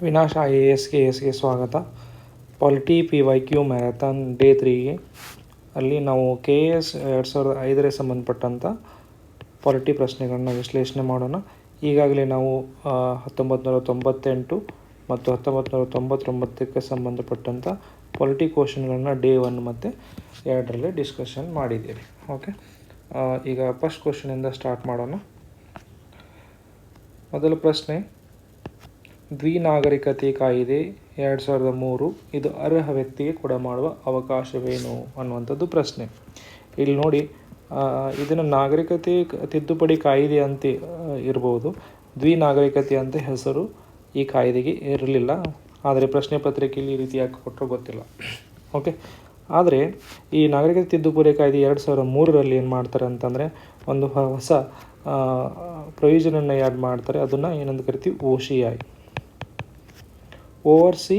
Vinash IAS KSಗೆ ಸ್ವಾಗತ. Polity PYQ marathon day 3ಗೆ ಅಲ್ಲಿ ನಾವು KS 2005ಗೆ ಸಂಬಂಧಪಟ್ಟಂಥ ಪಾಲಿಟಿ ಪ್ರಶ್ನೆಗಳನ್ನ ವಿಶ್ಲೇಷಣೆ ಮಾಡೋಣ. ಈಗಾಗಲೇ ನಾವು 1998 ಮತ್ತು 1999ಕ್ಕೆ ಸಂಬಂಧಪಟ್ಟಂಥ ಪಾಲಿಟಿ ಕ್ವಶನ್ಗಳನ್ನ ಡೇ 1 ಮತ್ತು 2ರಲ್ಲಿ ಡಿಸ್ಕಷನ್ ಮಾಡಿದ್ದೀವಿ. ಓಕೆ, ಈಗ ಫಸ್ಟ್ ಕ್ವಶನಿಂದ ಸ್ಟಾರ್ಟ್ ಮಾಡೋಣ. ಮೊದಲ ಪ್ರಶ್ನೆ, ದ್ವಿನಾಗರಿಕತೆ ಕಾಯಿದೆ 2003 ಇದು ಅರ್ಹ ವ್ಯಕ್ತಿಗೆ ಕೊಡಮಾಡುವ ಅವಕಾಶವೇನು ಅನ್ನುವಂಥದ್ದು ಪ್ರಶ್ನೆ. ಇಲ್ಲಿ ನೋಡಿ, ಇದನ್ನು ನಾಗರಿಕತೆ ತಿದ್ದುಪಡಿ ಕಾಯಿದೆ ಅಂತ ಇರ್ಬೋದು, ದ್ವಿನಾಗರಿಕತೆ ಅಂತ ಹೆಸರು ಈ ಕಾಯ್ದೆಗೆ ಇರಲಿಲ್ಲ. ಆದರೆ ಪ್ರಶ್ನೆ ಪತ್ರಿಕೆಯಲ್ಲಿ ಈ ರೀತಿಯಾಗಿ ಕೊಟ್ಟರು ಗೊತ್ತಿಲ್ಲ. ಓಕೆ, ಆದರೆ ಈ ನಾಗರಿಕತೆ ತಿದ್ದುಪಡಿ ಕಾಯ್ದೆ 2003ರಲ್ಲಿ ಏನು ಮಾಡ್ತಾರೆ ಅಂತಂದರೆ ಒಂದು ಹೊಸ ಪ್ರೊವಿಷನನ್ನು ಆ್ಯಡ್ ಮಾಡ್ತಾರೆ. ಅದನ್ನು ಏನಂತ ಕರಿತೀವಿ, OCI, overseas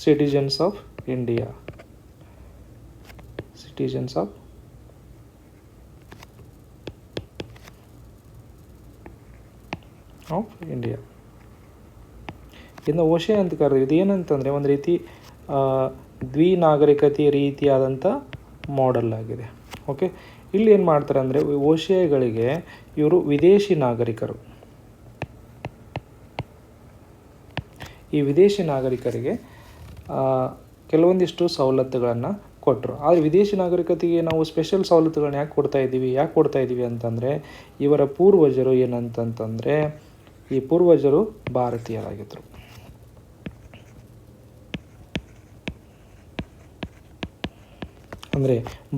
citizens of India, citizens of India. ಇನ್ನು OCI ಅಂತ ಕರೆದು ಇದು ಏನಂತಂದರೆ ಒಂದು ರೀತಿ ದ್ವಿನಾಗರಿಕತೆ ರೀತಿಯಾದಂಥ ಮಾಡೆಲ್ ಆಗಿದೆ. ಓಕೆ, ಇಲ್ಲಿ ಏನು ಮಾಡ್ತಾರೆ ಅಂದರೆ OCIಗಳಿಗೆ ಇವರು ವಿದೇಶಿ ನಾಗರಿಕರು, ಈ ವಿದೇಶಿ ನಾಗರಿಕರಿಗೆ ಕೆಲವೊಂದಿಷ್ಟು ಸವಲತ್ತುಗಳನ್ನು ಕೊಟ್ಟರು. ಆದರೆ ವಿದೇಶಿ ನಾಗರಿಕತೆಗೆ ನಾವು ಸ್ಪೆಷಲ್ ಸವಲತ್ತುಗಳನ್ನ ಯಾಕೆ ಕೊಡ್ತಾ ಇದ್ದೀವಿ ಅಂತಂದರೆ ಇವರ ಪೂರ್ವಜರು ಏನಂತಂತಂದರೆ ಈ ಪೂರ್ವಜರು ಭಾರತೀಯರಾಗಿದ್ದರು. ಅಂದರೆ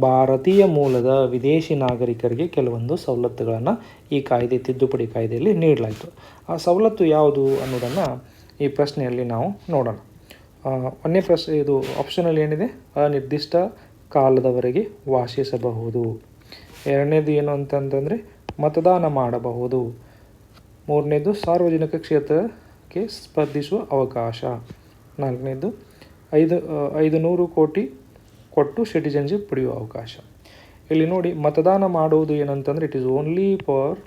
ಭಾರತೀಯ ಮೂಲದ ವಿದೇಶಿ ನಾಗರಿಕರಿಗೆ ಕೆಲವೊಂದು ಸವಲತ್ತುಗಳನ್ನು ಈ ಕಾಯ್ದೆ ತಿದ್ದುಪಡಿ ಕಾಯ್ದೆಯಲ್ಲಿ ನೀಡಲಾಯಿತು. ಆ ಸವಲತ್ತು ಯಾವುದು ಅನ್ನೋದನ್ನು ಈ ಪ್ರಶ್ನೆಯಲ್ಲಿ ನಾವು ನೋಡೋಣ. ಒಂದನೇ ಪ್ರಶ್ನೆ, ಇದು ಆಪ್ಷನಲ್ಲಿ ಏನಿದೆ, ಅನಿರ್ದಿಷ್ಟ ಕಾಲದವರೆಗೆ ವಾಸಿಸಬಹುದು. ಎರಡನೇದು ಏನು ಅಂತಂತಂದರೆ ಮತದಾನ ಮಾಡಬಹುದು. ಮೂರನೇದು ಸಾರ್ವಜನಿಕ ಕ್ಷೇತ್ರಕ್ಕೆ ಸ್ಪರ್ಧಿಸುವ ಅವಕಾಶ. ನಾಲ್ಕನೇದು 500 ಕೋಟಿ ಕೊಟ್ಟು ಸಿಟಿಜನ್ಶಿಪ್ ಪಡೆಯುವ ಅವಕಾಶ. ಇಲ್ಲಿ ನೋಡಿ, ಮತದಾನ ಮಾಡುವುದು ಏನಂತಂದರೆ it is only for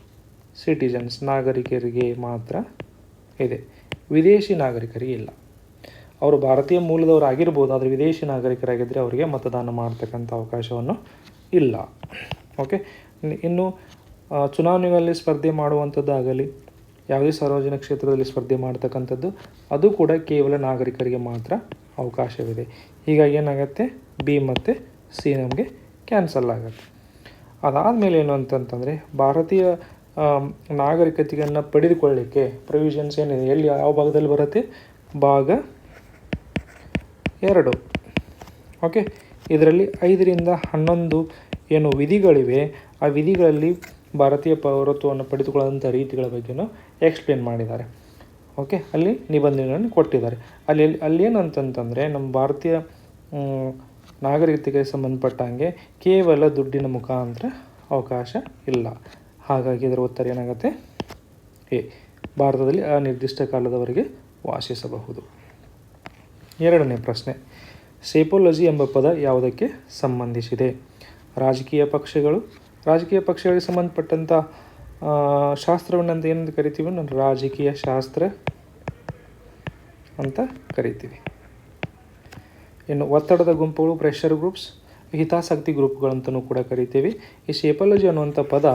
citizens, ನಾಗರಿಕರಿಗೆ ಮಾತ್ರ ಇದೆ, ವಿದೇಶಿ ನಾಗರಿಕರಿಗೆ ಇಲ್ಲ. ಅವರು ಭಾರತೀಯ ಮೂಲದವರು ಆಗಿರ್ಬೋದು, ಆದರೆ ವಿದೇಶಿ ನಾಗರಿಕರಾಗಿದ್ದರೆ ಅವರಿಗೆ ಮತದಾನ ಮಾಡ್ತಕ್ಕಂಥ ಅವಕಾಶವನ್ನು ಇಲ್ಲ. ಓಕೆ, ಇನ್ನು ಚುನಾವಣೆಗಳಲ್ಲಿ ಸ್ಪರ್ಧೆ ಮಾಡುವಂಥದ್ದಾಗಲಿ ಯಾವುದೇ ಸಾರ್ವಜನಿಕ ಕ್ಷೇತ್ರದಲ್ಲಿ ಸ್ಪರ್ಧೆ ಮಾಡ್ತಕ್ಕಂಥದ್ದು ಅದು ಕೂಡ ಕೇವಲ ನಾಗರಿಕರಿಗೆ ಮಾತ್ರ ಅವಕಾಶವಿದೆ. ಹೀಗಾಗಿ ಏನಾಗುತ್ತೆ, B ಮತ್ತು C ನಮಗೆ ಕ್ಯಾನ್ಸಲ್ ಆಗುತ್ತೆ. ಅದಾದಮೇಲೆ ಏನು ಅಂತಂತಂದರೆ ಭಾರತೀಯ ನಾಗರಿಕತೆಯನ್ನು ಪಡೆದುಕೊಳ್ಳಲಿಕ್ಕೆ ಪ್ರೊವಿಷನ್ಸ್ ಏನಿದೆ, ಎಲ್ಲಿ ಯಾವ ಭಾಗದಲ್ಲಿ ಬರುತ್ತೆ, ಭಾಗ 2. ಓಕೆ, ಇದರಲ್ಲಿ 5ರಿಂದ 11 ಏನು ವಿಧಿಗಳಿವೆ, ಆ ವಿಧಿಗಳಲ್ಲಿ ಭಾರತೀಯ ಪೌರತ್ವವನ್ನು ಪಡೆದುಕೊಳ್ಳುವಂಥ ರೀತಿಗಳ ಬಗ್ಗೆಯೂ ಎಕ್ಸ್ಪ್ಲೇನ್ ಮಾಡಿದ್ದಾರೆ. ಓಕೆ, ಅಲ್ಲಿ ನಿಬಂಧನೆಗಳನ್ನು ಕೊಟ್ಟಿದ್ದಾರೆ. ಅಲ್ಲಿ ಏನಂತಂತಂದರೆ ನಮ್ಮ ಭಾರತೀಯ ನಾಗರಿಕತೆಗೆ ಸಂಬಂಧಪಟ್ಟಂಗೆ ಕೇವಲ ದುಡ್ಡಿನ ಮುಖಾಂತರ ಅವಕಾಶ ಇಲ್ಲ. ಹಾಗಾಗಿ ಇದರ ಉತ್ತರ ಏನಾಗುತ್ತೆ, A, ಭಾರತದಲ್ಲಿ ಅನಿರ್ದಿಷ್ಟ ಕಾಲದವರೆಗೆ ವಾಸಿಸಬಹುದು. ಎರಡನೇ ಪ್ರಶ್ನೆ, ಸೇಪೋಲಜಿ ಎಂಬ ಪದ ಯಾವುದಕ್ಕೆ ಸಂಬಂಧಿಸಿದೆ? ರಾಜಕೀಯ ಪಕ್ಷಗಳಿಗೆ ಸಂಬಂಧಪಟ್ಟಂಥ ಶಾಸ್ತ್ರವನ್ನಂತ ಏನಂತ ಕರಿತೀವಿ, ರಾಜಕೀಯ ಶಾಸ್ತ್ರ ಅಂತ ಕರಿತೀವಿ. ಇನ್ನು ಒತ್ತಡದ ಗುಂಪುಗಳು, ಪ್ರೆಷರ್ ಗ್ರೂಪ್ಸ್, ಹಿತಾಸಕ್ತಿ ಗ್ರೂಪ್ಗಳಂತಲೂ ಕೂಡ ಕರಿತೀವಿ. ಈ ಸೇಪೋಲಜಿ ಅನ್ನುವಂಥ ಪದ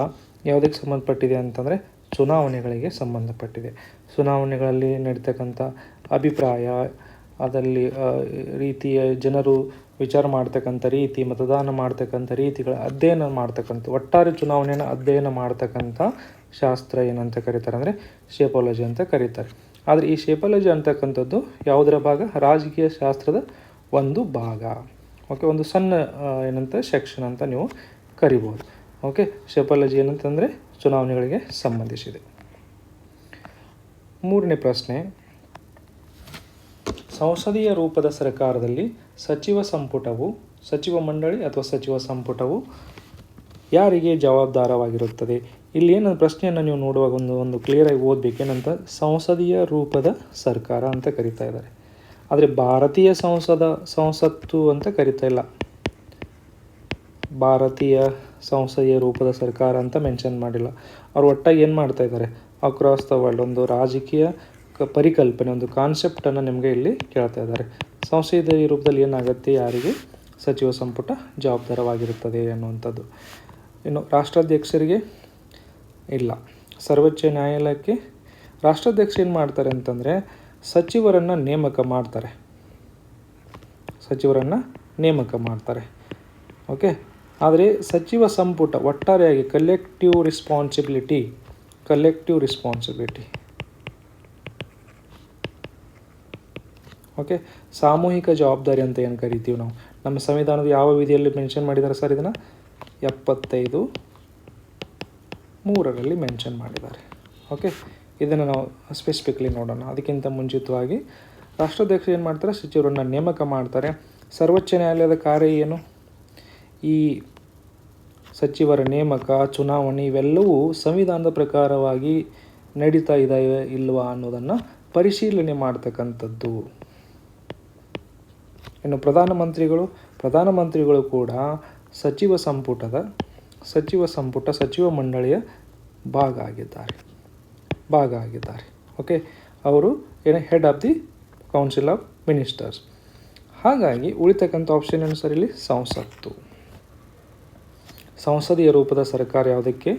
ಯಾವುದಕ್ಕೆ ಸಂಬಂಧಪಟ್ಟಿದೆ ಅಂತಂದರೆ ಚುನಾವಣೆಗಳಿಗೆ ಸಂಬಂಧಪಟ್ಟಿದೆ. ಚುನಾವಣೆಗಳಲ್ಲಿ ನಡೀತಕ್ಕಂಥ ಅಭಿಪ್ರಾಯ, ಅದರಲ್ಲಿ ರೀತಿಯ ಜನರು ವಿಚಾರ ಮಾಡ್ತಕ್ಕಂಥ ರೀತಿ, ಮತದಾನ ಮಾಡ್ತಕ್ಕಂಥ ರೀತಿಗಳ ಅಧ್ಯಯನ ಮಾಡ್ತಕ್ಕಂಥ, ಒಟ್ಟಾರೆ ಚುನಾವಣೆಯನ್ನು ಅಧ್ಯಯನ ಮಾಡ್ತಕ್ಕಂಥ ಶಾಸ್ತ್ರ ಏನಂತ ಕರೀತಾರೆ ಅಂದರೆ ಸೇಪೋಲಜಿ ಅಂತ ಕರೀತಾರೆ. ಆದರೆ ಈ ಸೇಪೋಲಜಿ ಅಂತಕ್ಕಂಥದ್ದು ಯಾವುದರ ಭಾಗ, ರಾಜಕೀಯ ಶಾಸ್ತ್ರದ ಒಂದು ಭಾಗ. ಓಕೆ, ಒಂದು ಸಣ್ಣ ಏನಂತ ಸೆಕ್ಷನ್ ಅಂತ ನೀವು ಕರಿಬೋದು. ಓಕೆ, ಸೇಪೋಲಜಿ ಏನಂತಂದರೆ ಚುನಾವಣೆಗಳಿಗೆ ಸಂಬಂಧಿಸಿದೆ. ಮೂರನೇ ಪ್ರಶ್ನೆ, ಸಂಸದೀಯ ರೂಪದ ಸರ್ಕಾರದಲ್ಲಿ ಸಚಿವ ಮಂಡಳಿ ಅಥವಾ ಸಚಿವ ಸಂಪುಟವು ಯಾರಿಗೆ ಜವಾಬ್ದಾರವಾಗಿರುತ್ತದೆ? ಇಲ್ಲಿ ಏನು ಪ್ರಶ್ನೆಯನ್ನು ನೀವು ನೋಡುವಾಗ ಒಂದು ಕ್ಲಿಯರಾಗಿ ಓದಬೇಕೇನಂತ, ಸಂಸದೀಯ ರೂಪದ ಸರ್ಕಾರ ಅಂತ ಕರಿತಾ ಇದ್ದಾರೆ. ಆದರೆ ಭಾರತೀಯ ಸಂಸತ್ತು ಅಂತ ಕರಿತಾ ಇಲ್ಲ, ಭಾರತೀಯ ಸಂಸದೀಯ ರೂಪದ ಸರ್ಕಾರ ಅಂತ ಮೆನ್ಷನ್ ಮಾಡಿಲ್ಲ. ಅವ್ರು ಒಟ್ಟಾಗಿ ಏನು ಮಾಡ್ತಾ ಇದ್ದಾರೆ, ಅಕ್ರಾಸ್ ದ ವರ್ಲ್ಡ್ ಒಂದು ರಾಜಕೀಯ ಪರಿಕಲ್ಪನೆ, ಒಂದು ಕಾನ್ಸೆಪ್ಟನ್ನು ನಿಮಗೆ ಇಲ್ಲಿ ಕೇಳ್ತಾ ಇದ್ದಾರೆ. ಸಂಸದೀಯ ರೂಪದಲ್ಲಿ ಏನಾಗುತ್ತೆ, ಯಾರಿಗೆ ಸಚಿವ ಸಂಪುಟ ಜವಾಬ್ದಾರವಾಗಿರುತ್ತದೆ ಅನ್ನುವಂಥದ್ದು. ಇನ್ನು ರಾಷ್ಟ್ರಾಧ್ಯಕ್ಷರಿಗೆ ಇಲ್ಲ. ಸರ್ವೋಚ್ಚ ನ್ಯಾಯಾಲಯಕ್ಕೆ ರಾಷ್ಟ್ರಾಧ್ಯಕ್ಷ ಏನು ಮಾಡ್ತಾರೆ ಅಂತಂದರೆ ಸಚಿವರನ್ನು ನೇಮಕ ಮಾಡ್ತಾರೆ. ಓಕೆ. ಆದರೆ ಸಚಿವ ಸಂಪುಟ ಒಟ್ಟಾರೆಯಾಗಿ ಕಲೆಕ್ಟಿವ್ ರೆಸ್ಪಾನ್ಸಿಬಿಲಿಟಿ ಓಕೆ, ಸಾಮೂಹಿಕ ಜವಾಬ್ದಾರಿ ಅಂತ ಏನು ಕರಿತೀವಿ ನಾವು. ನಮ್ಮ ಸಂವಿಧಾನದ ಯಾವ ವಿಧಿಯಲ್ಲಿ ಮೆನ್ಷನ್ ಮಾಡಿದ್ದಾರೆ ಸರ್? ಇದನ್ನು 75(3) ಮೆನ್ಷನ್ ಮಾಡಿದ್ದಾರೆ. ಓಕೆ, ಇದನ್ನು ನಾವು ಸ್ಪೆಸಿಫಿಕ್ಲಿ ನೋಡೋಣ. ಅದಕ್ಕಿಂತ ಮುಂಚಿತವಾಗಿ ರಾಷ್ಟ್ರಾಧ್ಯಕ್ಷರು ಏನು ಮಾಡ್ತಾರೆ, ಸಚಿವರನ್ನು ನೇಮಕ ಮಾಡ್ತಾರೆ. ಸರ್ವೋಚ್ಚ ನ್ಯಾಯಾಲಯದ ಕಾರ್ಯ ಏನು? ಈ ಸಚಿವರ ನೇಮಕ, ಚುನಾವಣೆ ಇವೆಲ್ಲವೂ ಸಂವಿಧಾನದ ಪ್ರಕಾರವಾಗಿ ನಡೀತಾ ಇದ್ದಾವೆ ಇಲ್ವಾ ಅನ್ನೋದನ್ನು ಪರಿಶೀಲನೆ ಮಾಡ್ತಕ್ಕಂಥದ್ದು. ಇನ್ನು ಪ್ರಧಾನಮಂತ್ರಿಗಳು ಕೂಡ ಸಚಿವ ಮಂಡಳಿಯ ಭಾಗ ಆಗಿದ್ದಾರೆ. ಓಕೆ, ಅವರು head of the council of ministers. ಹಾಗಾಗಿ ಉಳಿತಕ್ಕಂಥ ಆಪ್ಷನ್ ಏನು ಸರ್ ಇಲ್ಲಿ? ಸಂಸದೀಯ ರೂಪದ ಸರ್ಕಾರ ಯಾವುದಕ್ಕೆ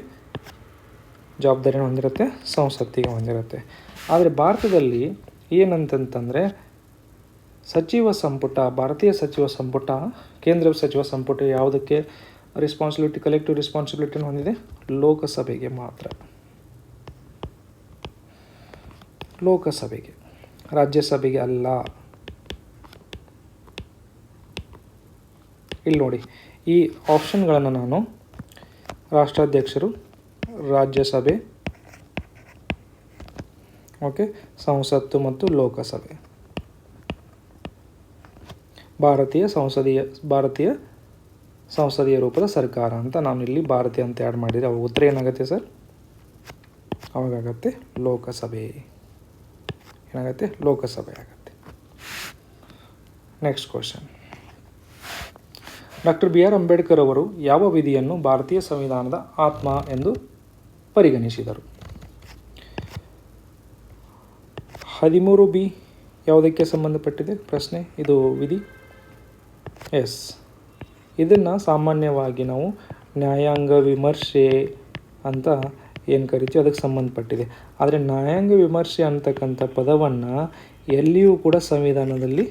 ಜವಾಬ್ದಾರಿಯನ್ನು ಹೊಂದಿರುತ್ತೆ? ಸಂಸತ್ತಿಗೆ ಹೊಂದಿರುತ್ತೆ. ಆದರೆ ಭಾರತದಲ್ಲಿ ಏನಂತಂತಂದರೆ ಭಾರತೀಯ ಸಚಿವ ಸಂಪುಟ, ಕೇಂದ್ರ ಸಚಿವ ಸಂಪುಟ ಯಾವುದಕ್ಕೆ ಕಲೆಕ್ಟಿವ್ ರೆಸ್ಪಾನ್ಸಿಬಿಲಿಟಿಯನ್ನು ಹೊಂದಿದೆ? ಲೋಕಸಭೆಗೆ ಮಾತ್ರ. ರಾಜ್ಯಸಭೆಗೆ ಅಲ್ಲ. ಇಲ್ಲಿ ನೋಡಿ, ಈ ಆಪ್ಷನ್ಗಳನ್ನು ನಾನು ರಾಷ್ಟ್ರಾಧ್ಯಕ್ಷರು, ರಾಜ್ಯಸಭೆ, ಓಕೆ, ಸಂಸತ್ತು ಮತ್ತು ಲೋಕಸಭೆ, ಭಾರತೀಯ ಸಂಸದೀಯ ರೂಪದ ಸರ್ಕಾರ ಅಂತ ನಾನು ಇಲ್ಲಿ ಭಾರತೀಯ ಅಂತ ಆ್ಯಡ್ ಮಾಡಿದರೆ ಅವಾಗ ಉತ್ತರ ಏನಾಗುತ್ತೆ ಸರ್? ಅವಾಗತ್ತೆ ಲೋಕಸಭೆ ಆಗುತ್ತೆ. Next question. Doctor B R Ambedkar ಅವರು ಯಾವ ವಿಧಿಯನ್ನು ಭಾರತೀಯ ಸಂವಿಧಾನದ ಆತ್ಮ ಎಂದು ಪರಿಗಣಿಸಿದರು? 13B ಯಾವುದಕ್ಕೆ ಸಂಬಂಧಪಟ್ಟಿದೆ ಪ್ರಶ್ನೆ? ಇದು ವಿಧಿ. ಎಸ್, ಇದನ್ನು ಸಾಮಾನ್ಯವಾಗಿ ನಾವು ನ್ಯಾಯಾಂಗ ವಿಮರ್ಶೆ ಅಂತ ಏನು ಕರಿತೀವಿ ಅದಕ್ಕೆ ಸಂಬಂಧಪಟ್ಟಿದೆ. ಆದರೆ ನ್ಯಾಯಾಂಗ ವಿಮರ್ಶೆ ಅಂತಕ್ಕಂಥ ಪದವನ್ನು ಎಲ್ಲಿಯೂ ಕೂಡ ಸಂವಿಧಾನದಲ್ಲಿ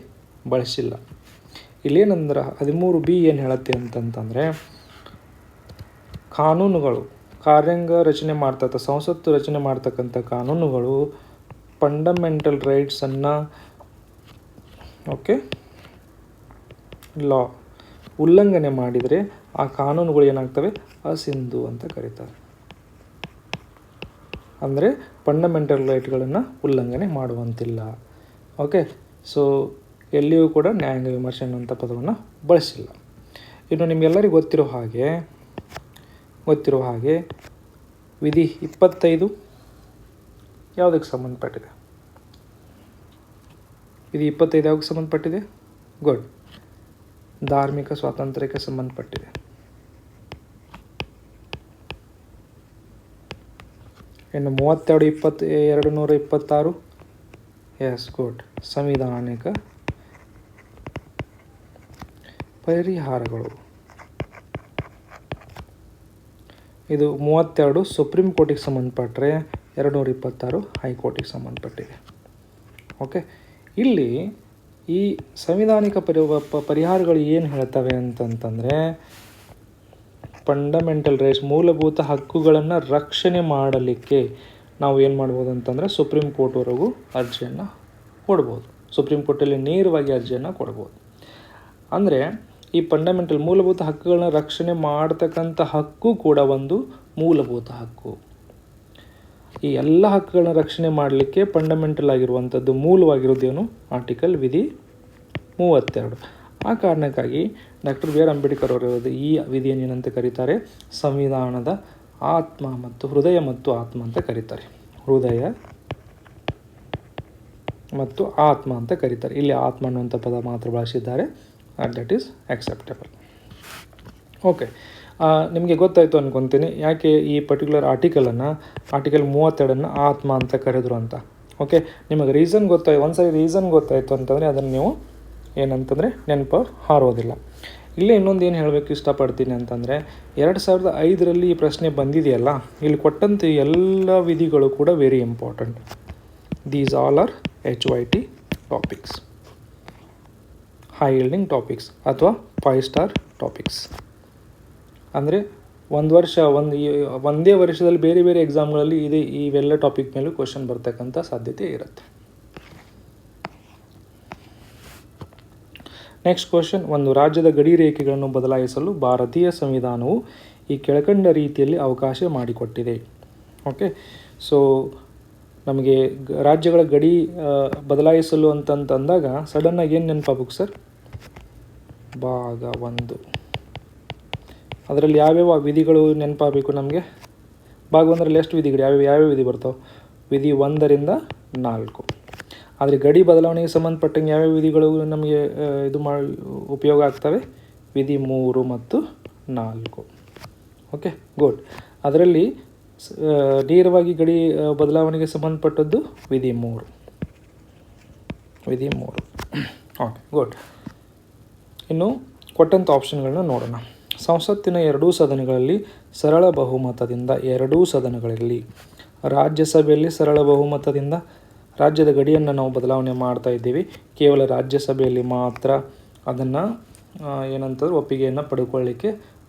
ಬಳಸಿಲ್ಲ. ಇಲ್ಲೇನಂದ್ರೆ 13B ಏನು ಹೇಳುತ್ತೆ ಅಂತಂತಂದರೆ ಕಾನೂನುಗಳು, ಕಾರ್ಯಾಂಗ ರಚನೆ ಸಂಸತ್ತು ರಚನೆ ಮಾಡ್ತಕ್ಕಂಥ ಕಾನೂನುಗಳು ಫಂಡಮೆಂಟಲ್ ರೈಟ್ಸನ್ನು ಉಲ್ಲಂಘನೆ ಮಾಡಿದರೆ ಆ ಕಾನೂನುಗಳು ಏನಾಗ್ತವೆ? ಅಸಿಂಧು ಅಂತ ಕರೀತಾರೆ. ಅಂದರೆ ಫಂಡಮೆಂಟಲ್ ರೈಟ್ಗಳನ್ನು ಉಲ್ಲಂಘನೆ ಮಾಡುವಂತಿಲ್ಲ. ಓಕೆ, ಸೊ ಎಲ್ಲಿಯೂ ಕೂಡ ನ್ಯಾಯಾಂಗ ವಿಮರ್ಶೆ ಅನ್ನುವಂಥ ಪದವನ್ನು ಬಳಸಿಲ್ಲ. ಇನ್ನು ನಿಮಗೆಲ್ಲರಿಗೂ ಗೊತ್ತಿರೋ ಹಾಗೆ ವಿಧಿ 25 ಯಾವುದಕ್ಕೆ ಸಂಬಂಧಪಟ್ಟಿದೆ? ವಿಧಿ 25 ಯಾವುದಕ್ಕೆ ಸಂಬಂಧಪಟ್ಟಿದೆ? ಗುಡ್, ಧಾರ್ಮಿಕ ಸ್ವಾತಂತ್ರ್ಯಕ್ಕೆ ಸಂಬಂಧಪಟ್ಟಿದೆ. ಇನ್ನು 32(226) ಎಸ್, ಗುಡ್, ಸಂವಿಧಾನಿಕ ಪರಿಹಾರಗಳು. ಇದು 32 ಸುಪ್ರೀಂ ಕೋರ್ಟಿಗೆ ಸಂಬಂಧಪಟ್ಟರೆ 226 ಹೈಕೋರ್ಟಿಗೆ ಸಂಬಂಧಪಟ್ಟಿದೆ. ಓಕೆ, ಇಲ್ಲಿ ಈ ಸಂವಿಧಾನಿಕ ಪರಿಹಾರಗಳು ಏನು ಹೇಳ್ತವೆ ಅಂತಂತಂದರೆ ಫಂಡಮೆಂಟಲ್ ರೈಟ್ಸ್, ಮೂಲಭೂತ ಹಕ್ಕುಗಳನ್ನು ರಕ್ಷಣೆ ಮಾಡಲಿಕ್ಕೆ ನಾವು ಏನು ಮಾಡ್ಬೋದು ಅಂತಂದರೆ ಸುಪ್ರೀಂ ಕೋರ್ಟ್ವರೆಗೂ ಅರ್ಜಿಯನ್ನು ಕೊಡ್ಬೋದು. ಸುಪ್ರೀಂ ಕೋರ್ಟಲ್ಲಿ ನೇರವಾಗಿ ಅರ್ಜಿಯನ್ನು ಕೊಡ್ಬೋದು. ಅಂದರೆ ಈ ಫಂಡಮೆಂಟಲ್ ಮೂಲಭೂತ ಹಕ್ಕುಗಳನ್ನ ರಕ್ಷಣೆ ಮಾಡ್ತಕ್ಕಂಥ ಹಕ್ಕು ಕೂಡ ಒಂದು ಮೂಲಭೂತ ಹಕ್ಕು. ಈ ಎಲ್ಲ ಹಕ್ಕುಗಳನ್ನ ರಕ್ಷಣೆ ಮಾಡಲಿಕ್ಕೆ ಫಂಡಮೆಂಟಲ್ ಆಗಿರುವಂಥದ್ದು, ಮೂಲವಾಗಿರೋದೇನು? ಆರ್ಟಿಕಲ್ ವಿಧಿ 32. ಆ ಕಾರಣಕ್ಕಾಗಿ ಡಾಕ್ಟರ್ ಬಿ ಆರ್ ಅಂಬೇಡ್ಕರ್ ಅವರು ಈ ವಿಧಿಯನ್ನು ಏನಂತ ಕರೀತಾರೆ? ಸಂವಿಧಾನದ ಆತ್ಮ ಮತ್ತು ಹೃದಯ ಮತ್ತು ಆತ್ಮ ಅಂತ ಕರೀತಾರೆ. ಹೃದಯ ಮತ್ತು ಆತ್ಮ ಅಂತ ಕರೀತಾರೆ. ಇಲ್ಲಿ ಆತ್ಮ ಅನ್ನುವಂಥ ಪದ ಮಾತ್ರ ಬಳಸಿದ್ದಾರೆ. That is ಆಕ್ಸೆಪ್ಟೇಬಲ್. ಓಕೆ, ನಿಮಗೆ ಗೊತ್ತಾಯಿತು ಅಂದ್ಕೊತೀನಿ ಯಾಕೆ ಈ ಪರ್ಟಿಕ್ಯುಲರ್ ಆರ್ಟಿಕಲ್ 32 ಆತ್ಮ ಅಂತ ಕರೆದ್ರು ಅಂತ. ಓಕೆ, ನಿಮಗೆ ರೀಸನ್ ಗೊತ್ತಾಯ್ತು, ಒಂದು ಸರಿ ರೀಸನ್ ಗೊತ್ತಾಯಿತು ಅಂತಂದರೆ ಅದನ್ನು ನೀವು ಏನಂತಂದರೆ ನೆನಪು ಹಾರೋದಿಲ್ಲ. ಇಲ್ಲೇ ಇನ್ನೊಂದು ಏನು ಹೇಳಬೇಕು ಇಷ್ಟಪಡ್ತೀನಿ ಅಂತಂದರೆ 2005ರಲ್ಲಿ ಈ ಪ್ರಶ್ನೆ ಬಂದಿದೆಯಲ್ಲ, ಇಲ್ಲಿ ಕೊಟ್ಟಂಥ ಎಲ್ಲ ವಿಧಿಗಳು ಕೂಡ very important. These all are HYT topics, high ಯೀಲ್ಡಿಂಗ್ topics ಅಥವಾ 5 ಸ್ಟಾರ್ ಟಾಪಿಕ್ಸ್. ಅಂದರೆ ಒಂದೇ ವರ್ಷದಲ್ಲಿ ಬೇರೆ ಬೇರೆ ಎಕ್ಸಾಮ್ಗಳಲ್ಲಿ ಇವೆಲ್ಲ ಟಾಪಿಕ್ ಮೇಲೂ ಕ್ವಶನ್ ಬರ್ತಕ್ಕಂಥ ಸಾಧ್ಯತೆ ಇರುತ್ತೆ. ನೆಕ್ಸ್ಟ್ ಕ್ವಶನ್, ಒಂದು ರಾಜ್ಯದ ಗಡಿ ರೇಖೆಗಳನ್ನು ಬದಲಾಯಿಸಲು ಭಾರತೀಯ ಸಂವಿಧಾನವು ಈ ಕೆಳಕಂಡ ರೀತಿಯಲ್ಲಿ ಅವಕಾಶ ಮಾಡಿಕೊಟ್ಟಿದೆ. ಓಕೆ, ಸೊ ನಮಗೆ ರಾಜ್ಯಗಳ ಗಡಿ ಬದಲಾಯಿಸಲು ಅಂತಂದಾಗ ಸಡನ್ನಾಗಿ ಏನು ನೆನಪಾಗಬೇಕು ಸರ್? ಭಾಗ 1. ಅದರಲ್ಲಿ ಯಾವ್ಯಾವ ವಿಧಿಗಳು ನೆನಪಾಗಬೇಕು ನಮಗೆ? ಭಾಗ 1ರಲ್ಲಿ ಎಷ್ಟು ವಿಧಿಗಳು, ಯಾವ್ಯಾವ ವಿಧಿ ಬರ್ತಾವೆ? ವಿಧಿ 1ರಿಂದ 4. ಆದರೆ ಗಡಿ ಬದಲಾವಣೆಗೆ ಸಂಬಂಧಪಟ್ಟಂಗೆ ಯಾವ್ಯಾವ ವಿಧಿಗಳು ನಮಗೆ ಉಪಯೋಗ ಆಗ್ತವೆ? ವಿಧಿ 3 ಮತ್ತು 4. Okay, good. ಅದರಲ್ಲಿ ನೇರವಾಗಿ ಗಡಿ ಬದಲಾವಣೆಗೆ ಸಂಬಂಧಪಟ್ಟದ್ದು ವಿಧಿ 3. Okay, good. ಇನ್ನು ಕೊಟ್ಟಂಥ ಆಪ್ಷನ್ಗಳನ್ನ ನೋಡೋಣ. ಸಂಸತ್ತಿನ ಎರಡೂ ಸದನಗಳಲ್ಲಿ ಸರಳ ಬಹುಮತದಿಂದ, ಎರಡೂ ಸದನಗಳಲ್ಲಿ ರಾಜ್ಯಸಭೆಯಲ್ಲಿ ಸರಳ ಬಹುಮತದಿಂದ ರಾಜ್ಯದ ಗಡಿಯನ್ನು ನಾವು ಬದಲಾವಣೆ ಮಾಡ್ತಾ ಇದ್ದೀವಿ. ಕೇವಲ ರಾಜ್ಯಸಭೆಯಲ್ಲಿ ಮಾತ್ರ ಅದನ್ನು ಏನಂತಂದ್ರೆ ಒಪ್ಪಿಗೆಯನ್ನು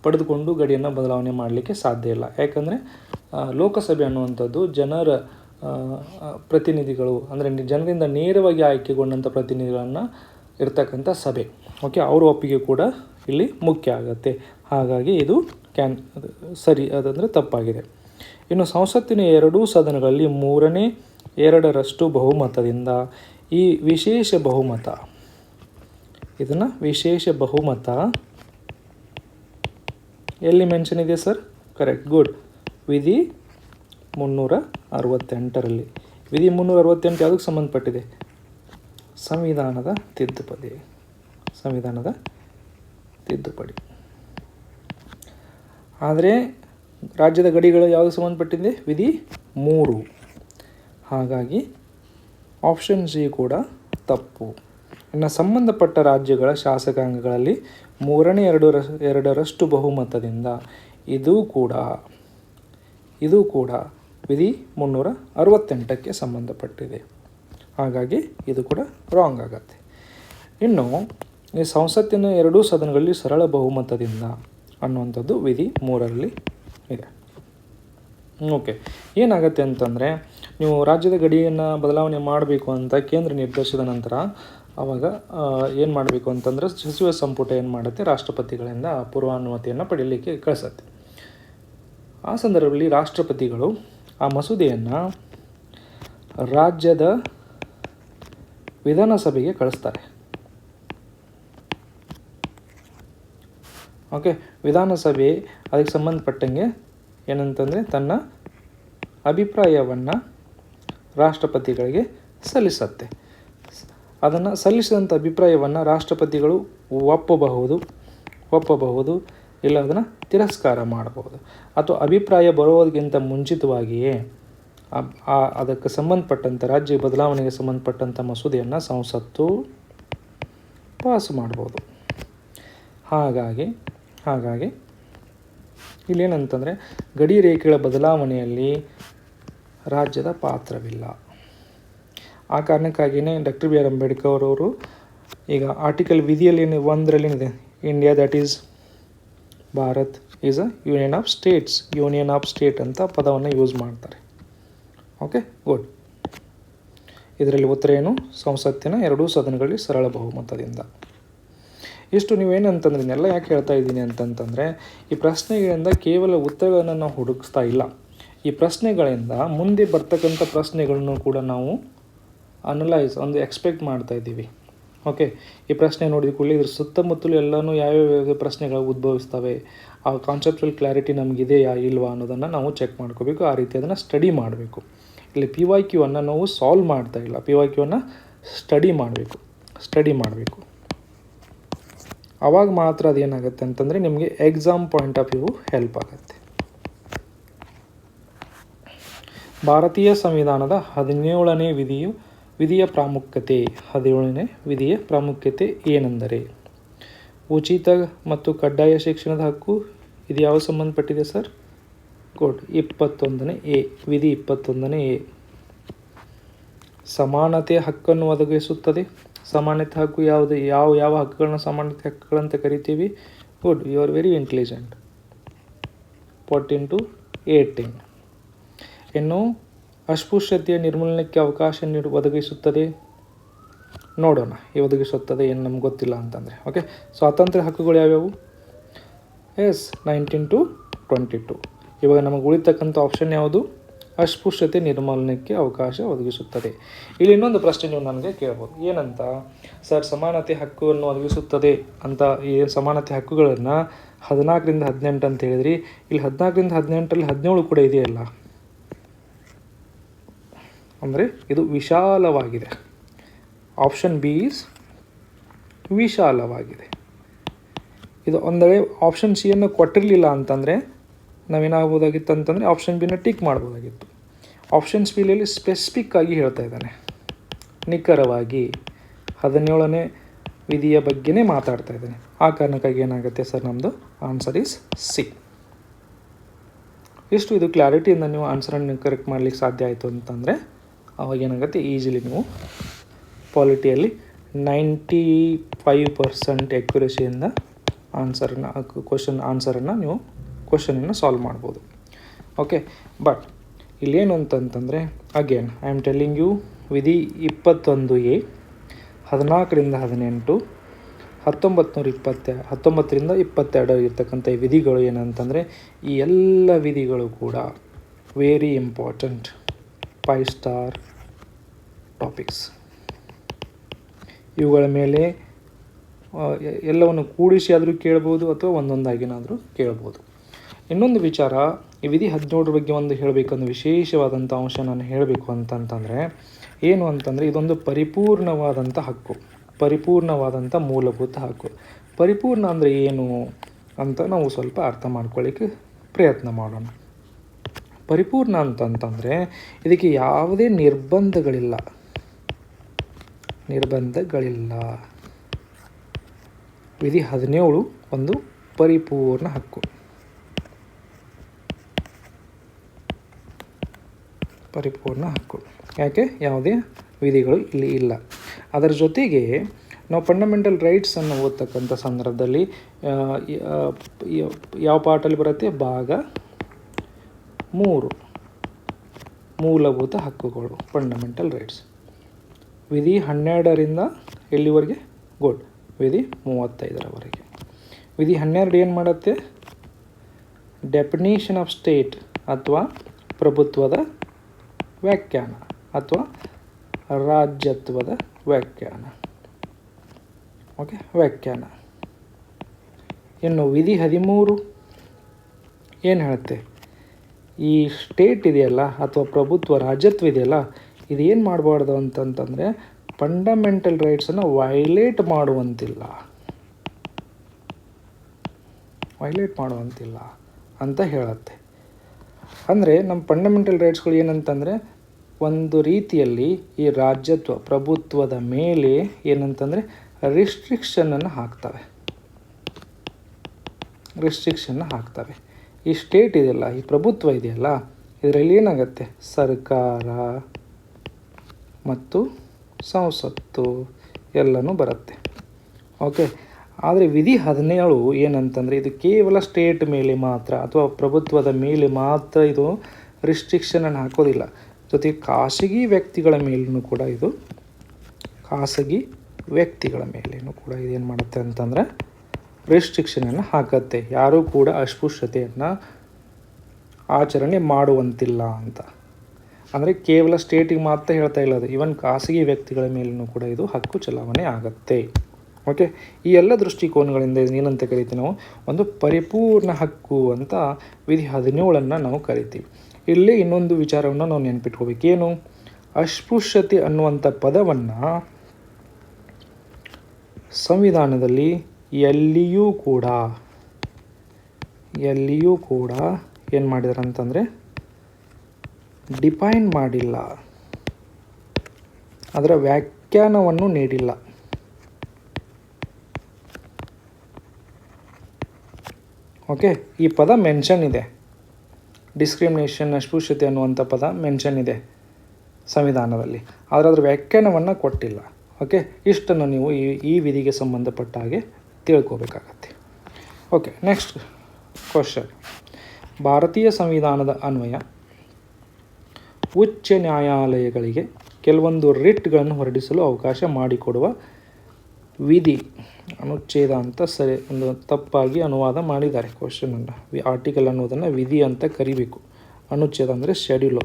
ಪಡೆದುಕೊಂಡು ಗಡಿಯನ್ನು ಬದಲಾವಣೆ ಮಾಡಲಿಕ್ಕೆ ಸಾಧ್ಯ ಇಲ್ಲ. ಯಾಕಂದರೆ ಲೋಕಸಭೆ ಅನ್ನುವಂಥದ್ದು ಜನರ ಪ್ರತಿನಿಧಿಗಳು, ಅಂದರೆ ಜನರಿಂದ ನೇರವಾಗಿ ಆಯ್ಕೆಗೊಂಡಂಥ ಪ್ರತಿನಿಧಿಗಳನ್ನು ಇರ್ತಕ್ಕಂಥ ಸಭೆ. ಓಕೆ, ಅವರ ಒಪ್ಪಿಗೆ ಕೂಡ ಇಲ್ಲಿ ಮುಖ್ಯ ಆಗುತ್ತೆ. ಹಾಗಾಗಿ ಇದು ಸರಿ, ಅದಂದರೆ ತಪ್ಪಾಗಿದೆ. ಇನ್ನು ಸಂಸತ್ತಿನ ಎರಡೂ ಸದನಗಳಲ್ಲಿ 3/2 ಬಹುಮತದಿಂದ ಈ ವಿಶೇಷ ಬಹುಮತ, ಇದನ್ನು ವಿಶೇಷ ಬಹುಮತ ಎಲ್ಲಿ ಮೆನ್ಷನ್ ಇದೆ ಸರ್? Correct, good. ವಿಧಿ 368ರಲ್ಲಿ. ವಿಧಿ 368 ಯಾವುದಕ್ಕೆ ಸಂಬಂಧಪಟ್ಟಿದೆ? ಸಂವಿಧಾನದ ತಿದ್ದುಪಡಿ. ಆದರೆ ರಾಜ್ಯದ ಗಡಿಗಳು ಯಾವುದಕ್ಕೆ ಸಂಬಂಧಪಟ್ಟಿದೆ? ವಿಧಿ 3. ಹಾಗಾಗಿ ಆಪ್ಷನ್ ಸಿ ಕೂಡ ತಪ್ಪು. ಇನ್ನು ಸಂಬಂಧಪಟ್ಟ ರಾಜ್ಯಗಳ ಶಾಸಕಾಂಗಗಳಲ್ಲಿ 3/2 ಬಹುಮತದಿಂದ ಇದು ಕೂಡ ವಿಧಿ 368ಕ್ಕೆ ಸಂಬಂಧಪಟ್ಟಿದೆ. ಹಾಗಾಗಿ ಇದು ಕೂಡ ರಾಂಗ್ ಆಗುತ್ತೆ. ಇನ್ನು ಈ ಸಂಸತ್ತಿನ ಎರಡೂ ಸದನಗಳಲ್ಲಿ ಸರಳ ಬಹುಮತದಿಂದ ಅನ್ನುವಂಥದ್ದು ವಿಧಿ 3ರಲ್ಲಿ ಇದೆ. ಓಕೆ, ಏನಾಗುತ್ತೆ ಅಂತಂದರೆ ನೀವು ರಾಜ್ಯದ ಗಡಿಯನ್ನು ಬದಲಾವಣೆ ಮಾಡಬೇಕು ಅಂತ ಕೇಂದ್ರ ನಿರ್ದೇಶಿಸಿದ ನಂತರ ಆವಾಗ ಏನು ಮಾಡಬೇಕು ಅಂತಂದರೆ ಸಚಿವ ಸಂಪುಟ ಏನು ಮಾಡುತ್ತೆ? ರಾಷ್ಟ್ರಪತಿಗಳಿಂದ ಪೂರ್ವಾನುಮತಿಯನ್ನು ಪಡೆಯಲಿಕ್ಕೆ ಕಳಿಸುತ್ತೆ. ಆ ಸಂದರ್ಭದಲ್ಲಿ ರಾಷ್ಟ್ರಪತಿಗಳು ಆ ಮಸೂದೆಯನ್ನು ರಾಜ್ಯದ ವಿಧಾನಸಭೆಗೆ ಕಳಿಸ್ತಾರೆ. ಓಕೆ, ವಿಧಾನಸಭೆ ಅದಕ್ಕೆ ಸಂಬಂಧಪಟ್ಟಂಗೆ ಏನಂತಂದರೆ ತನ್ನ ಅಭಿಪ್ರಾಯವನ್ನು ರಾಷ್ಟ್ರಪತಿಗಳಿಗೆ ಸಲ್ಲಿಸುತ್ತೆ. ಅದನ್ನು ಸಲ್ಲಿಸಿದಂಥ ಅಭಿಪ್ರಾಯವನ್ನು ರಾಷ್ಟ್ರಪತಿಗಳು ಒಪ್ಪಬಹುದು, ಇಲ್ಲ ಅದನ್ನು ತಿರಸ್ಕಾರ ಮಾಡಬಹುದು. ಅಥವಾ ಅಭಿಪ್ರಾಯ ಬರೋದಕ್ಕಿಂತ ಮುಂಚಿತವಾಗಿಯೇ ಅದಕ್ಕೆ ಸಂಬಂಧಪಟ್ಟಂಥ ರಾಜ್ಯ ಬದಲಾವಣೆಗೆ ಸಂಬಂಧಪಟ್ಟಂಥ ಮಸೂದೆಯನ್ನು ಸಂಸತ್ತು ಪಾಸ್ ಮಾಡ್ಬೋದು. ಹಾಗಾಗಿ ಇಲ್ಲೇನಂತಂದರೆ ಗಡಿ ರೇಖೆಗಳ ಬದಲಾವಣೆಯಲ್ಲಿ ರಾಜ್ಯದ ಪಾತ್ರವಿಲ್ಲ. ಆ ಕಾರಣಕ್ಕಾಗಿಯೇ ಡಾಕ್ಟರ್ BR ಅಂಬೇಡ್ಕರ್ ಅವರು ಈಗ ಆರ್ಟಿಕಲ್ ವಿಧಿಯಲ್ಲಿ 1ರಲ್ಲಿ ಏನಿದೆ? India that is Bharat is a union of state ಅಂತ ಪದವನ್ನು ಯೂಸ್ ಮಾಡ್ತಾರೆ. Okay, good. ಇದರಲ್ಲಿ ಉತ್ತರ ಏನು? ಸಂಸತ್ತಿನ ಎರಡೂ ಸದನಗಳಲ್ಲಿ ಸರಳ ಬಹುಮತದಿಂದ. ಇಷ್ಟು ನೀವೇನಂತಂದ್ರೆ ಇದನ್ನೆಲ್ಲ ಯಾಕೆ ಹೇಳ್ತಾ ಇದ್ದೀನಿ ಅಂತಂತಂದರೆ ಈ ಪ್ರಶ್ನೆಗಳಿಂದ ಕೇವಲ ಉತ್ತರಗಳನ್ನು ನಾವು ಹುಡುಕಿಸ್ತಾ ಇಲ್ಲ. ಈ ಪ್ರಶ್ನೆಗಳಿಂದ ಮುಂದೆ ಬರ್ತಕ್ಕಂಥ ಪ್ರಶ್ನೆಗಳನ್ನು ಕೂಡ ನಾವು ಎಕ್ಸ್ಪೆಕ್ಟ್ ಮಾಡ್ತಾ ಇದ್ದೀವಿ. ಓಕೆ, ಈ ಪ್ರಶ್ನೆ ನೋಡಿದ ಕೂಡಲೇ ಇದ್ರ ಸುತ್ತಮುತ್ತಲು ಎಲ್ಲನೂ ಯಾವ್ಯಾವ ಪ್ರಶ್ನೆಗಳು ಉದ್ಭವಿಸ್ತವೆ, ಆ ಕಾನ್ಸೆಪ್ಚುವಲ್ ಕ್ಲಾರಿಟಿ ನಮಗಿದೆಯಾ ಇಲ್ವಾ ಅನ್ನೋದನ್ನು ನಾವು ಚೆಕ್ ಮಾಡ್ಕೋಬೇಕು. ಆ ರೀತಿ ಅದನ್ನು ಸ್ಟಡಿ ಮಾಡಬೇಕು. ಇಲ್ಲಿ PYQ ಅನ್ನು ನಾವು ಸಾಲ್ವ್ ಮಾಡ್ತಾ ಇಲ್ಲ, PYQ ಅನ್ನು ಸ್ಟಡಿ ಮಾಡಬೇಕು. ಆವಾಗ ಮಾತ್ರ ಅದೇನಾಗುತ್ತೆ ಅಂತಂದರೆ ನಿಮಗೆ exam point of view help ಆಗುತ್ತೆ. ಭಾರತೀಯ ಸಂವಿಧಾನದ 17ನೇ ವಿಧಿಯ ಪ್ರಾಮುಖ್ಯತೆ 17ನೇ ವಿಧಿಯ ಪ್ರಾಮುಖ್ಯತೆ ಏನೆಂದರೆ ಉಚಿತ ಮತ್ತು ಕಡ್ಡಾಯ ಶಿಕ್ಷಣದ ಹಕ್ಕು. ಇದು ಯಾವ ಸಂಬಂಧಪಟ್ಟಿದೆ ಸರ್? ಗುಡ್, 21ನೇ ಎ, ವಿಧಿ 21ನೇ ಎ. ಸಮಾನತೆಯ ಹಕ್ಕನ್ನು ಒದಗಿಸುತ್ತದೆ. ಸಮಾನತೆ ಹಕ್ಕು ಯಾವುದು? ಯಾವ ಹಕ್ಕುಗಳನ್ನ ಸಮಾನತೆ ಹಕ್ಕುಗಳಂತ ಕರಿತೀವಿ? Good, you are very intelligent. 14 to 18. ಇನ್ನು ಅಸ್ಪೃಶ್ಯತೆಯ ನಿರ್ಮೂಲನಕ್ಕೆ ಅವಕಾಶ ಒದಗಿಸುತ್ತದೆ. ನೋಡೋಣ, ಒದಗಿಸುತ್ತದೆ ಏನು ನಮ್ಗೆ ಗೊತ್ತಿಲ್ಲ ಅಂತಂದರೆ. ಓಕೆ, ಸ್ವಾತಂತ್ರ್ಯ ಹಕ್ಕುಗಳು ಯಾವ್ಯಾವು? Yes, 19 to 22. ಇವಾಗ ನಮಗೆ ಉಳಿತಕ್ಕಂಥ ಆಪ್ಷನ್ ಯಾವುದು? ಅಸ್ಪೃಶ್ಯತೆ ನಿರ್ಮೂಲನಕ್ಕೆ ಅವಕಾಶ ಒದಗಿಸುತ್ತದೆ. ಇಲ್ಲಿ ಇನ್ನೊಂದು ಪ್ರಶ್ನೆ ನೀವು ನನಗೆ ಕೇಳ್ಬೋದು, ಏನಂತ ಸರ್, ಸಮಾನತೆ ಹಕ್ಕನ್ನು ಒದಗಿಸುತ್ತದೆ ಅಂತ ಈ ಸಮಾನತೆ ಹಕ್ಕುಗಳನ್ನು 14ರಿಂದ 18 ಅಂತ ಹೇಳಿದ್ರಿ. ಇಲ್ಲಿ 14ರಿಂದ 18ರಲ್ಲಿ 17 ಕೂಡ ಇದೆಯಲ್ಲ, ಅಂದರೆ ಇದು ವಿಶಾಲವಾಗಿದೆ. ಆಪ್ಷನ್ ಬಿ ಈಸ್ ವಿಶಾಲವಾಗಿದೆ. ಇದು ಅಂದರೆ ಆಪ್ಷನ್ ಸಿಯನ್ನು ಕೊಟ್ಟಿರಲಿಲ್ಲ ಅಂತಂದರೆ ನಾವೇನಾಗ್ಬೋದಾಗಿತ್ತು ಅಂತಂದರೆ ಆಪ್ಷನ್ ಬಿನ ಟಿಕ್ ಮಾಡ್ಬೋದಾಗಿತ್ತು. ಆಪ್ಷನ್ ಬಿಯಲ್ಲಿ ಸ್ಪೆಸಿಫಿಕ್ ಆಗಿ ಹೇಳ್ತಾ ಇದ್ದಾನೆ, ನಿಖರವಾಗಿ 17ನೇ ವಿಧಿಯ ಬಗ್ಗೆನೇ ಮಾತಾಡ್ತಾ ಇದ್ದಾನೆ. ಆ ಕಾರಣಕ್ಕಾಗಿ ಏನಾಗುತ್ತೆ ಸರ್, ನಮ್ಮದು ಆನ್ಸರ್ ಈಸ್ ಸಿ. ಇಷ್ಟು ಇದು ಕ್ಲಾರಿಟಿಯಿಂದ ನೀವು ಆನ್ಸರನ್ನು ಕರೆಕ್ಟ್ ಮಾಡ್ಲಿಕ್ಕೆ ಸಾಧ್ಯ ಆಯಿತು ಅಂತಂದರೆ ಅವಾಗ ಏನಾಗುತ್ತೆ, ಈಸಿಲಿ ನೀವು ಪಾಲಿಟಿಯಲ್ಲಿ 95% ಎಕ್ಯುರೇಸಿಯಿಂದ ಆನ್ಸರನ್ನು ನೀವು ಕ್ವಶನನ್ನು ಸಾಲ್ವ್ ಮಾಡ್ಬೋದು. ಓಕೆ, ಬಟ್ ಇಲ್ಲೇನು ಅಂತಂತಂದರೆ again I am telling you, ವಿಧಿ 21A 14ರಿಂದ 18, 19ರಿಂದ 22 ಇರ್ತಕ್ಕಂಥ ಈ ವಿಧಿಗಳು ಏನಂತಂದರೆ ಈ ಎಲ್ಲ ವಿಧಿಗಳು ಕೂಡ ವೆರಿ ಇಂಪಾರ್ಟೆಂಟ್ 5 ಸ್ಟಾರ್ ಟಾಪಿಕ್ಸ್. ಇವುಗಳ ಮೇಲೆ ಎಲ್ಲವನ್ನು ಕೂಡಿಸಿ ಆದರೂ ಕೇಳ್ಬೋದು ಅಥವಾ ಒಂದೊಂದಾಗಿನಾದರೂ ಕೇಳ್ಬೋದು. ಇನ್ನೊಂದು ವಿಚಾರ, ಈ ವಿಧಿ 17 ಬಗ್ಗೆ ಒಂದು ಹೇಳಬೇಕಂದು ವಿಶೇಷವಾದಂಥ ಅಂಶ ನಾನು ಹೇಳಬೇಕು ಅಂತಂತಂದರೆ ಏನು ಅಂತಂದರೆ, ಇದೊಂದು ಪರಿಪೂರ್ಣವಾದಂಥ ಹಕ್ಕು, ಪರಿಪೂರ್ಣವಾದಂಥ ಮೂಲಭೂತ ಹಕ್ಕು. ಪರಿಪೂರ್ಣ ಅಂದರೆ ಏನು ಅಂತ ನಾವು ಸ್ವಲ್ಪ ಅರ್ಥ ಮಾಡ್ಕೊಳ್ಳಿಕ್ಕೆ ಪ್ರಯತ್ನ ಮಾಡೋಣ. ಪರಿಪೂರ್ಣ ಅಂತಂತಂದರೆ ಇದಕ್ಕೆ ಯಾವುದೇ ನಿರ್ಬಂಧಗಳಿಲ್ಲ. ವಿಧಿ 17 ಒಂದು ಪರಿಪೂರ್ಣ ಹಕ್ಕು. ಯಾಕೆ? ಯಾವುದೇ ವಿಧಿಗಳು ಇಲ್ಲಿ ಇಲ್ಲ. ಅದರ ಜೊತೆಗೆ ನಾವು ಫಂಡಮೆಂಟಲ್ ರೈಟ್ಸನ್ನು ಓದ್ತಕ್ಕಂಥ ಸಂದರ್ಭದಲ್ಲಿ ಯಾವ ಪಾಠಲ್ಲಿ ಬರುತ್ತೆ? ಭಾಗ 3, ಮೂಲಭೂತ ಹಕ್ಕುಗಳು, ಫಂಡಮೆಂಟಲ್ ರೈಟ್ಸ್. ವಿಧಿ 12ರಿಂದ ಎಲ್ಲಿವರೆಗೆ? ಗುಡ್, ವಿಧಿ 35ರವರೆಗೆ. ವಿಧಿ 12 ಏನು ಮಾಡುತ್ತೆ? ಡೆಫಿನೇಷನ್ ಆಫ್ ಸ್ಟೇಟ್ ಅಥವಾ ಪ್ರಭುತ್ವದ ವ್ಯಾಖ್ಯಾನ ಅಥವಾ ರಾಜ್ಯತ್ವದ ವ್ಯಾಖ್ಯಾನ. ಓಕೆ, ವ್ಯಾಖ್ಯಾನ. ಇನ್ನು ವಿಧಿ 13 ಏನು ಹೇಳುತ್ತೆ? ಈ ಸ್ಟೇಟ್ ಇದೆಯಲ್ಲ ಅಥವಾ ಪ್ರಭುತ್ವ ರಾಜ್ಯತ್ವ ಇದೆಯಲ್ಲ, ಇದೇನು ಮಾಡಬಾರ್ದು ಅಂತಂತಂದರೆ ಫಂಡಮೆಂಟಲ್ ರೈಟ್ಸನ್ನು ವೈಲೇಟ್ ಮಾಡುವಂತಿಲ್ಲ ಅಂತ ಹೇಳುತ್ತೆ. ಅಂದರೆ ನಮ್ಮ ಫಂಡಮೆಂಟಲ್ ರೈಟ್ಸ್ಗಳು ಏನಂತಂದರೆ ಒಂದು ರೀತಿಯಲ್ಲಿ ಈ ರಾಜ್ಯತ್ವ ಪ್ರಭುತ್ವದ ಮೇಲೆ ಏನಂತಂದರೆ ರಿಸ್ಟ್ರಿಕ್ಷನನ್ನು ಹಾಕ್ತವೆ. ಈ ಸ್ಟೇಟ್ ಇದೆಯಲ್ಲ, ಈ ಪ್ರಭುತ್ವ ಇದೆಯಲ್ಲ, ಇದರಲ್ಲಿ ಏನಾಗುತ್ತೆ? ಸರ್ಕಾರ ಮತ್ತು ಸಂಸತ್ತು ಎಲ್ಲನೂ ಬರುತ್ತೆ. ಓಕೆ, ಆದರೆ ವಿಧಿ 17 ಏನಂತಂದರೆ ಇದು ಕೇವಲ ಸ್ಟೇಟ್ ಮೇಲೆ ಮಾತ್ರ ಅಥವಾ ಪ್ರಭುತ್ವದ ಮೇಲೆ ಮಾತ್ರ ಇದು ರಿಸ್ಟ್ರಿಕ್ಷನನ್ನು ಹಾಕೋದಿಲ್ಲ. ಜೊತೆಗೆ ಖಾಸಗಿ ವ್ಯಕ್ತಿಗಳ ಮೇಲೂ ಕೂಡ ಇದೇನು ಮಾಡುತ್ತೆ ಅಂತಂದರೆ ರಿಸ್ಟ್ರಿಕ್ಷನನ್ನು ಹಾಕತ್ತೆ. ಯಾರೂ ಕೂಡ ಅಸ್ಪೃಶ್ಯತೆಯನ್ನು ಆಚರಣೆ ಮಾಡುವಂತಿಲ್ಲ ಅಂತ. ಅಂದರೆ ಕೇವಲ ಸ್ಟೇಟಿಗೆ ಮಾತ್ರ ಹೇಳ್ತಾ ಇಲ್ಲ, ಅದು ಈವನ್ ಖಾಸಗಿ ವ್ಯಕ್ತಿಗಳ ಮೇಲೂ ಕೂಡ ಇದು ಹಕ್ಕು ಚಲಾವಣೆ ಆಗುತ್ತೆ. ಓಕೆ, ಈ ಎಲ್ಲ ದೃಷ್ಟಿಕೋನಗಳಿಂದ ಏನಂತ ಕರಿತೀವಿ ನಾವು? ಒಂದು ಪರಿಪೂರ್ಣ ಹಕ್ಕು ಅಂತ ವಿಧಿ 17 ನಾವು ಕರಿತೀವಿ. ಇಲ್ಲೇ ಇನ್ನೊಂದು ವಿಚಾರವನ್ನು ನಾವು ನೆನಪಿಟ್ಕೋಬೇಕು. ಏನು? ಅಸ್ಪೃಶ್ಯತೆ ಅನ್ನುವಂಥ ಪದವನ್ನು ಸಂವಿಧಾನದಲ್ಲಿ ಎಲ್ಲಿಯೂ ಕೂಡ ಏನು ಮಾಡಿದಾರೆ ಅಂತಂದರೆ ಡಿಫೈನ್ ಮಾಡಿಲ್ಲ, ಅದರ ವ್ಯಾಖ್ಯಾನವನ್ನು ನೀಡಿಲ್ಲ. ಓಕೆ, ಈ ಪದ ಮೆನ್ಷನ್ ಇದೆ, ಡಿಸ್ಕ್ರಿಮಿನೇಷನ್, ಅಸ್ಪೃಶ್ಯತೆ ಅನ್ನುವಂಥ ಪದ ಮೆನ್ಷನ್ ಇದೆ ಸಂವಿಧಾನದಲ್ಲಿ, ಆದರೆ ಅದರ ವ್ಯಾಖ್ಯಾನವನ್ನು ಕೊಟ್ಟಿಲ್ಲ. ಓಕೆ, ಇಷ್ಟನ್ನು ನೀವು ಈ ವಿಧಿಗೆ ಸಂಬಂಧಪಟ್ಟ ಹಾಗೆ ತಿಳ್ಕೋಬೇಕಾಗತ್ತೆ. Okay, next question. ಭಾರತೀಯ ಸಂವಿಧಾನದ ಅನ್ವಯ ಉಚ್ಚ ನ್ಯಾಯಾಲಯಗಳಿಗೆ ಕೆಲವೊಂದು ರಿಟ್ಗಳನ್ನು ಹೊರಡಿಸಲು ಅವಕಾಶ ಮಾಡಿಕೊಡುವ ವಿಧಿ, ಅನುಚ್ಛೇದ ಅಂತ ಒಂದು ತಪ್ಪಾಗಿ ಅನುವಾದ ಮಾಡಿದ್ದಾರೆ ಕ್ವಶನನ್ನು. ಆರ್ಟಿಕಲ್ ಅನ್ನೋದನ್ನು ವಿಧಿ ಅಂತ ಕರಿಬೇಕು, ಅನುಚ್ಛೇದ ಅಂದರೆ ಶೆಡ್ಯೂಲು.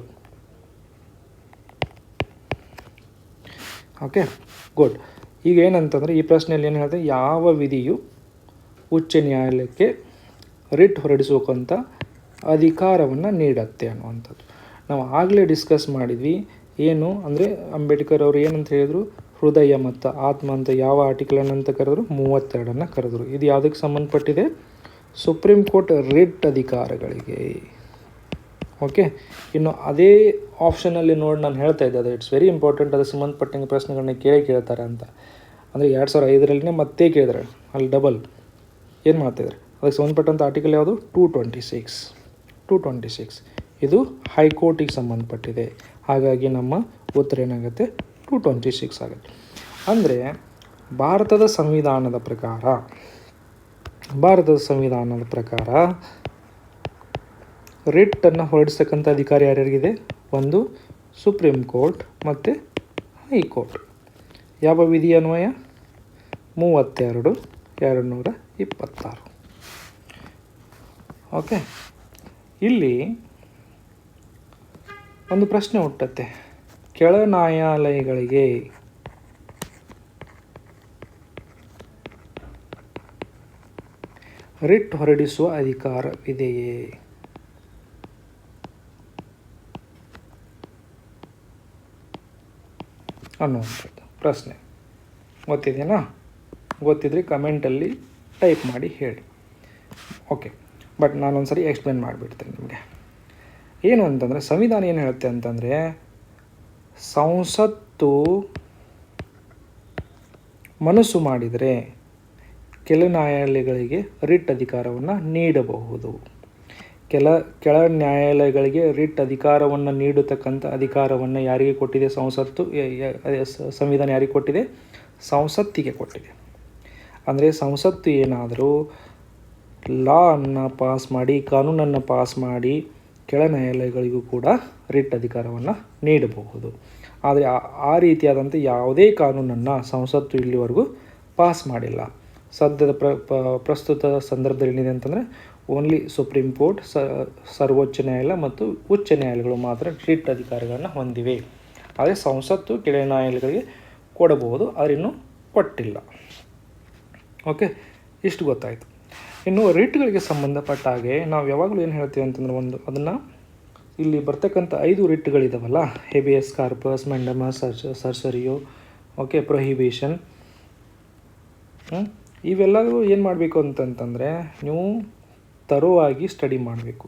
Okay, good. ಈಗ ಏನಂತಂದರೆ ಈ ಪ್ರಶ್ನೆಯಲ್ಲಿ ಏನು ಹೇಳ್ತಾರೆ, ಯಾವ ವಿಧಿಯು ಉಚ್ಚ ನ್ಯಾಯಾಲಯಕ್ಕೆ ರಿಟ್ ಹೊರಡಿಸೋಕ್ಕಂಥ ಅಧಿಕಾರವನ್ನು ನೀಡತ್ತೆ ಅನ್ನುವಂಥದ್ದು. ನಾವು ಆಗಲೇ ಡಿಸ್ಕಸ್ ಮಾಡಿದ್ವಿ. ಏನು ಅಂದರೆ ಅಂಬೇಡ್ಕರ್ ಅವರು ಏನಂತ ಹೇಳಿದರು, ಹೃದಯ ಮತ್ತು ಆತ್ಮ ಅಂತ ಯಾವ ಆರ್ಟಿಕಲನ್ನು ಅಂತ ಕರೆದ್ರು, 32 ಕರೆದರು. ಇದು ಯಾವುದಕ್ಕೆ ಸಂಬಂಧಪಟ್ಟಿದೆ, ಸುಪ್ರೀಂ ಕೋರ್ಟ್ ರಿಟ್ ಅಧಿಕಾರಗಳಿಗೆ. ಓಕೆ, ಇನ್ನು ಅದೇ ಆಪ್ಷನಲ್ಲಿ ನೋಡಿ ನಾನು ಹೇಳ್ತಾ ಇದ್ದೆ, ಅದು ಇಟ್ಸ್ ವೆರಿ ಇಂಪಾರ್ಟೆಂಟ್, ಅದಕ್ಕೆ ಸಂಬಂಧಪಟ್ಟಂಗೆ ಪ್ರಶ್ನೆಗಳನ್ನ ಕೇಳ್ತಾರೆ ಅಂತ. ಅಂದರೆ 2005 ಮತ್ತೆ ಕೇಳಿದ್ರೆ ಅಲ್ಲಿ ಡಬಲ್ ಏನು ಮಾಡ್ತಾಯಿದ್ದಾರೆ. ಅದಕ್ಕೆ ಸಂಬಂಧಪಟ್ಟಂಥ ಆರ್ಟಿಕಲ್ ಯಾವುದು, 226 ಇದು ಹೈಕೋರ್ಟಿಗೆ ಸಂಬಂಧಪಟ್ಟಿದೆ. ಹಾಗಾಗಿ ನಮ್ಮ ಉತ್ತರ ಏನಾಗುತ್ತೆ, 226 ಆಗುತ್ತೆ. ಅಂದರೆ ಭಾರತದ ಸಂವಿಧಾನದ ಪ್ರಕಾರ ರಿಟ್ಟನ್ನು ಹೊರಡಿಸ್ತಕ್ಕಂಥ ಅಧಿಕಾರ ಯಾರ್ಯಾರಿಗಿದೆ, ಒಂದು ಸುಪ್ರೀಂ ಕೋರ್ಟ್ ಮತ್ತು ಹೈಕೋರ್ಟ್. ಯಾವ ವಿಧಿ ಅನ್ವಯ, 32/226. ಓಕೆ, ಇಲ್ಲಿ ಒಂದು ಪ್ರಶ್ನೆ ಹುಟ್ಟುತ್ತೆ, ಕೆಳ ನ್ಯಾಯಾಲಯಗಳಿಗೆ ರಿಟ್ ಹೊರಡಿಸುವ ಅಧಿಕಾರವಿದೆಯೇ ಅನ್ನುವಂಥದ್ದು ಪ್ರಶ್ನೆ. ಗೊತ್ತಿದೆಯಾ? ಗೊತ್ತಿದ್ರೆ ಕಮೆಂಟಲ್ಲಿ ಟೈಪ್ ಮಾಡಿ ಹೇಳಿ. ಓಕೆ, ಬಟ್ ನಾನೊಂದು ಸರಿ ಎಕ್ಸ್ಪ್ಲೇನ್ ಮಾಡಿಬಿಡ್ತೇನೆ ನಿಮಗೆ. ಏನು ಅಂತಂದರೆ ಸಂವಿಧಾನ ಏನು ಹೇಳುತ್ತೆ ಅಂತಂದರೆ, ಸಂಸತ್ತು ಮನಸ್ಸು ಮಾಡಿದರೆ ಕೆಳ ನ್ಯಾಯಾಲಯಗಳಿಗೆ ರಿಟ್ ಅಧಿಕಾರವನ್ನು ನೀಡಬಹುದು. ಕೆಳ ನ್ಯಾಯಾಲಯಗಳಿಗೆ ರಿಟ್ ಅಧಿಕಾರವನ್ನು ನೀಡತಕ್ಕಂಥ ಅಧಿಕಾರವನ್ನು ಯಾರಿಗೆ ಕೊಟ್ಟಿದೆ ಸಂಸತ್ತು, ಸಂವಿಧಾನ ಯಾರಿಗೆ ಕೊಟ್ಟಿದೆ, ಸಂಸತ್ತಿಗೆ ಕೊಟ್ಟಿದೆ. ಅಂದರೆ ಸಂಸತ್ತು ಏನಾದರೂ ಲಾವನ್ನು ಪಾಸ್ ಮಾಡಿ, ಕಾನೂನನ್ನು ಪಾಸ್ ಮಾಡಿ ಕೆಳ ನ್ಯಾಯಾಲಯಗಳಿಗೂ ಕೂಡ ರಿಟ್ ಅಧಿಕಾರವನ್ನು ನೀಡಬಹುದು. ಆದರೆ ಆ ರೀತಿಯಾದಂಥ ಯಾವುದೇ ಕಾನೂನನ್ನು ಸಂಸತ್ತು ಇಲ್ಲಿವರೆಗೂ ಪಾಸ್ ಮಾಡಿಲ್ಲ. ಸದ್ಯದ ಪ್ರಸ್ತುತ ಸಂದರ್ಭದಲ್ಲಿ ಏನಿದೆ ಅಂತಂದರೆ ಓನ್ಲಿ ಸುಪ್ರೀಂ ಕೋರ್ಟ್, ಸರ್ವೋಚ್ಚ ನ್ಯಾಯಾಲಯ ಮತ್ತು ಉಚ್ಚ ನ್ಯಾಯಾಲಯಗಳು ಮಾತ್ರ ರಿಟ್ ಅಧಿಕಾರಗಳನ್ನು ಹೊಂದಿವೆ. ಆದರೆ ಸಂಸತ್ತು ಕೆಳ ನ್ಯಾಯಾಲಯಗಳಿಗೆ ಕೊಡಬಹುದು, ಆದರೆ ಇನ್ನೂ ಕೊಟ್ಟಿಲ್ಲ. ಓಕೆ, ಇಷ್ಟು ಗೊತ್ತಾಯಿತು. ಇನ್ನು ರಿಟ್ಗಳಿಗೆ ಸಂಬಂಧಪಟ್ಟ ಹಾಗೆ ನಾವು ಯಾವಾಗಲೂ ಏನು ಹೇಳ್ತೀವಿ ಅಂತಂದರೆ, ಅದನ್ನು ಇಲ್ಲಿ ಬರ್ತಕ್ಕಂಥ 5 ರಿಟ್ಗಳಿದಾವಲ್ಲ, habeas corpus, mandamus, certiorari, okay, prohibition, ಇವೆಲ್ಲವೂ ಏನು ಮಾಡಬೇಕು ಅಂತಂತಂದರೆ ನೀವು ತರೋವಾಗಿ ಸ್ಟಡಿ ಮಾಡಬೇಕು.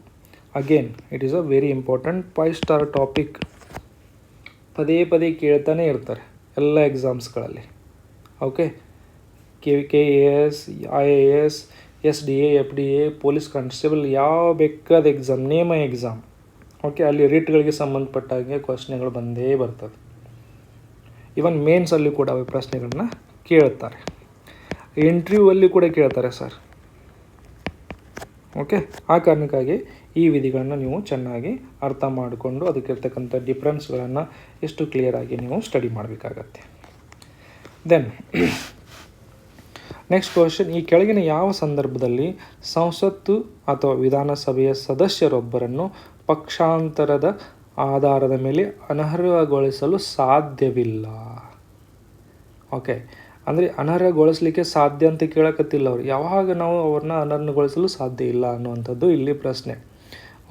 Again it is a very important 5 star topic. ಪದೇ ಕೇಳ್ತಾನೆ ಇರ್ತಾರೆ ಎಲ್ಲ ಎಕ್ಸಾಮ್ಸ್ಗಳಲ್ಲಿ. Okay, KAS, IAS, SDA, FDA, police constable, ಯಾವ ಬೇಕಾದ ಎಕ್ಸಾಮ್, ನೇಮ ಎಕ್ಸಾಮ್. ಓಕೆ, ಅಲ್ಲಿ ರಿಟ್ಗಳಿಗೆ ಸಂಬಂಧಪಟ್ಟಾಗೆ ಕ್ವಶನ್ಗಳು ಬಂದೇ ಬರ್ತದೆ. ಇವನ್ ಮೇನ್ಸಲ್ಲಿ ಕೂಡ ಪ್ರಶ್ನೆಗಳನ್ನ ಕೇಳ್ತಾರೆ, ಇಂಟರ್ವ್ಯೂವಲ್ಲಿ ಕೂಡ ಕೇಳ್ತಾರೆ ಸರ್. ಓಕೆ, ಆ ಕಾರಣಕ್ಕಾಗಿ ಈ ವಿಧಿಗಳನ್ನು ನೀವು ಚೆನ್ನಾಗಿ ಅರ್ಥ ಮಾಡಿಕೊಂಡು ಅದಕ್ಕಿರ್ತಕ್ಕಂಥ ಡಿಫ್ರೆನ್ಸ್ಗಳನ್ನು ಎಷ್ಟು ಕ್ಲಿಯರಾಗಿ ನೀವು ಸ್ಟಡಿ ಮಾಡಬೇಕಾಗತ್ತೆ. ದೆನ್ ನೆಕ್ಸ್ಟ್ ಕ್ವಶನ್, ಈ ಕೆಳಗಿನ ಯಾವ ಸಂದರ್ಭದಲ್ಲಿ ಸಂಸತ್ತು ಅಥವಾ ವಿಧಾನಸಭೆಯ ಸದಸ್ಯರೊಬ್ಬರನ್ನು ಪಕ್ಷಾಂತರದ ಆಧಾರದ ಮೇಲೆ ಅನರ್ಹಗೊಳಿಸಲು ಸಾಧ್ಯವಿಲ್ಲ? ಓಕೆ, ಅಂದರೆ ಅನರ್ಹಗೊಳಿಸಲಿಕ್ಕೆ ಸಾಧ್ಯ ಅಂತ ಕೇಳಕತ್ತಿಲ್ಲ ಅವರು, ಯಾವಾಗ ನಾವು ಅವ್ರನ್ನ ಅನರ್ಹಗೊಳಿಸಲು ಸಾಧ್ಯ ಇಲ್ಲ ಅನ್ನುವಂಥದ್ದು ಇಲ್ಲಿ ಪ್ರಶ್ನೆ.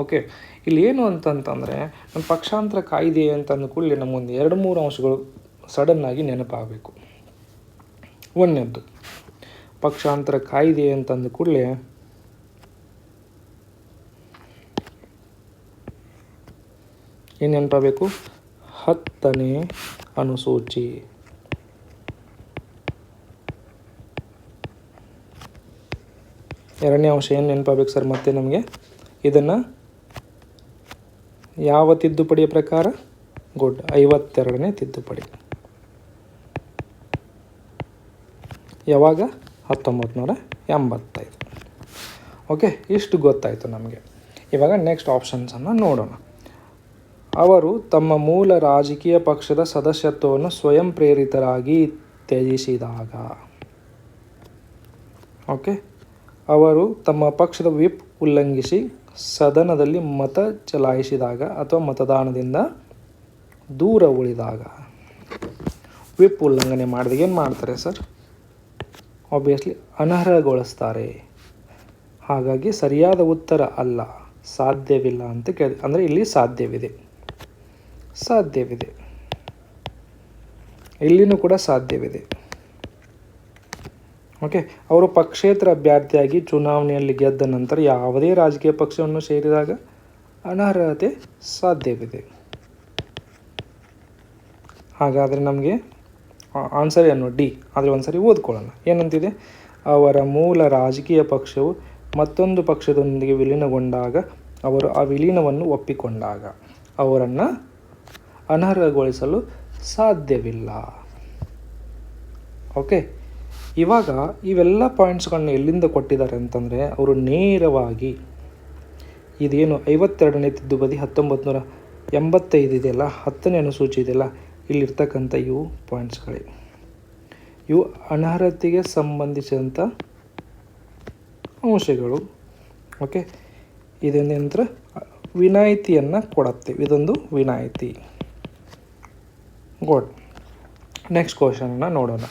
ಓಕೆ, ಇಲ್ಲಿ ಏನು ಅಂತಂತಂದರೆ, ನಮ್ಮ ಪಕ್ಷಾಂತರ ಕಾಯ್ದೆ ಅಂತ ಅಂದ ಕೂಡಲೇ ನಮಗೊಂದು 2-3 ಅಂಶಗಳು ಸಡನ್ನಾಗಿ ನೆನಪಾಗಬೇಕು. ಒಂದನೇದ್ದು, ಪಕ್ಷಾಂತರ ಕಾಯ್ದೆ ಅಂತಂದ ಕೂಡಲೇ ಏನು ನೆನಪಾಗಬೇಕು? 10ನೇ ಅನುಸೂಚಿ. ಎರಡನೇ ಅಂಶ ಏನು ನೆನಪಾಗಬೇಕು ಸರ್ ಮತ್ತೆ ನಮಗೆ? ಇದನ್ನು ಯಾವ ತಿದ್ದುಪಡಿಯ ಪ್ರಕಾರ? ಗುಡ್, 52ನೇ ತಿದ್ದುಪಡಿ. ಯಾವಾಗ? 1985. ಓಕೆ, ಇಷ್ಟು ಗೊತ್ತಾಯಿತು ನಮಗೆ. ಇವಾಗ ನೆಕ್ಸ್ಟ್ ಆಪ್ಷನ್ಸನ್ನು ನೋಡೋಣ. ಅವರು ತಮ್ಮ ಮೂಲ ರಾಜಕೀಯ ಪಕ್ಷದ ಸದಸ್ಯತ್ವವನ್ನು ಸ್ವಯಂ ಪ್ರೇರಿತರಾಗಿ ತ್ಯಜಿಸಿದಾಗ. ಓಕೆ, ಅವರು ತಮ್ಮ ಪಕ್ಷದ ವಿಪ್ ಉಲ್ಲಂಘಿಸಿ ಸದನದಲ್ಲಿ ಮತ ಚಲಾಯಿಸಿದಾಗ ಅಥವಾ ಮತದಾನದಿಂದ ದೂರ ಉಳಿದಾಗ. ವಿಪ್ ಉಲ್ಲಂಘನೆ ಮಾಡಿದಾಗ ಏನು ಮಾಡ್ತಾರೆ ಸರ್? ಆಬ್ವಿಯಸ್ಲಿ ಅನರ್ಹಗೊಳಿಸ್ತಾರೆ. ಹಾಗಾಗಿ ಸರಿಯಾದ ಉತ್ತರ ಅಲ್ಲ, ಸಾಧ್ಯವಿಲ್ಲ ಅಂತ ಕೇಳಿ. ಅಂದರೆ ಇಲ್ಲಿ ಸಾಧ್ಯವಿದೆ, ಇಲ್ಲಿನೂ ಕೂಡ ಸಾಧ್ಯವಿದೆ. ಓಕೆ, ಅವರು ಪಕ್ಷೇತರ ಅಭ್ಯರ್ಥಿಯಾಗಿ ಚುನಾವಣೆಯಲ್ಲಿ ಗೆದ್ದ ನಂತರ ಯಾವುದೇ ರಾಜಕೀಯ ಪಕ್ಷವನ್ನು ಸೇರಿದಾಗ ಅನರ್ಹತೆ ಸಾಧ್ಯವಿದೆ. ಹಾಗಾದರೆ ನಮಗೆ ಆನ್ಸರ್ ಏನು? ಡಿ. ಆದರೆ ಒಂದು ಸರಿ ಓದ್ಕೊಳ್ಳೋಣ. ಏನಂತಿದೆ? ಅವರ ಮೂಲ ರಾಜಕೀಯ ಪಕ್ಷವು ಮತ್ತೊಂದು ಪಕ್ಷದೊಂದಿಗೆ ವಿಲೀನಗೊಂಡಾಗ, ಅವರು ಆ ವಿಲೀನವನ್ನು ಒಪ್ಪಿಕೊಂಡಾಗ ಅವರನ್ನು ಅನರ್ಹಗೊಳಿಸಲು ಸಾಧ್ಯವಿಲ್ಲ. ಓಕೆ, ಇವಾಗ ಇವೆಲ್ಲ ಪಾಯಿಂಟ್ಸ್ಗಳನ್ನ ಎಲ್ಲಿಂದ ಕೊಟ್ಟಿದ್ದಾರೆ ಅಂತಂದರೆ, ಅವರು ನೇರವಾಗಿ ಇದೇನು 52ನೇ ತಿದ್ದುಪಡಿ 1985 ಇದೆಯಲ್ಲ, 10ನೇ ಅನುಸೂಚಿ ಇದೆಯಲ್ಲ, ಇಲ್ಲಿರ್ತಕ್ಕಂಥ ಇವು ಪಾಯಿಂಟ್ಸ್ಗಳೇ. ಇವು ಅನರ್ಹತೆಗೆ ಸಂಬಂಧಿಸಿದಂಥ ಅಂಶಗಳು. ಓಕೆ, ಇದೊಂದು ನಂತರ ವಿನಾಯಿತಿಯನ್ನು ಕೊಡುತ್ತೆ. ಇದೊಂದು ವಿನಾಯಿತಿ. ಗುಡ್. ನೆಕ್ಸ್ಟ್ ಕ್ವಶನ್ನ ನೋಡೋಣ.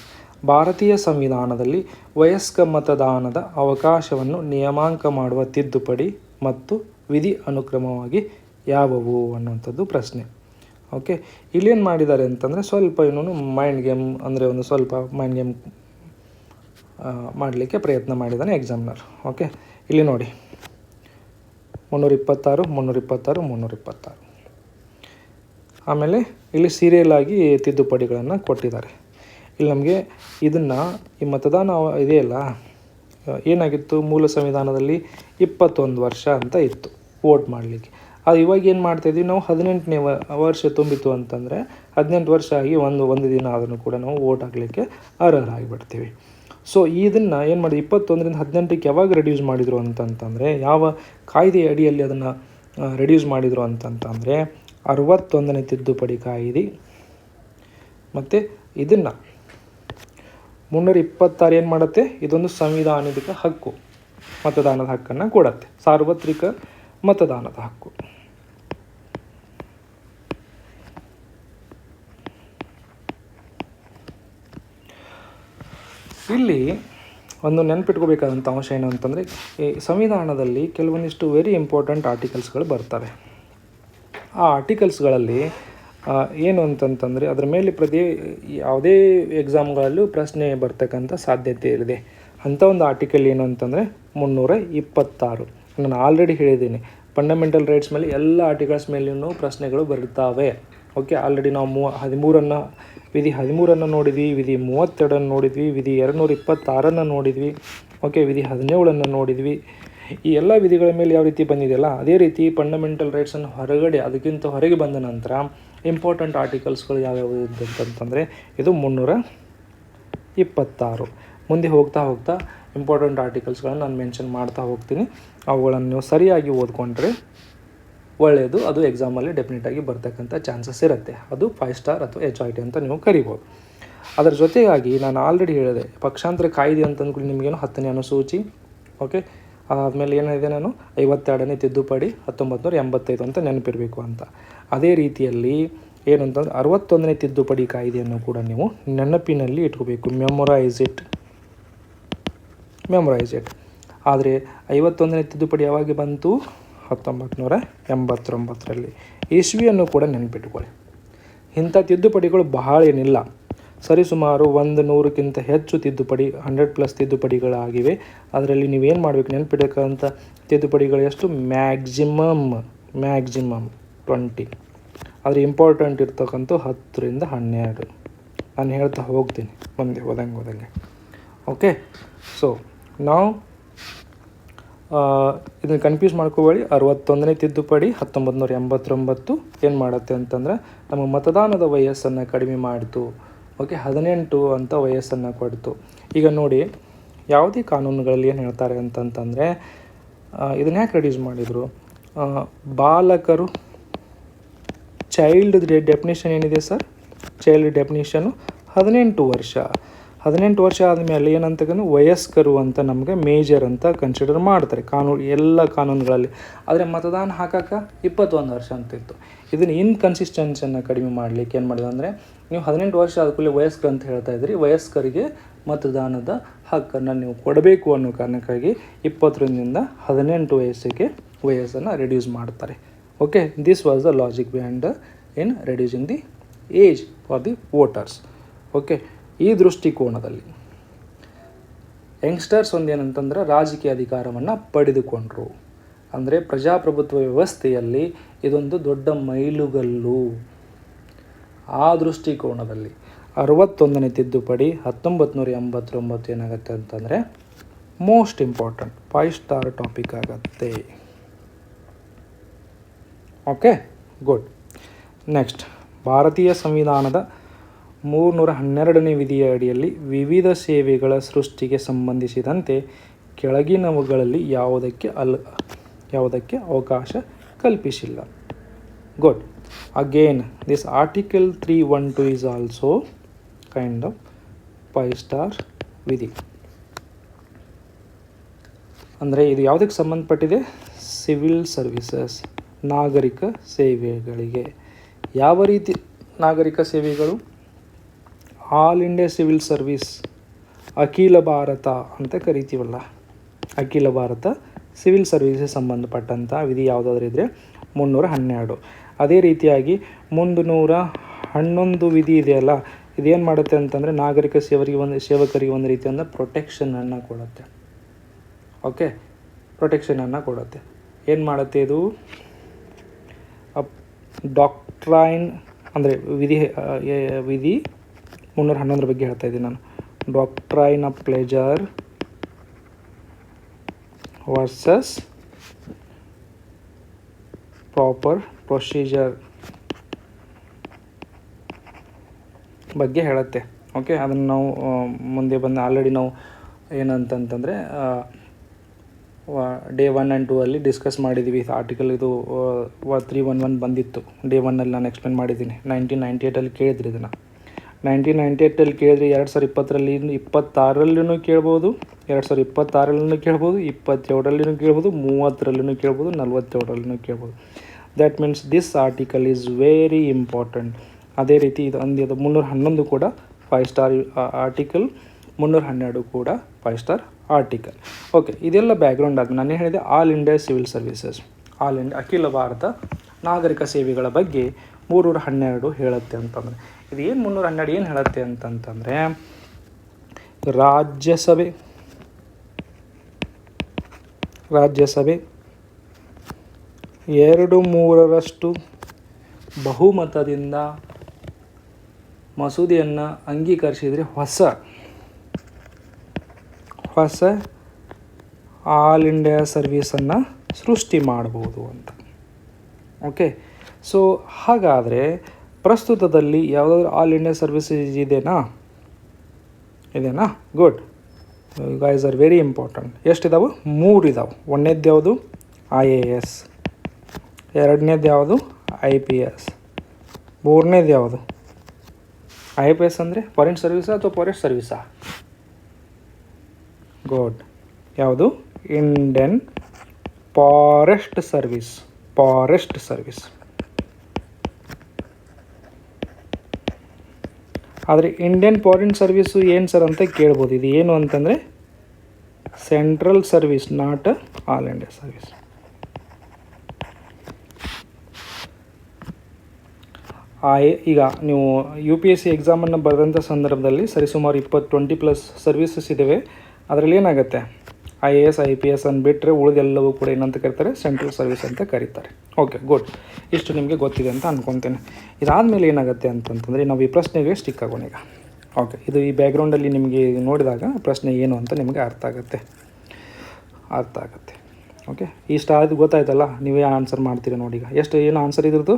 ಭಾರತೀಯ ಸಂವಿಧಾನದಲ್ಲಿ ವಯಸ್ಕ ಮತದಾನದ ಅವಕಾಶವನ್ನು ನಿಯಮಾಂಕ ಮಾಡುವ ತಿದ್ದುಪಡಿ ಮತ್ತು ವಿಧಿ ಅನುಕ್ರಮವಾಗಿ ಯಾವುವು ಅನ್ನುವಂಥದ್ದು ಪ್ರಶ್ನೆ. ಓಕೆ, ಇಲ್ಲೇನು ಮಾಡಿದ್ದಾರೆ ಅಂತಂದರೆ ಸ್ವಲ್ಪ ಇನ್ನೂ ಮೈಂಡ್ ಗೇಮ್, ಅಂದರೆ ಒಂದು ಸ್ವಲ್ಪ ಮೈಂಡ್ ಗೇಮ್ ಮಾಡಲಿಕ್ಕೆ ಪ್ರಯತ್ನ ಮಾಡಿದ್ದಾನೆ ಎಕ್ಸಾಮ್ನರ್. ಓಕೆ, ಇಲ್ಲಿ ನೋಡಿ 326. ಆಮೇಲೆ ಇಲ್ಲಿ ಸೀರಿಯಲ್ ಆಗಿ ತಿದ್ದುಪಡಿಗಳನ್ನು ಕೊಟ್ಟಿದ್ದಾರೆ. ಇಲ್ಲಿ ನಮಗೆ ಇದನ್ನು ಈ ಮತದಾನ ಇದೆಯಲ್ಲ, ಏನಾಗಿತ್ತು? ಮೂಲ ಸಂವಿಧಾನದಲ್ಲಿ 21 ವರ್ಷ ಅಂತ ಇತ್ತು ವೋಟ್ ಮಾಡಲಿಕ್ಕೆ. ಅದು ಇವಾಗ ಏನು ಮಾಡ್ತಾಯಿದ್ವಿ ನಾವು? 18ನೇ ವರ್ಷ ತುಂಬಿತು ಅಂತಂದರೆ 18 ವರ್ಷ ಆಗಿ ಒಂದು ದಿನ ಆದರೂ ಕೂಡ ನಾವು ವೋಟ್ ಹಾಕಲಿಕ್ಕೆ ಅರ್ಹರಾಗಿಬಿಡ್ತೀವಿ. ಸೊ ಇದನ್ನು ಏನು ಮಾಡಿ 21ರಿಂದ 18ಕ್ಕೆ ಯಾವಾಗ ರೆಡ್ಯೂಸ್ ಮಾಡಿದರು ಅಂತಂತಂದರೆ, ಯಾವ ಕಾಯ್ದೆ ಅಡಿಯಲ್ಲಿ ಅದನ್ನು ರೆಡ್ಯೂಸ್ ಮಾಡಿದರು ಅಂತಂತಂದರೆ 61ನೇ ತಿದ್ದುಪಡಿ ಕಾಯ್ದೆ. ಮತ್ತು ಇದನ್ನು 326 ಏನು ಮಾಡುತ್ತೆ? ಇದೊಂದು ಸಂವಿಧಾನಿಕ ಹಕ್ಕು, ಮತದಾನದ ಹಕ್ಕನ್ನು ಕೊಡುತ್ತೆ, ಸಾರ್ವತ್ರಿಕ ಮತದಾನದ ಹಕ್ಕು. ಇಲ್ಲಿ ಒಂದು ನೆನಪಿಟ್ಕೋಬೇಕಾದಂಥ ಅಂಶ ಏನು ಅಂತಂದರೆ, ಈ ಸಂವಿಧಾನದಲ್ಲಿ ಕೆಲವೊಂದಿಷ್ಟು ವೆರಿ ಇಂಪಾರ್ಟೆಂಟ್ ಆರ್ಟಿಕಲ್ಸ್ಗಳು ಬರ್ತವೆ. ಆ ಆರ್ಟಿಕಲ್ಸ್ಗಳಲ್ಲಿ ಏನು ಅಂತಂತಂದರೆ ಅದರ ಮೇಲೆ ಯಾವುದೇ ಎಕ್ಸಾಮ್ಗಳಲ್ಲೂ ಪ್ರಶ್ನೆ ಬರ್ತಕ್ಕಂಥ ಸಾಧ್ಯತೆ ಇದೆ. ಅಂಥ ಒಂದು ಆರ್ಟಿಕಲ್ ಏನು ಅಂತಂದರೆ 326. ನಾನು ಆಲ್ರೆಡಿ ಹೇಳಿದ್ದೀನಿ, ಫಂಡಮೆಂಟಲ್ ರೈಟ್ಸ್ ಮೇಲೆ ಎಲ್ಲ ಆರ್ಟಿಕಲ್ಸ್ ಮೇಲೂ ಪ್ರಶ್ನೆಗಳು ಬರ್ತವೆ. ಓಕೆ, ಆಲ್ರೆಡಿ ನಾವು ವಿಧಿ 13 ನೋಡಿದ್ವಿ, ವಿಧಿ 32 ನೋಡಿದ್ವಿ, ವಿಧಿ 226 ನೋಡಿದ್ವಿ. ಓಕೆ, ವಿಧಿ 17 ನೋಡಿದ್ವಿ. ಈ ಎಲ್ಲ ವಿಧಿಗಳ ಮೇಲೆ ಯಾವ ರೀತಿ ಬಂದಿದೆಯಲ್ಲ, ಅದೇ ರೀತಿ ಫಂಡಮೆಂಟಲ್ ರೈಟ್ಸನ್ನು ಅದಕ್ಕಿಂತ ಹೊರಗೆ ಬಂದ ನಂತರ ಇಂಪಾರ್ಟೆಂಟ್ ಆರ್ಟಿಕಲ್ಸ್ಗಳು ಯಾವ್ಯಾವು ಅಂತಂದರೆ ಇದು 326. ಮುಂದೆ ಹೋಗ್ತಾ ಇಂಪಾರ್ಟೆಂಟ್ ಆರ್ಟಿಕಲ್ಸ್ಗಳನ್ನು ನಾನು ಮೆನ್ಷನ್ ಮಾಡ್ತಾ ಹೋಗ್ತೀನಿ. ಅವುಗಳನ್ನು ನೀವು ಸರಿಯಾಗಿ ಓದ್ಕೊಂಡ್ರೆ ಒಳ್ಳೆಯದು. ಅದು ಎಕ್ಸಾಮಲ್ಲಿ ಡೆಫಿನೆಟಾಗಿ ಬರ್ತಕ್ಕಂಥ ಚಾನ್ಸಸ್ ಇರುತ್ತೆ. ಅದು 5 ಸ್ಟಾರ್ ಅಥವಾ HIT ಅಂತ ನೀವು ಕರಿಬೋದು. ಅದರ ಜೊತೆಗಾಗಿ ನಾನು ಆಲ್ರೆಡಿ ಹೇಳಿದೆ, ಪಕ್ಷಾಂತರ ಕಾಯ್ದೆ ಅಂತಂದ್ಕೊಂಡು ನಿಮಗೇನು 10ನೇ ಅನುಸೂಚಿ. ಓಕೆ, ಆದಮೇಲೆ ಏನಿದೆ, ನಾನು 52ನೇ ತಿದ್ದುಪಡಿ 1985 ಅಂತ ನೆನಪಿರಬೇಕು ಅಂತ. ಅದೇ ರೀತಿಯಲ್ಲಿ ಏನು ಅಂತಂದರೆ 61ನೇ ತಿದ್ದುಪಡಿ ಕಾಯ್ದೆಯನ್ನು ಕೂಡ ನೀವು ನೆನಪಿನಲ್ಲಿ ಇಟ್ಕೋಬೇಕು. Memorise it. ಆದರೆ 51ನೇ ತಿದ್ದುಪಡಿ ಯಾವಾಗ ಬಂತು? 1989ರಲ್ಲಿ. ಇಸ್ವಿಯನ್ನು ಕೂಡ ನೆನಪಿಟ್ಕೊಳ್ಳಿ. ಇಂಥ ತಿದ್ದುಪಡಿಗಳು ಬಹಳ ಏನಿಲ್ಲ, ಸರಿಸುಮಾರು 100ಕ್ಕಿಂತ ಹೆಚ್ಚು ತಿದ್ದುಪಡಿ, 100+ ತಿದ್ದುಪಡಿಗಳಾಗಿವೆ. ಅದರಲ್ಲಿ ನೀವೇನು ಮಾಡಬೇಕು, ನೆನಪಿಡಕ್ಕಂಥ ತಿದ್ದುಪಡಿಗಳು ಎಷ್ಟು? ಮ್ಯಾಕ್ಸಿಮಮ್ 20. ಆದರೆ ಇಂಪಾರ್ಟೆಂಟ್ ಇರ್ತಕ್ಕಂಥ 10ರಿಂದ 12 ನಾನು ಹೇಳ್ತಾ ಹೋಗ್ತೀನಿ ಮುಂದೆ ಹೋದಂಗೆ. ಓಕೆ, ಸೊ ನಾವು ಇದನ್ನು ಕನ್ಫ್ಯೂಸ್ ಮಾಡ್ಕೋಬೇಡಿ. 61ನೇ ತಿದ್ದುಪಡಿ 1989 ಏನು ಮಾಡುತ್ತೆ ಅಂತಂದರೆ ನಮ್ಮ ಮತದಾನದ ವಯಸ್ಸನ್ನು ಕಡಿಮೆ ಮಾಡಿತು. ಓಕೆ, 18 ಅಂತ ವಯಸ್ಸನ್ನು ಕೊಡ್ತು. ಈಗ ನೋಡಿ, ಯಾವುದೇ ಕಾನೂನುಗಳಲ್ಲಿ ಏನು ಹೇಳ್ತಾರೆ ಅಂತಂತಂದರೆ ಇದನ್ನು ಯಾಕೆ ರೆಡ್ಯೂಸ್ ಮಾಡಿದರು? ಬಾಲಕರು, ಚೈಲ್ಡ್ ಡೆಫಿನಿಷನ್ ಏನಿದೆ ಸರ್, ಚೈಲ್ಡ್ ಡೆಫಿನಿಷನು 18 ವರ್ಷ. 18 ವರ್ಷ ಆದಮೇಲೆ ಏನಂತಂದ್ರೆ ವಯಸ್ಕರು ಅಂತ ನಮಗೆ ಮೇಜರ್ ಅಂತ ಕನ್ಸಿಡರ್ ಮಾಡ್ತಾರೆ ಎಲ್ಲ ಕಾನೂನುಗಳಲ್ಲಿ. ಆದರೆ ಮತದಾನ ಹಾಕೋಕೆ 21 ವರ್ಷ ಅಂತಿತ್ತು. ಇದನ್ನು ಇನ್ಕನ್ಸಿಸ್ಟೆನ್ಸಿಯನ್ನು ಕಡಿಮೆ ಮಾಡಲಿಕ್ಕೆ ಏನು ಮಾಡಿದೆ ಅಂದರೆ, ನೀವು 18 ವರ್ಷ ಆದ ಕೂಡಲೇ ವಯಸ್ಕರು ಅಂತ ಹೇಳ್ತಾ ಇದ್ರಿ, ವಯಸ್ಕರಿಗೆ ಮತದಾನದ ಹಕ್ಕನ್ನು ನೀವು ಕೊಡಬೇಕು ಅನ್ನೋ ಕಾರಣಕ್ಕಾಗಿ 20ರಿಂದ 18 ವಯಸ್ಸಿಗೆ ವಯಸ್ಸನ್ನು ರೆಡ್ಯೂಸ್ ಮಾಡ್ತಾರೆ. Okay, this was the logic behind in reducing the age for the voters. Okay, ಈ ದೃಷ್ಟಿಕೋನದಲ್ಲಿ ಯಂಗ್ಸ್ಟರ್ಸ್ ಒಂದೇನಂತಂದ್ರೆ ರಾಜಕೀಯ ಅಧಿಕಾರವನ್ನು ಪಡೆದುಕೊಂಡ್ರು. ಅಂದರೆ ಪ್ರಜಾಪ್ರಭುತ್ವ ವ್ಯವಸ್ಥೆಯಲ್ಲಿ ಇದೊಂದು ದೊಡ್ಡ ಮೈಲುಗಲ್ಲು. ಆ ದೃಷ್ಟಿಕೋನದಲ್ಲಿ 61ನೇ ತಿದ್ದುಪಡಿ 1989 ಏನಾಗುತ್ತೆ ಅಂತಂದರೆ ಮೋಸ್ಟ್ ಇಂಪಾರ್ಟೆಂಟ್ 5 ಸ್ಟಾರ್ ಟಾಪಿಕ್ ಆಗುತ್ತೆ. Okay, good. ನೆಕ್ಸ್ಟ್, ಭಾರತೀಯ ಸಂವಿಧಾನದ 312ನೇ ವಿಧಿಯ ಅಡಿಯಲ್ಲಿ ವಿವಿಧ ಸೇವೆಗಳ ಸೃಷ್ಟಿಗೆ ಸಂಬಂಧಿಸಿದಂತೆ ಕೆಳಗಿನವುಗಳಲ್ಲಿ ಯಾವುದಕ್ಕೆ ಅವಕಾಶ ಕಲ್ಪಿಸಿಲ್ಲ. Good. Again this article 312 is also kind of 5 star ವಿಧಿ. ಅಂದರೆ ಇದು ಯಾವುದಕ್ಕೆ ಸಂಬಂಧಪಟ್ಟಿದೆ? ಸಿವಿಲ್ ಸರ್ವಿಸಸ್, ನಾಗರಿಕ ಸೇವೆಗಳಿಗೆ. ಯಾವ ರೀತಿ ನಾಗರಿಕ ಸೇವೆಗಳು? ಆಲ್ ಇಂಡಿಯಾ ಸಿವಿಲ್ ಸರ್ವಿಸ್, ಅಖಿಲ ಭಾರತ ಅಂತ ಕರಿತೀವಲ್ಲ, ಅಖಿಲ ಭಾರತ ಸಿವಿಲ್ ಸರ್ವಿಸ್ಗೆ ಸಂಬಂಧಪಟ್ಟಂಥ ವಿಧಿ ಯಾವುದಾದ್ರೂ ಇದ್ದರೆ 312. ಅದೇ ರೀತಿಯಾಗಿ 311 ವಿಧಿ ಇದೆಯಲ್ಲ, ಇದೇನು ಮಾಡುತ್ತೆ ಅಂತಂದರೆ ನಾಗರಿಕ ಸೇವಕರಿಗೆ ಒಂದು ರೀತಿಯಿಂದ ಪ್ರೊಟೆಕ್ಷನನ್ನು ಕೊಡುತ್ತೆ. ಓಕೆ, ಪ್ರೊಟೆಕ್ಷನನ್ನು ಕೊಡುತ್ತೆ. ಏನು ಮಾಡುತ್ತೆ ಇದು? ಡಾಕ್ಟ್ರೈನ್ ಅಂದರೆ ವಿಧಿ 311 ಬಗ್ಗೆ ಹೇಳ್ತಾ ಇದ್ದೀನಿ ನಾನು. Doctrine of pleasure versus proper procedure ಬಗ್ಗೆ ಹೇಳುತ್ತೆ. ಓಕೆ, ಅದನ್ನು ನಾವು ಮುಂದೆ ಬಂದು ಆಲ್ರೆಡಿ ನಾವು ಏನಂತಂತಂದರೆ ಡೇ 1 ಆ್ಯಂಡ್ 2 ಅಲ್ಲಿ ಡಿಸ್ಕಸ್ ಮಾಡಿದ್ದೀವಿ. ಆರ್ಟಿಕಲ್ ಇದು 311 ಬಂದಿತ್ತು. ಡೇ 1 ನಾನು ಎಕ್ಸ್ಪ್ಲೇನ್ ಮಾಡಿದ್ದೀನಿ. 1998 ಕೇಳಿದ್ರಿ ಇದನ್ನು. 1998 ಕೇಳಿದ್ರಿ. 2020 26ರಲ್ಲೂ ಕೇಳ್ಬೋದು, 2026ರಲ್ಲೂ ಕೇಳ್ಬೋದು, 27ರಲ್ಲೂ ಕೇಳ್ಬೋದು, 30ರಲ್ಲೂ ಕೇಳ್ಬೋದು, 47ರಲ್ಲೂ ಕೇಳ್ಬೋದು. That means this article is very important. ಅದೇ ರೀತಿ ಇದು 311 ಕೂಡ 5 ಸ್ಟಾರ್ ಆರ್ಟಿಕಲ್, 312 ಕೂಡ 5 ಸ್ಟಾರ್ ಆರ್ಟಿಕಲ್. ಓಕೆ, ಇದೆಲ್ಲ ಬ್ಯಾಕ್ಗ್ರೌಂಡ್ ಆದಮೇಲೆ ನಾನು ಹೇಳಿದೆ all India civil services, all India ಅಖಿಲ ಭಾರತ ನಾಗರಿಕ ಸೇವೆಗಳ ಬಗ್ಗೆ 312 ಹೇಳುತ್ತೆ ಅಂತಂದರೆ, ಇದು ಏನು 312 ಏನು ಹೇಳುತ್ತೆ ಅಂತಂತಂದರೆ, ರಾಜ್ಯಸಭೆ 2/3 ಬಹುಮತದಿಂದ ಮಸೂದೆಯನ್ನು ಅಂಗೀಕರಿಸಿದರೆ ಹೊಸ ಆಲ್ ಇಂಡಿಯಾ ಸರ್ವೀಸನ್ನು ಸೃಷ್ಟಿ ಮಾಡ್ಬೋದು ಅಂತ. ಓಕೆ, ಸೊ ಹಾಗಾದರೆ ಪ್ರಸ್ತುತದಲ್ಲಿ ಯಾವುದಾದ್ರೂ ಆಲ್ ಇಂಡಿಯಾ ಸರ್ವಿಸಸ್ ಇದೆನಾ? Good. Guys are very important. ಎಷ್ಟಿದಾವೆ? 3 ಇದಾವೆ. ಒಂದನೇದು ಯಾವುದು? IAS. ಎರಡನೇದು ಯಾವುದು? IPS. ಮೂರನೇದು ಯಾವುದು? IPS ಅಂದರೆ ಫಾರಿನ್ ಸರ್ವಿಸಾ ಅಥವಾ ಫಾರೆಸ್ಟ್ ಸರ್ವಿಸಾ? ಗುಡ್. ಯಾವುದು? Indian forest service. ಆದರೆ ಇಂಡಿಯನ್ ಫಾರಿನ್ ಸರ್ವಿಸು ಏನು ಸರ್ ಅಂತ ಕೇಳ್ಬೋದು. ಇದು ಏನು ಅಂತಂದರೆ central service, not all India service. ಈಗ ನೀವು UPSC ಎಕ್ಸಾಮನ್ನು ಬರೆದಂಥ ಸಂದರ್ಭದಲ್ಲಿ ಸರಿಸುಮಾರು 20+ ಸರ್ವಿಸಸ್ ಇದ್ದಾವೆ. ಅದರಲ್ಲಿ ಏನಾಗುತ್ತೆ? IAS IPS ಅನ್ನು ಬಿಟ್ಟರೆ ಉಳಿದೆಲ್ಲವೂ ಕೂಡ ಏನಂತ ಕರೀತಾರೆ, ಸೆಂಟ್ರಲ್ ಸರ್ವಿಸ್ ಅಂತ ಕರೀತಾರೆ. Okay, good. ಇಷ್ಟು ನಿಮಗೆ ಗೊತ್ತಿದೆ ಅಂತ ಅಂದ್ಕೊತೇನೆ. ಇದಾದಮೇಲೆ ಏನಾಗುತ್ತೆ ಅಂತಂತಂದರೆ ನಾವು ಈ ಪ್ರಶ್ನೆಗೆ ಸ್ಟಿಕ್ ಆಗೋಣ ಈಗ. ಓಕೆ, ಇದು ಈ ಬ್ಯಾಕ್ಗ್ರೌಂಡಲ್ಲಿ ನಿಮಗೆ ನೋಡಿದಾಗ ಪ್ರಶ್ನೆ ಏನು ಅಂತ ನಿಮಗೆ ಅರ್ಥ ಆಗುತ್ತೆ. ಓಕೆ, ಇಷ್ಟ ಆಯ್ತು, ಗೊತ್ತಾಯ್ತಲ್ಲ? ನೀವೇ ಆನ್ಸರ್ ಮಾಡ್ತೀರಿ ನೋಡಿ. ಈಗ ಏನು ಆನ್ಸರ್ ಇದ್ರದ್ದು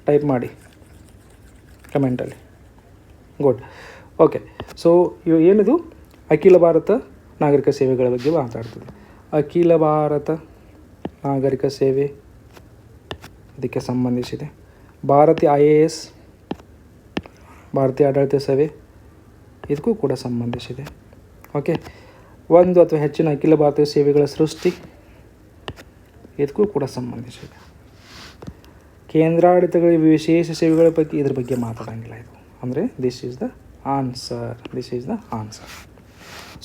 ಟೈಪ್ ಮಾಡಿ ಕಮೆಂಟಲ್ಲಿ. ಗುಡ್. ಓಕೆ, ಸೊ ಏನಿದು ಅಖಿಲ ಭಾರತ ನಾಗರಿಕ ಸೇವೆಗಳ ಬಗ್ಗೆ ಮಾತಾಡ್ತದೆ. ಅಖಿಲ ಭಾರತ ನಾಗರಿಕ ಸೇವೆ ಇದಕ್ಕೆ ಸಂಬಂಧಿಸಿದೆ. ಭಾರತೀಯ IAS, ಭಾರತೀಯ ಆಡಳಿತ ಸೇವೆ, ಇದಕ್ಕೂ ಕೂಡ ಸಂಬಂಧಿಸಿದೆ. ಓಕೆ, ಒಂದು ಅಥವಾ ಹೆಚ್ಚಿನ ಅಖಿಲ ಭಾರತೀಯ ಸೇವೆಗಳ ಸೃಷ್ಟಿ, ಇದಕ್ಕೂ ಕೂಡ ಸಂಬಂಧಿಸಿದೆ. ಕೇಂದ್ರಾಡಳಿತಗಳ ವಿಶೇಷ ಸೇವೆಗಳ ಬಗ್ಗೆ ಇದ್ರ ಬಗ್ಗೆ ಮಾತಾಡೋಂಗಿಲ್ಲ ಇದು. ಅಂದರೆ this is the answer.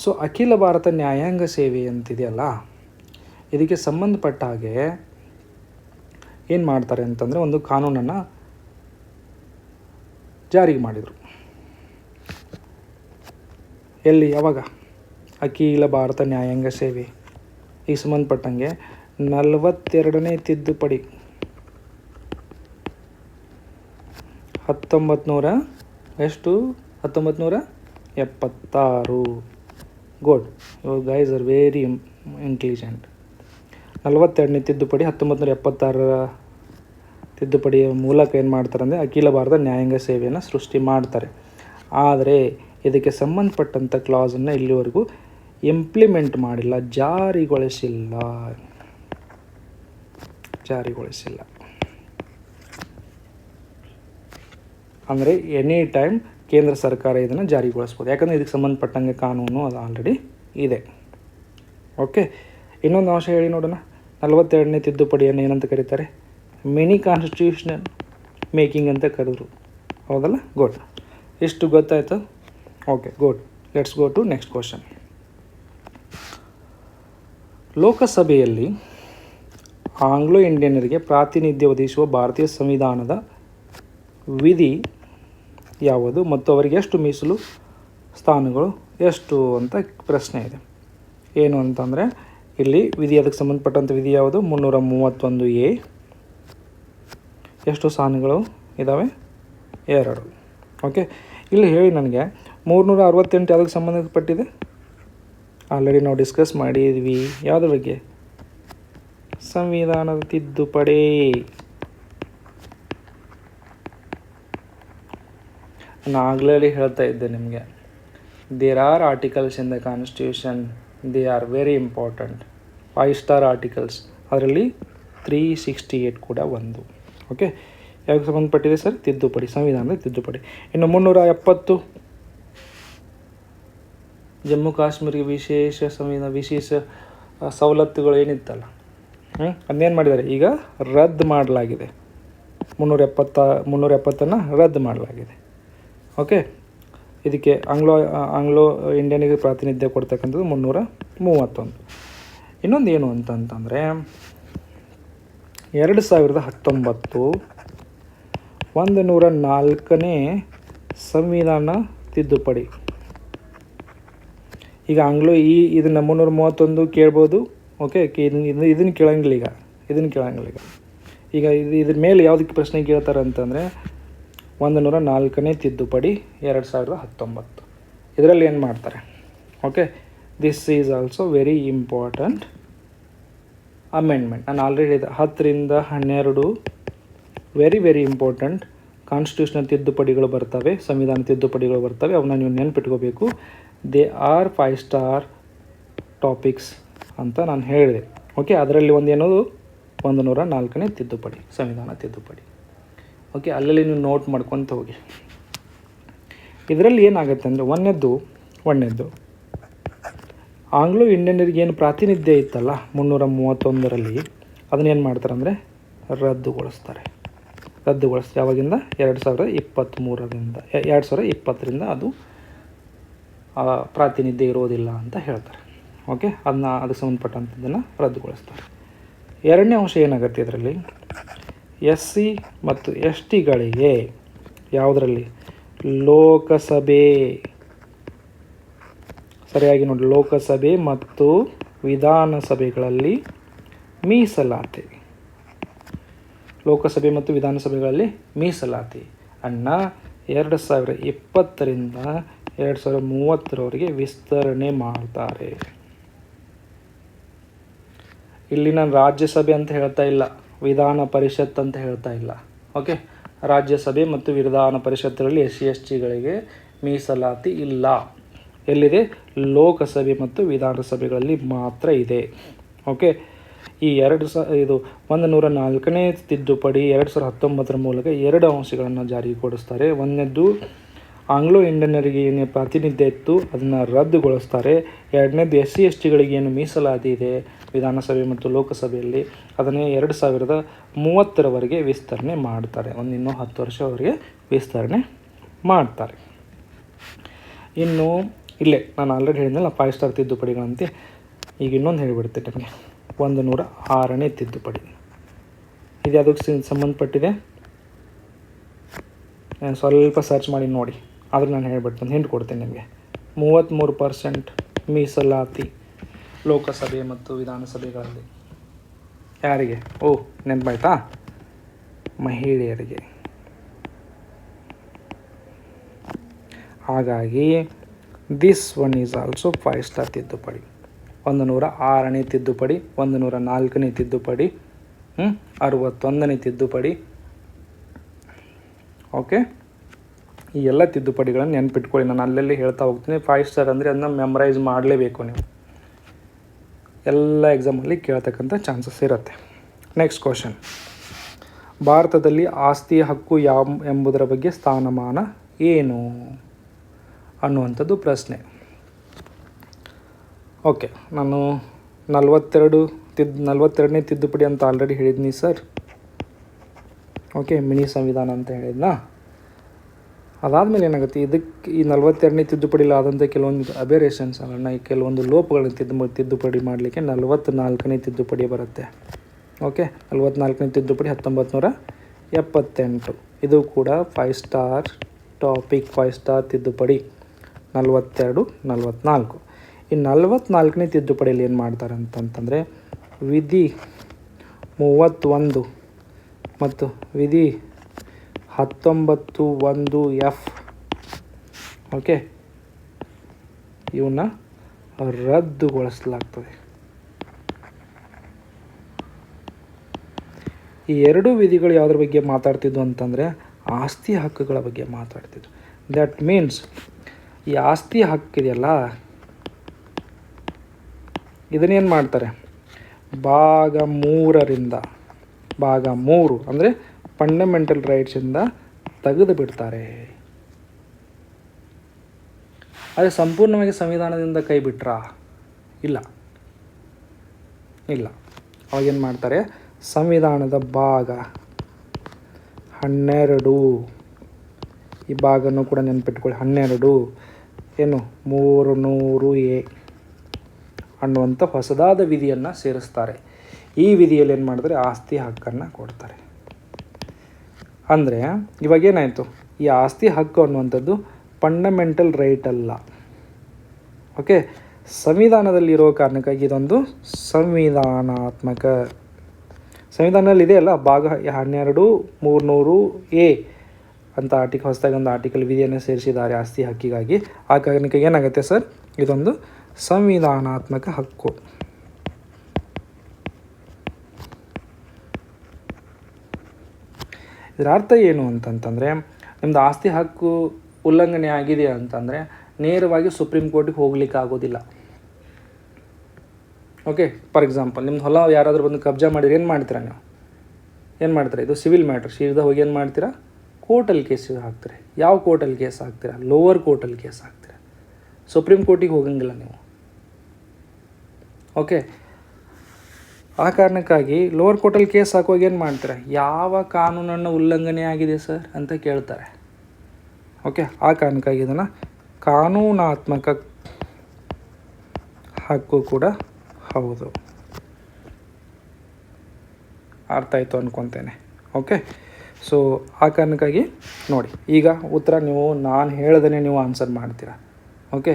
So ಅಖಿಲ ಭಾರತ ನ್ಯಾಯಾಂಗ ಸೇವೆ ಅಂತಿದೆಯಲ್ಲ, ಇದಕ್ಕೆ ಸಂಬಂಧಪಟ್ಟ ಹಾಗೆ ಏನು ಮಾಡ್ತಾರೆ ಅಂತಂದರೆ ಒಂದು ಕಾನೂನನ್ನು ಜಾರಿಗೆ ಮಾಡಿದರು. ಎಲ್ಲಿ, ಯಾವಾಗ? ಅಖಿಲ ಭಾರತ ನ್ಯಾಯಾಂಗ ಸೇವೆ ಈಗ ಸಂಬಂಧಪಟ್ಟಂಗೆ 42ನೇ ತಿದ್ದುಪಡಿ 1976. Good, your guys are very intelligent. 42ನೇ ತಿದ್ದುಪಡಿ 1976 ತಿದ್ದುಪಡಿಯ ಮೂಲಕ ಏನು ಮಾಡ್ತಾರೆ ಅಂದರೆ ಅಖಿಲ ಭಾರತ ನ್ಯಾಯಾಂಗ ಸೇವೆಯನ್ನು ಸೃಷ್ಟಿ ಮಾಡ್ತಾರೆ. ಆದರೆ ಇದಕ್ಕೆ ಸಂಬಂಧಪಟ್ಟಂಥ ಕ್ಲಾಸನ್ನು ಇಲ್ಲಿವರೆಗೂ ಇಂಪ್ಲಿಮೆಂಟ್ ಮಾಡಿಲ್ಲ, ಜಾರಿಗೊಳಿಸಿಲ್ಲ. ಅಂದರೆ ಎನಿ ಟೈಮ್ ಕೇಂದ್ರ ಸರ್ಕಾರ ಇದನ್ನು ಜಾರಿಗೊಳಿಸ್ಬೋದು, ಯಾಕಂದರೆ ಇದಕ್ಕೆ ಸಂಬಂಧಪಟ್ಟಂಗೆ ಕಾನೂನು ಅದು ಆಲ್ರೆಡಿ ಇದೆ. ಓಕೆ, ಇನ್ನೊಂದು ಅಂಶ ಹೇಳಿ ನೋಡೋಣ. 42ನೇ ತಿದ್ದುಪಡಿಯನ್ನು ಏನಂತ ಕರೀತಾರೆ? ಮಿನಿ ಕಾನ್ಸ್ಟಿಟ್ಯೂಷನಲ್ ಮೇಕಿಂಗ್ ಅಂತ ಕರೆದ್ರು, ಹೌದಲ್ಲ? ಗುಡ್. ಇಷ್ಟು ಗೊತ್ತಾಯ್ತು? Okay, good. Let's go to next question. ಲೋಕಸಭೆಯಲ್ಲಿ ಆಂಗ್ಲೋ ಇಂಡಿಯನ್ನರಿಗೆ ಪ್ರಾತಿನಿಧ್ಯ ಒದಗಿಸುವ ಭಾರತೀಯ ಸಂವಿಧಾನದ ವಿಧಿ ಯಾವುದು ಮತ್ತು ಅವರಿಗೆ ಎಷ್ಟು ಮೀಸಲು ಸ್ಥಾನಗಳು ಎಷ್ಟು ಅಂತ ಪ್ರಶ್ನೆ ಇದೆ. ಏನು ಅಂತಂದರೆ ಇಲ್ಲಿ ವಿಧಿ, ಅದಕ್ಕೆ ಸಂಬಂಧಪಟ್ಟಂಥ ವಿಧಿ ಯಾವುದು? 331A. ಎಷ್ಟು ಸ್ಥಾನಗಳು ಇದ್ದಾವೆ? 2. ಓಕೆ, ಇಲ್ಲಿ ಹೇಳಿ ನನಗೆ 368 ಯಾವುದಕ್ಕೆ ಸಂಬಂಧಪಟ್ಟಿದೆ? ಆಲ್ರೆಡಿ ನಾವು ಡಿಸ್ಕಸ್ ಮಾಡಿದ್ವಿ. ಯಾವುದ್ರ ಬಗ್ಗೆ? ಸಂವಿಧಾನದ ತಿದ್ದುಪಡಿ. ನಾನು ಆಗಲೇ ಹೇಳ್ತಾ ಇದ್ದೆ ನಿಮಗೆ, there are articles in the constitution, they are very important. 5 star articles, ಅದರಲ್ಲಿ 368 ಕೂಡ ಒಂದು. ಓಕೆ, ಯಾವಾಗ ಸಂಬಂಧಪಟ್ಟಿದೆ ಸರ್? ತಿದ್ದುಪಡಿ, ಸಂವಿಧಾನದ ತಿದ್ದುಪಡಿ. ಇನ್ನು 370 ಜಮ್ಮು ಕಾಶ್ಮೀರಿಗೆ ವಿಶೇಷ ಸವಲತ್ತುಗಳು ಏನಿತ್ತಲ್ಲ, ಅದನ್ನೇನು ಮಾಡಿದ್ದಾರೆ? ಈಗ ರದ್ದು ಮಾಡಲಾಗಿದೆ. 370 ರದ್ದು ಮಾಡಲಾಗಿದೆ. ಓಕೆ, ಇದಕ್ಕೆ ಆಂಗ್ಲೋ ಇಂಡಿಯನಿಗೆ ಪ್ರಾತಿನಿಧ್ಯ ಕೊಡ್ತಕ್ಕಂಥದ್ದು 331. ಇನ್ನೊಂದು ಏನು ಅಂತಂತಂದರೆ 2019 104ನೇ ಸಂವಿಧಾನ ತಿದ್ದುಪಡಿ. ಈಗ ಇದನ್ನು 331 ಕೇಳ್ಬೋದು. ಓಕೆ, ಇದನ್ನು ಕೇಳಂಗಿಲ್ಲ ಈಗ ಇದ್ರ ಮೇಲೆ ಯಾವುದಕ್ಕೆ ಪ್ರಶ್ನೆ ಕೇಳ್ತಾರೆ ಅಂತಂದರೆ 104ನೇ ತಿದ್ದುಪಡಿ 2019. ಇದರಲ್ಲಿ ಏನು ಮಾಡ್ತಾರೆ? Okay, this is also very important amendment. ನಾನು ಆಲ್ರೆಡಿ ಹೇಳಿದೆ 10ರಿಂದ 12 ವೆರಿ ಇಂಪಾರ್ಟೆಂಟ್ ಕಾನ್ಸ್ಟಿಟ್ಯೂಷನಲ್ ತಿದ್ದುಪಡಿಗಳು ಬರ್ತವೆ, ಸಂವಿಧಾನ ತಿದ್ದುಪಡಿಗಳು ಬರ್ತವೆ. ಅವನ್ನ ನೀವು ನೆನ್ಪಿಟ್ಕೋಬೇಕು. ದೇ ಆರ್ 5 ಸ್ಟಾರ್ ಟಾಪಿಕ್ಸ್ ಅಂತ ನಾನು ಹೇಳಿದೆ. ಓಕೆ, ಅದರಲ್ಲಿ ಒಂದೇನೋದು 104ನೇ ತಿದ್ದುಪಡಿ, ಸಂವಿಧಾನ ತಿದ್ದುಪಡಿ. ಓಕೆ, ಅಲ್ಲಲ್ಲಿ ನೀವು ನೋಟ್ ಮಾಡ್ಕೊತ ಹೋಗಿ. ಇದರಲ್ಲಿ ಏನಾಗುತ್ತೆ ಅಂದರೆ ಒಂದನೇದ್ದು ಆಂಗ್ಲೋ ಇಂಡಿಯನ್ನರಿಗೆ ಏನು ಪ್ರಾತಿನಿಧ್ಯ ಇತ್ತಲ್ಲ 331ರಲ್ಲಿ, ಅದನ್ನೇನು ಮಾಡ್ತಾರೆ ಅಂದರೆ ರದ್ದುಗೊಳಿಸ್ತಾರೆ. ಯಾವಾಗಿಂದ? 2020ರಿಂದ ಅದು ಪ್ರಾತಿನಿಧ್ಯ ಇರೋದಿಲ್ಲ ಅಂತ ಹೇಳ್ತಾರೆ. ಓಕೆ, ಅದಕ್ಕೆ ಸಂಬಂಧಪಟ್ಟಂಥದ್ದನ್ನು ರದ್ದುಗೊಳಿಸ್ತಾರೆ. ಎರಡನೇ ಅಂಶ ಏನಾಗುತ್ತೆ ಇದರಲ್ಲಿ? SC ಮತ್ತು STಗಳಿಗೆ ಯಾವುದರಲ್ಲಿ? ಲೋಕಸಭೆ, ಸರಿಯಾಗಿ ನೋಡಿ, ಲೋಕಸಭೆ ಮತ್ತು ವಿಧಾನಸಭೆಗಳಲ್ಲಿ ಮೀಸಲಾತಿ. ಲೋಕಸಭೆ ಮತ್ತು ವಿಧಾನಸಭೆಗಳಲ್ಲಿ ಮೀಸಲಾತಿ ಅನ್ನ 2020ರಿಂದ 2030ರವರೆಗೆ ವಿಸ್ತರಣೆ ಮಾಡ್ತಾರೆ. ಇಲ್ಲಿ ನಾನು ರಾಜ್ಯಸಭೆ ಅಂತ ಹೇಳ್ತಾ ಇಲ್ಲ, ವಿಧಾನ ಪರಿಷತ್ ಅಂತ ಹೇಳ್ತಾ ಇಲ್ಲ. ಓಕೆ, ರಾಜ್ಯಸಭೆ ಮತ್ತು ವಿಧಾನ ಪರಿಷತ್ತುಗಳಲ್ಲಿ SC/STಗಳಿಗೆ ಮೀಸಲಾತಿ ಇಲ್ಲ. ಎಲ್ಲಿದೆ? ಲೋಕಸಭೆ ಮತ್ತು ವಿಧಾನಸಭೆಗಳಲ್ಲಿ ಮಾತ್ರ ಇದೆ. ಓಕೆ, ಈ 104ನೇ ತಿದ್ದುಪಡಿ 2019 ಮೂಲಕ 2 ಅಂಶಗಳನ್ನು ಜಾರಿಗೊಳಿಸ್ತಾರೆ. ಒಂದನೇದ್ದು ಆಂಗ್ಲೋ ಇಂಡಿಯನ್ನರಿಗೆ ಏನು ಪ್ರಾತಿನಿಧ್ಯ ಇತ್ತು ಅದನ್ನು ರದ್ದುಗೊಳಿಸ್ತಾರೆ. ಎರಡನೇದು SC/STಗಳಿಗೆ ಏನು ಮೀಸಲಾತಿ ಇದೆ ವಿಧಾನಸಭೆ ಮತ್ತು ಲೋಕಸಭೆಯಲ್ಲಿ ಅದನ್ನೇ 2030ರವರೆಗೆ ವಿಸ್ತರಣೆ ಮಾಡ್ತಾರೆ. ಇನ್ನೂ 10 ವರ್ಷವರೆಗೆ ವಿಸ್ತರಣೆ ಮಾಡ್ತಾರೆ. ಇನ್ನು ಇಲ್ಲೇ ನಾನು ಆಲ್ರೆಡಿ ಹೇಳಿದ್ನಲ್ಲ 5 ಸ್ಟಾರ್ ತಿದ್ದುಪಡಿಗಳಂತೆ. ಈಗ ಇನ್ನೊಂದು ಹೇಳಿಬಿಡ್ತೀನಿ ನಿಮಗೆ. 106ನೇ ತಿದ್ದುಪಡಿ. ಇದು ಯಾವುದಕ್ಕೆ ಸಂಬಂಧಪಟ್ಟಿದೆ? ಸ್ವಲ್ಪ ಸರ್ಚ್ ಮಾಡಿ ನೋಡಿ, ಆದರೂ ನಾನು ಹೇಳ್ಬಿಡ್ತೀನಿ, ಹಿಂಟ್ ಕೊಡ್ತೀನಿ ನಿಮಗೆ. 33% ಮೀಸಲಾತಿ ಲೋಕಸಭೆ ಮತ್ತು ವಿಧಾನಸಭೆಗಳಲ್ಲಿ. ಯಾರಿಗೆ? ನೆನಪಾಯ್ತಾ? ಮಹಿಳೆಯರಿಗೆ. ಹಾಗಾಗಿ this one is also 5 star ತಿದ್ದುಪಡಿ. 106ನೇ ತಿದ್ದುಪಡಿ, 104ನೇ ತಿದ್ದುಪಡಿ, 61ನೇ ತಿದ್ದುಪಡಿ. ಓಕೆ, ಈ ಎಲ್ಲ ತಿದ್ದುಪಡಿಗಳನ್ನು ನೆನ್ಪಿಟ್ಕೊಳ್ಳಿ. ನಾನು ಅಲ್ಲೆಲ್ಲಿ ಹೇಳ್ತಾ ಹೋಗ್ತೀನಿ. 5 ಸ್ಟಾರ್ ಅಂದರೆ ಅದನ್ನ ಮೆಮರೈಸ್ ಮಾಡಲೇಬೇಕು ನೀವು. ಎಲ್ಲ ಎಕ್ಸಾಮಲ್ಲಿ ಕೇಳ್ತಕ್ಕಂಥ ಚಾನ್ಸಸ್ ಇರುತ್ತೆ. Next question. ಭಾರತದಲ್ಲಿ ಆಸ್ತಿ ಹಕ್ಕು ಎಂಬುದರ ಬಗ್ಗೆ ಸ್ಥಾನಮಾನ ಏನು ಅನ್ನುವಂಥದ್ದು ಪ್ರಶ್ನೆ. ಓಕೆ, ನಾನು 42ನೇ ತಿದ್ದುಪಡಿ ಅಂತ ಆಲ್ರೆಡಿ ಹೇಳಿದ್ನಿ ಸರ್. ಓಕೆ, ಮಿನಿ ಸಂವಿಧಾನ ಅಂತ ಹೇಳಿದ್ನಾ. ಅದಾದಮೇಲೆ ಏನಾಗುತ್ತೆ, ಈ 42ನೇ ತಿದ್ದುಪಡಿಲಿ ಆದಂಥ ಕೆಲವೊಂದು ಅಬೇರೇಷನ್ಸ್ಗಳನ್ನು, ಕೆಲವೊಂದು ಲೋಪಗಳನ್ನು ತಿದ್ದುಪಡಿ ಮಾಡಲಿಕ್ಕೆ 44ನೇ ತಿದ್ದುಪಡಿ ಬರುತ್ತೆ. ಓಕೆ, 44ನೇ ತಿದ್ದುಪಡಿ 1978. ಇದು ಕೂಡ 5 ಸ್ಟಾರ್ ಟಾಪಿಕ್, 5 ಸ್ಟಾರ್ ತಿದ್ದುಪಡಿ 42, 44. ಈ 44ನೇ ತಿದ್ದುಪಡಿಯಲ್ಲಿ ಏನು ಮಾಡ್ತಾರೆ ಅಂತಂತಂದರೆ ವಿಧಿ 31 ಮತ್ತು ವಿಧಿ 19(1)(f). ಓಕೆ, ಇವನ್ನ ರದ್ದುಗೊಳಿಸಲಾಗ್ತದೆ. ಈ 2 ವಿಧಿಗಳು ಯಾವುದ್ರ ಬಗ್ಗೆ ಮಾತಾಡ್ತಿದ್ವು ಅಂತಂದರೆ ಆಸ್ತಿ ಹಕ್ಕುಗಳ ಬಗ್ಗೆ ಮಾತಾಡ್ತಿದ್ವು. ದ್ಯಾಟ್ ಮೀನ್ಸ್ ಈ ಆಸ್ತಿ ಹಕ್ಕಿದೆಯಲ್ಲ, ಇದನ್ನೇನು ಮಾಡ್ತಾರೆ, ಭಾಗ 3 ಅಂದರೆ ಫಂಡಮೆಂಟಲ್ ರೈಟ್ಸಿಂದ ತೆಗೆದು ಬಿಡ್ತಾರೆ. ಆದರೆ ಸಂಪೂರ್ಣವಾಗಿ ಸಂವಿಧಾನದಿಂದ ಕೈ ಬಿಟ್ರಾ? ಇಲ್ಲ. ಅವಾಗೇನು ಮಾಡ್ತಾರೆ, ಸಂವಿಧಾನದ ಭಾಗ 12, ಈ ಭಾಗನೂ ಕೂಡ ನೆನ್ಪಿಟ್ಕೊಳ್ಳಿ, 12 ಏನು 300(a) ಅನ್ನುವಂಥ ಹೊಸದಾದ ವಿಧಿಯನ್ನು ಸೇರಿಸ್ತಾರೆ. ಈ ವಿಧಿಯಲ್ಲಿ ಏನು ಮಾಡಿದ್ರೆ ಆಸ್ತಿ ಹಕ್ಕನ್ನು ಕೊಡ್ತಾರೆ. ಅಂದರೆ ಇವಾಗೇನಾಯಿತು, ಈ ಆಸ್ತಿ ಹಕ್ಕು ಅನ್ನುವಂಥದ್ದು ಫಂಡಮೆಂಟಲ್ ರೈಟ್ ಅಲ್ಲ. ಓಕೆ, ಸಂವಿಧಾನದಲ್ಲಿರೋ ಕಾರಣಕ್ಕಾಗಿ ಇದೊಂದು ಸಂವಿಧಾನದಲ್ಲಿ ಇದೆಯಲ್ಲ ಭಾಗ 12, 300(a) ಅಂತ ಹೊಸದಾಗಿ ಒಂದು ಆರ್ಟಿಕಲ್ ವಿಧಿಯನ್ನು ಸೇರಿಸಿದ್ದಾರೆ ಆಸ್ತಿ ಹಕ್ಕಿಗಾಗಿ. ಆ ಕಾರಣಕ್ಕಾಗಿ ಏನಾಗುತ್ತೆ ಸರ್, ಇದೊಂದು ಸಂವಿಧಾನಾತ್ಮಕ ಹಕ್ಕು. ಇದರ ಅರ್ಥ ಏನು ಅಂತಂತಂದರೆ, ನಿಮ್ಮದು ಆಸ್ತಿ ಹಕ್ಕು ಉಲ್ಲಂಘನೆ ಆಗಿದೆ ಅಂತಂದರೆ ನೇರವಾಗಿ ಸುಪ್ರೀಂ ಕೋರ್ಟಿಗೆ ಹೋಗ್ಲಿಕ್ಕೆ ಆಗೋದಿಲ್ಲ. ಓಕೆ, ಫಾರ್ ಎಕ್ಸಾಂಪಲ್ ನಿಮ್ದು ಹೊಲ ಯಾರಾದರೂ ಬಂದು ಕಬ್ಜಾ ಮಾಡಿದ್ರೆ ಏನು ಮಾಡ್ತೀರಾ ನೀವು? ಏನು ಮಾಡ್ತೀರಾ? ಇದು ಸಿವಿಲ್ ಮ್ಯಾಟ್ರ್. ಸೀದಾ ಹೋಗಿ ಏನು ಮಾಡ್ತೀರಾ? ಕೋರ್ಟಲ್ಲಿ ಕೇಸ್ ಹಾಕ್ತೀರಾ. ಯಾವ ಕೋರ್ಟಲ್ಲಿ ಕೇಸ್ ಹಾಕ್ತೀರಾ? ಲೋವರ್ ಕೋರ್ಟಲ್ಲಿ ಕೇಸ್ ಹಾಕ್ತೀರಾ. ಸುಪ್ರೀಂ ಕೋರ್ಟಿಗೆ ಹೋಗಂಗಿಲ್ಲ ನೀವು. ಓಕೆ, ಆ ಕಾರಣಕ್ಕಾಗಿ ಲೋವರ್ ಕೋರ್ಟಲ್ಲಿ ಕೇಸ್ ಹಾಕುವಾಗ ಏನು ಮಾಡ್ತಾರೆ, ಯಾವ ಕಾನೂನನ್ನು ಉಲ್ಲಂಘನೆ ಆಗಿದೆ ಸರ್ ಅಂತ ಕೇಳ್ತಾರೆ. ಓಕೆ, ಆ ಕಾರಣಕ್ಕಾಗಿ ಇದನ್ನು ಕಾನೂನಾತ್ಮಕ ಹಕ್ಕು ಕೂಡ ಹೌದು. ಅರ್ಥ ಆಯಿತು ಅಂದ್ಕೊತೇನೆ. ಓಕೆ, ಸೊ ಆ ಕಾರಣಕ್ಕಾಗಿ ನೋಡಿ, ಈಗ ಉತ್ತರ ನೀವು ನಾನು ಹೇಳ್ದೇ ನೀವು ಆನ್ಸರ್ ಮಾಡ್ತೀರಾ. ಓಕೆ,